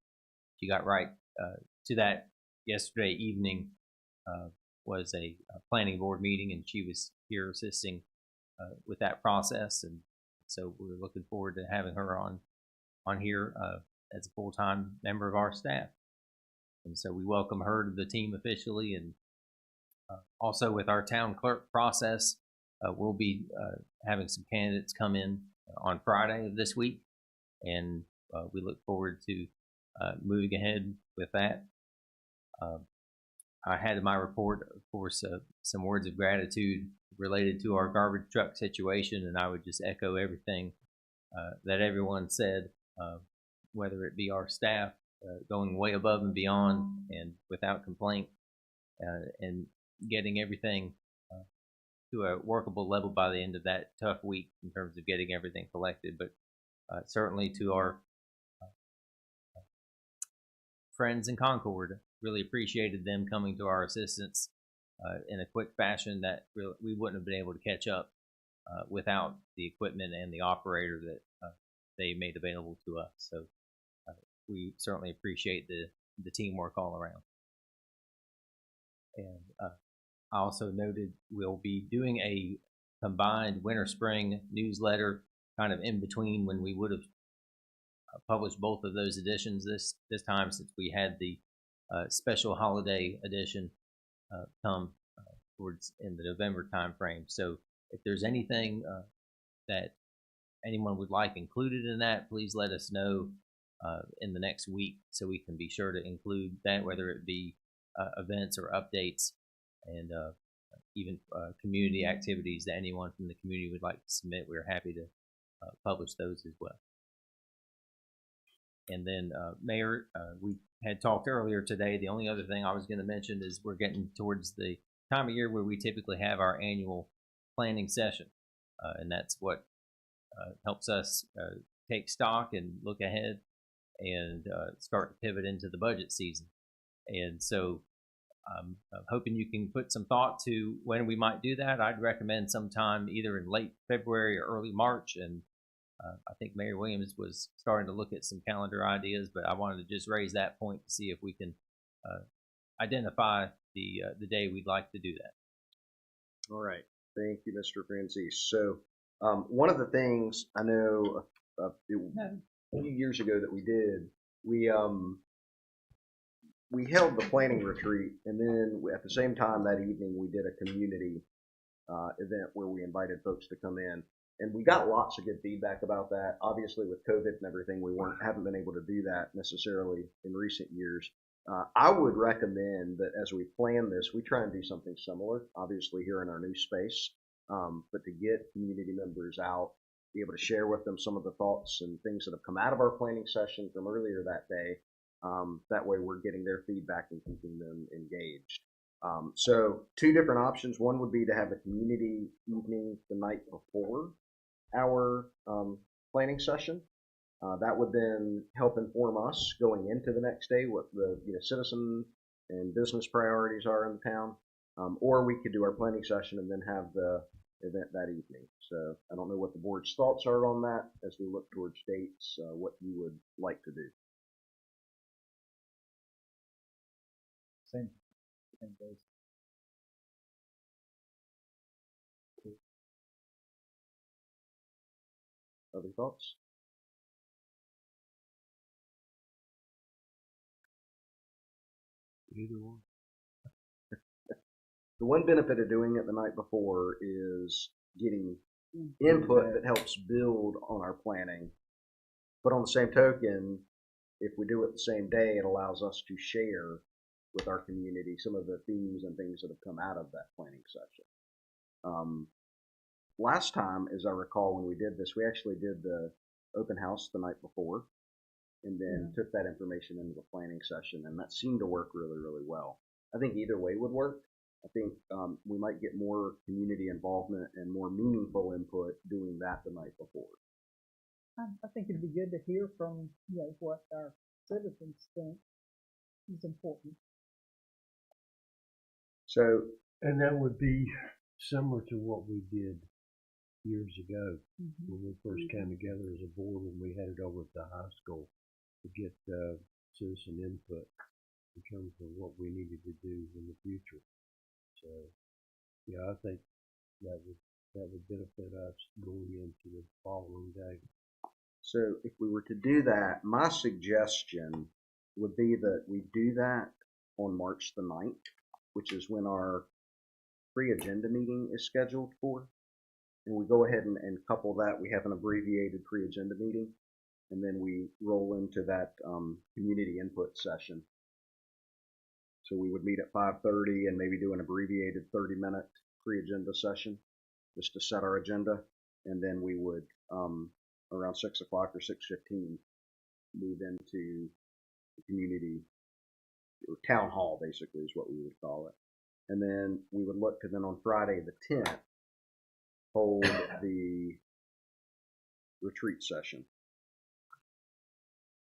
she got right to that yesterday evening. Was a planning board meeting, and she was here assisting with that process, and so we're looking forward to having her on here as a full-time member of our staff. And so we welcome her to the team officially. And also with our town clerk process, we'll be having some candidates come in on Friday of this week, and we look forward to moving ahead with that. I had in my report, of course, some words of gratitude related to our garbage truck situation, and I would just echo everything that everyone said, whether it be our staff going way above and beyond and without complaint, and getting everything to a workable level by the end of that tough week in terms of getting everything collected. But certainly to our friends in Concord, really appreciated them coming to our assistance in a quick fashion that we wouldn't have been able to catch up without the equipment and the operator that they made available to us. So we certainly appreciate the teamwork all around. And I also noted we'll be doing a combined winter-spring newsletter kind of in between when we would have published both of those editions this time, since we had the special holiday edition come towards in the November time frame. So if there's anything that anyone would like included in that, please let us know in the next week so we can be sure to include that, whether it be events or updates, and even community activities that anyone from the community would like to submit. We're happy to publish those as well. And then, Mayor, we had talked earlier today. The only other thing I was going to mention is we're getting towards the time of year where we typically have our annual planning session, and that's what helps us take stock and look ahead and start to pivot into the budget season. And so I'm hoping you can put some thought to when we might do that. I'd recommend sometime either in late February or early March, and I think Mayor Williams was starting to look at some calendar ideas, but I wanted to just raise that point to see if we can identify the day we'd like to do that. All right. Thank you, Mr. Francis. So one of the things I know a few years ago that we did, we held the planning retreat, and then at the same time that evening we did a community event where we invited folks to come in, and we got lots of good feedback about that. Obviously, with COVID and everything, we haven't been able to do that necessarily in recent years. I would recommend that as we plan this, we try and do something similar, obviously here in our new space, but to get community members out, be able to share with them some of the thoughts and things that have come out of our planning session from earlier that day. That way we're getting their feedback and keeping them engaged. So two different options. One would be to have a community evening the night before our planning session. That would then help inform us going into the next day what the citizen and business priorities are in the town. Or we could do our planning session and then have the event that evening. So I don't know what the board's thoughts are on that as we look towards dates, what you would like to do. Same days. Other thoughts? Either one. The one benefit of doing it the night before is getting input that helps build on our planning. But on the same token, if we do it the same day, it allows us to share with our community some of the themes and things that have come out of that planning session. Last time, as I recall, when we did this, we actually did the open house the night before and then took that information into the planning session, and that seemed to work really, really well. I think either way would work. I think we might get more community involvement and more meaningful input doing that the night before. I think it'd be good to hear from what our citizens think is important. So, and that would be similar to what we did years ago when we first came together as a board when we had it over at the high school to get citizen input in terms of what we needed to do in the future. So, yeah, I think that would benefit us going into the following day. So if we were to do that, my suggestion would be that we do that on March the 9th, which is when our pre-agenda meeting is scheduled for. And we go ahead and couple that. We have an abbreviated pre-agenda meeting, and then we roll into that community input session. So we would meet at 5:30 and maybe do an abbreviated 30-minute pre-agenda session just to set our agenda, and then we would around 6 o'clock or 6:15 move into the community or town hall, basically is what we would call it. And then we would look to then on Friday the 10th hold the retreat session.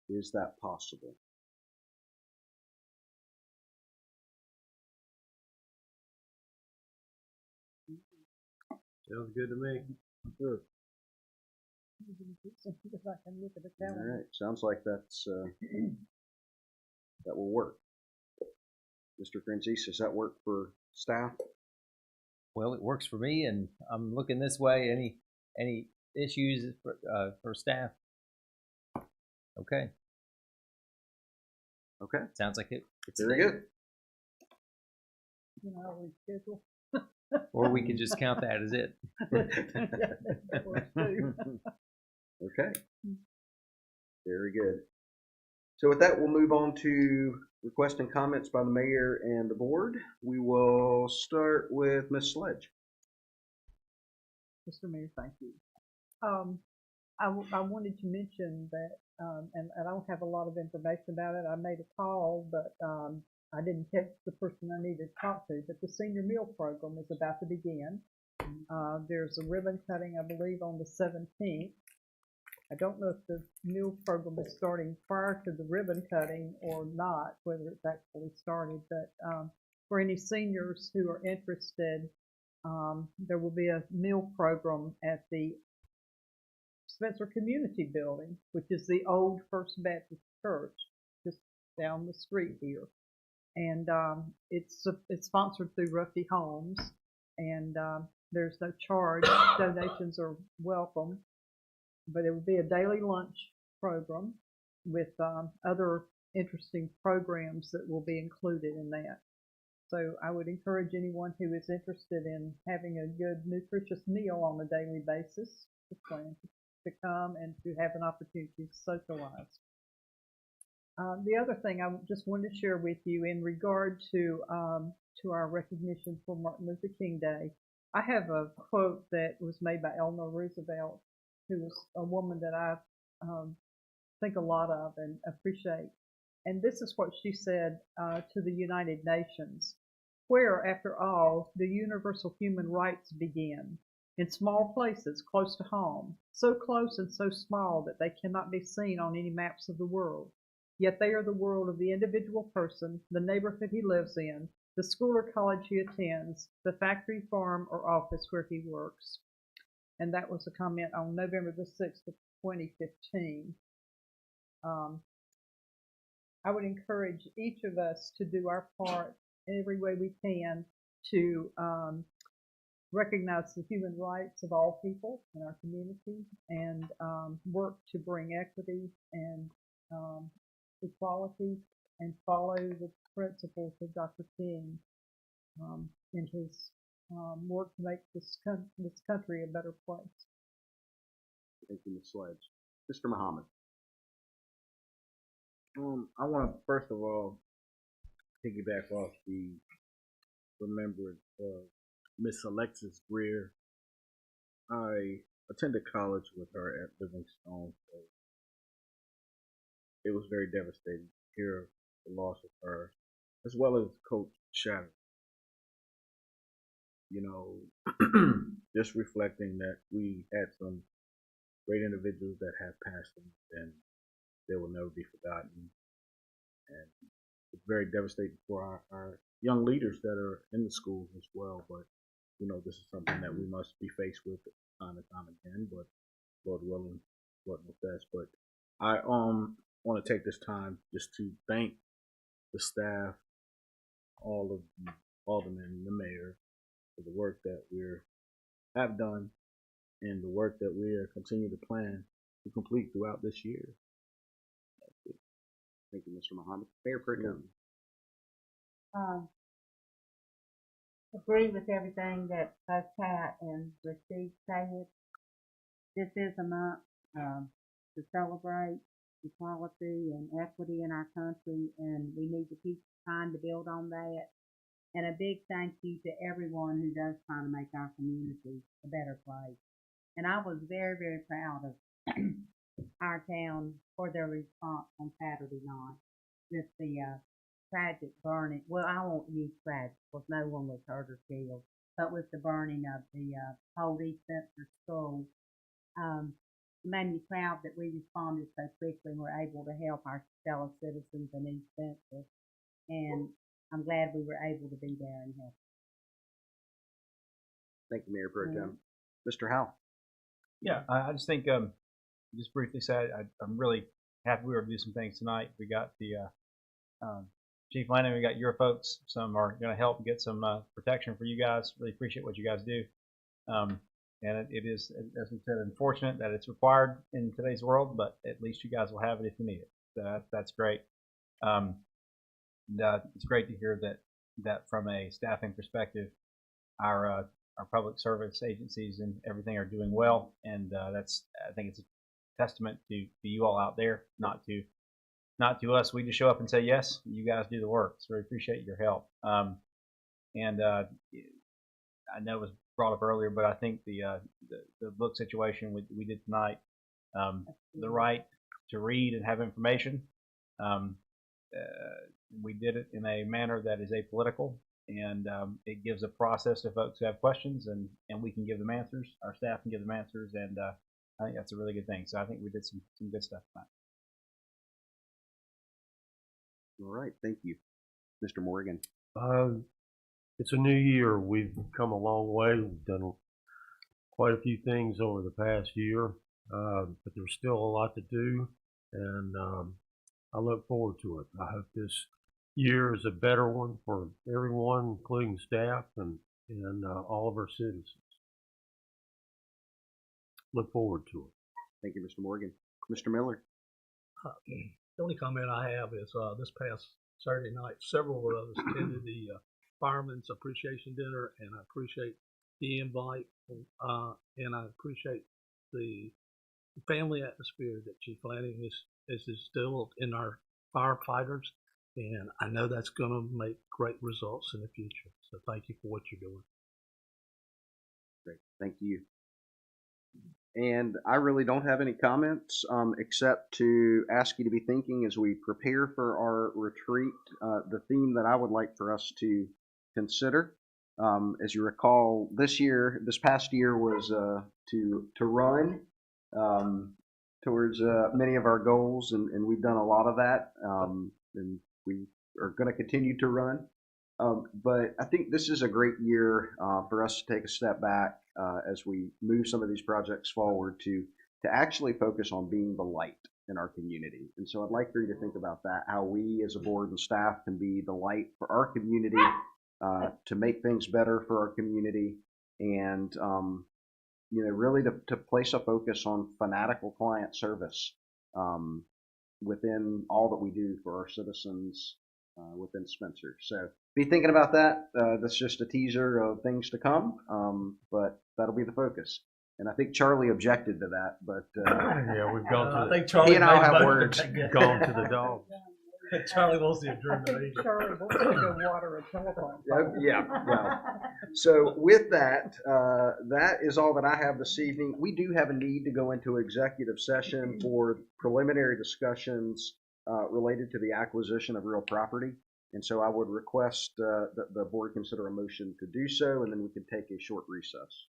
Is that possible? Sounds good to me. Good. If I can look at the All calendar. right. Sounds like that's that will work. Mr. Francis, does that work for staff? Well, it works for me, and I'm looking this way. Any issues for staff? Okay. Okay. Sounds like it. It's very good. Reschedule. Or we could just count that as it. Okay. Very good. So with that, we'll move on to requests and comments by the mayor and the board. We will start with Ms. Sledge. Mr. Mayor, thank you. I wanted to mention that, and I don't have a lot of information about it. I made a call, but I didn't catch the person I needed to talk to. But the senior meal program is about to begin. There's a ribbon cutting, I believe, on the 17th. I don't know if the meal program is starting prior to the ribbon cutting or not, whether it's actually started, but for any seniors who are interested, there will be a meal program at the Spencer Community Building, which is the old First Baptist Church, just down the street here. And it's sponsored through Ruffy Homes, and there's no charge. Donations are welcome, but it will be a daily lunch program with other interesting programs that will be included in that. So I would encourage anyone who is interested in having a good, nutritious meal on a daily basis to plan to come and to have an opportunity to socialize. The other thing I just wanted to share with you in regard to our recognition for Martin Luther King Day, I have a quote that was made by Eleanor Roosevelt, who was a woman that I think a lot of and appreciate. And this is what she said to the United Nations: "Where, after all, do universal human rights begin? In small places close to home, so close and so small that they cannot be seen on any maps of the world. Yet they are the world of the individual person, the neighborhood he lives in, the school or college he attends, the factory, farm, or office where he works." And that was a comment on November the 6th of 2015. I would encourage each of us to do our part in every way we can to recognize the human rights of all people in our community and work to bring equity and equality and follow the principles of Dr. King in his work to make this country a better place. Thank you, Ms. Sledge. Mr. Muhammad. I want to first of all piggyback off the remembrance of Miss Alexis Greer. I attended college with her at Livingstone, so it was very devastating to hear the loss of her, as well as Coach Shatter. You know, just reflecting that we had some great individuals that have passed on, and they will never be forgotten. And it's very devastating for our young leaders that are in the schools as well. But, you know, this is something that we must be faced with time and time again, but Lord willing, what with best. But I want to take this time just to thank the staff, all of the aldermen and the mayor for the work that we have done and the work that we are continuing to plan to complete throughout this year. Thank you, Mr. Muhammad. Mayor Pro Tem. Agree with everything that both Pat and Rasheed said. This is a month to celebrate equality and equity in our country, and we need to keep trying to build on that. And a big thank you to everyone who does try to make our community a better place. And I was very, very proud of our town for their response on Saturday night with the tragic burning. Well, I won't use tragic because no one was hurt or killed, but with the burning of the old East Spencer School. It made me proud that we responded so quickly and were able to help our fellow citizens in East Spencer. And I'm glad we were able to be there and help. Thank you, Mayor Pro Tem. Mr. Howell. Yeah, I just think, just briefly say, I'm really happy we were able to do some things tonight. We got the Chief Landon, we got your folks. Some are going to help get some protection for you guys. Really appreciate what you guys do. And it is, as we said, unfortunate that it's required in today's world, but at least you guys will have it if you need it. So that's great. It's great to hear that from a staffing perspective, our public service agencies and everything are doing well, and I think it's a testament to you all out there, not to us. We just show up and say yes, you guys do the work. So we appreciate your help. And I know it was brought up earlier, but I think the book situation we did tonight, the right to read and have information. We did it in a manner that is apolitical, and it gives a process to folks who have questions, and we can give them answers. Our staff can give them answers, and I think that's a really good thing. So I think we did some good stuff tonight. All right, thank you. Mr. Morgan. it's a new year. We've come a long way. We've done quite a few things over the past year, but there's still a lot to do, and I look forward to it. I hope this year is a better one for everyone, including staff and all of our citizens. Look forward to it. Thank you, Mr. Morgan. Mr. Miller. The only comment I have is this past Saturday night, several of us attended the Fireman's Appreciation Dinner, and I appreciate the invite, and I appreciate the family atmosphere that Chief Lanning has instilled in our firefighters, and I know that's going to make great results in the future. So thank you for what you're doing. Great, thank you. And I really don't have any comments except to ask you to be thinking as we prepare for our retreat, the theme that I would like for us to consider. As you recall, this past year was to run towards many of our goals, and we've done a lot of that, and we are going to continue to run. But I think this is a great year for us to take a step back as we move some of these projects forward to actually focus on being the light in our community. And so I'd like for you to think about that, how we as a board and staff can be the light for our community, to make things better for our community, and really to place a focus on fanatical client service within all that we do for our citizens within Spencer. So be thinking about that. That's just a teaser of things to come, but that'll be the focus. And I think Charlie objected to that, but yeah, we've gone to. I think Charlie he and I'll have words. Gone to the dog. Charlie wants the adjournment. I think Charlie wants to go water a telephone pole. Yeah. So with that, that is all that I have this evening. We do have a need to go into executive session for preliminary discussions related to the acquisition of real property. And so I would request that the board consider a motion to do so, and then we can take a short recess.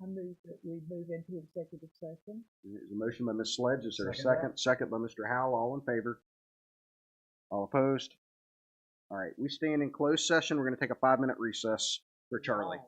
I move that we move into executive session. There's a motion by Ms. Sledge. Is there a second? Second by Mr. Howell. All in favor? All opposed? All right, we stand in closed session. We're going to take a 5-minute recess for Charlie.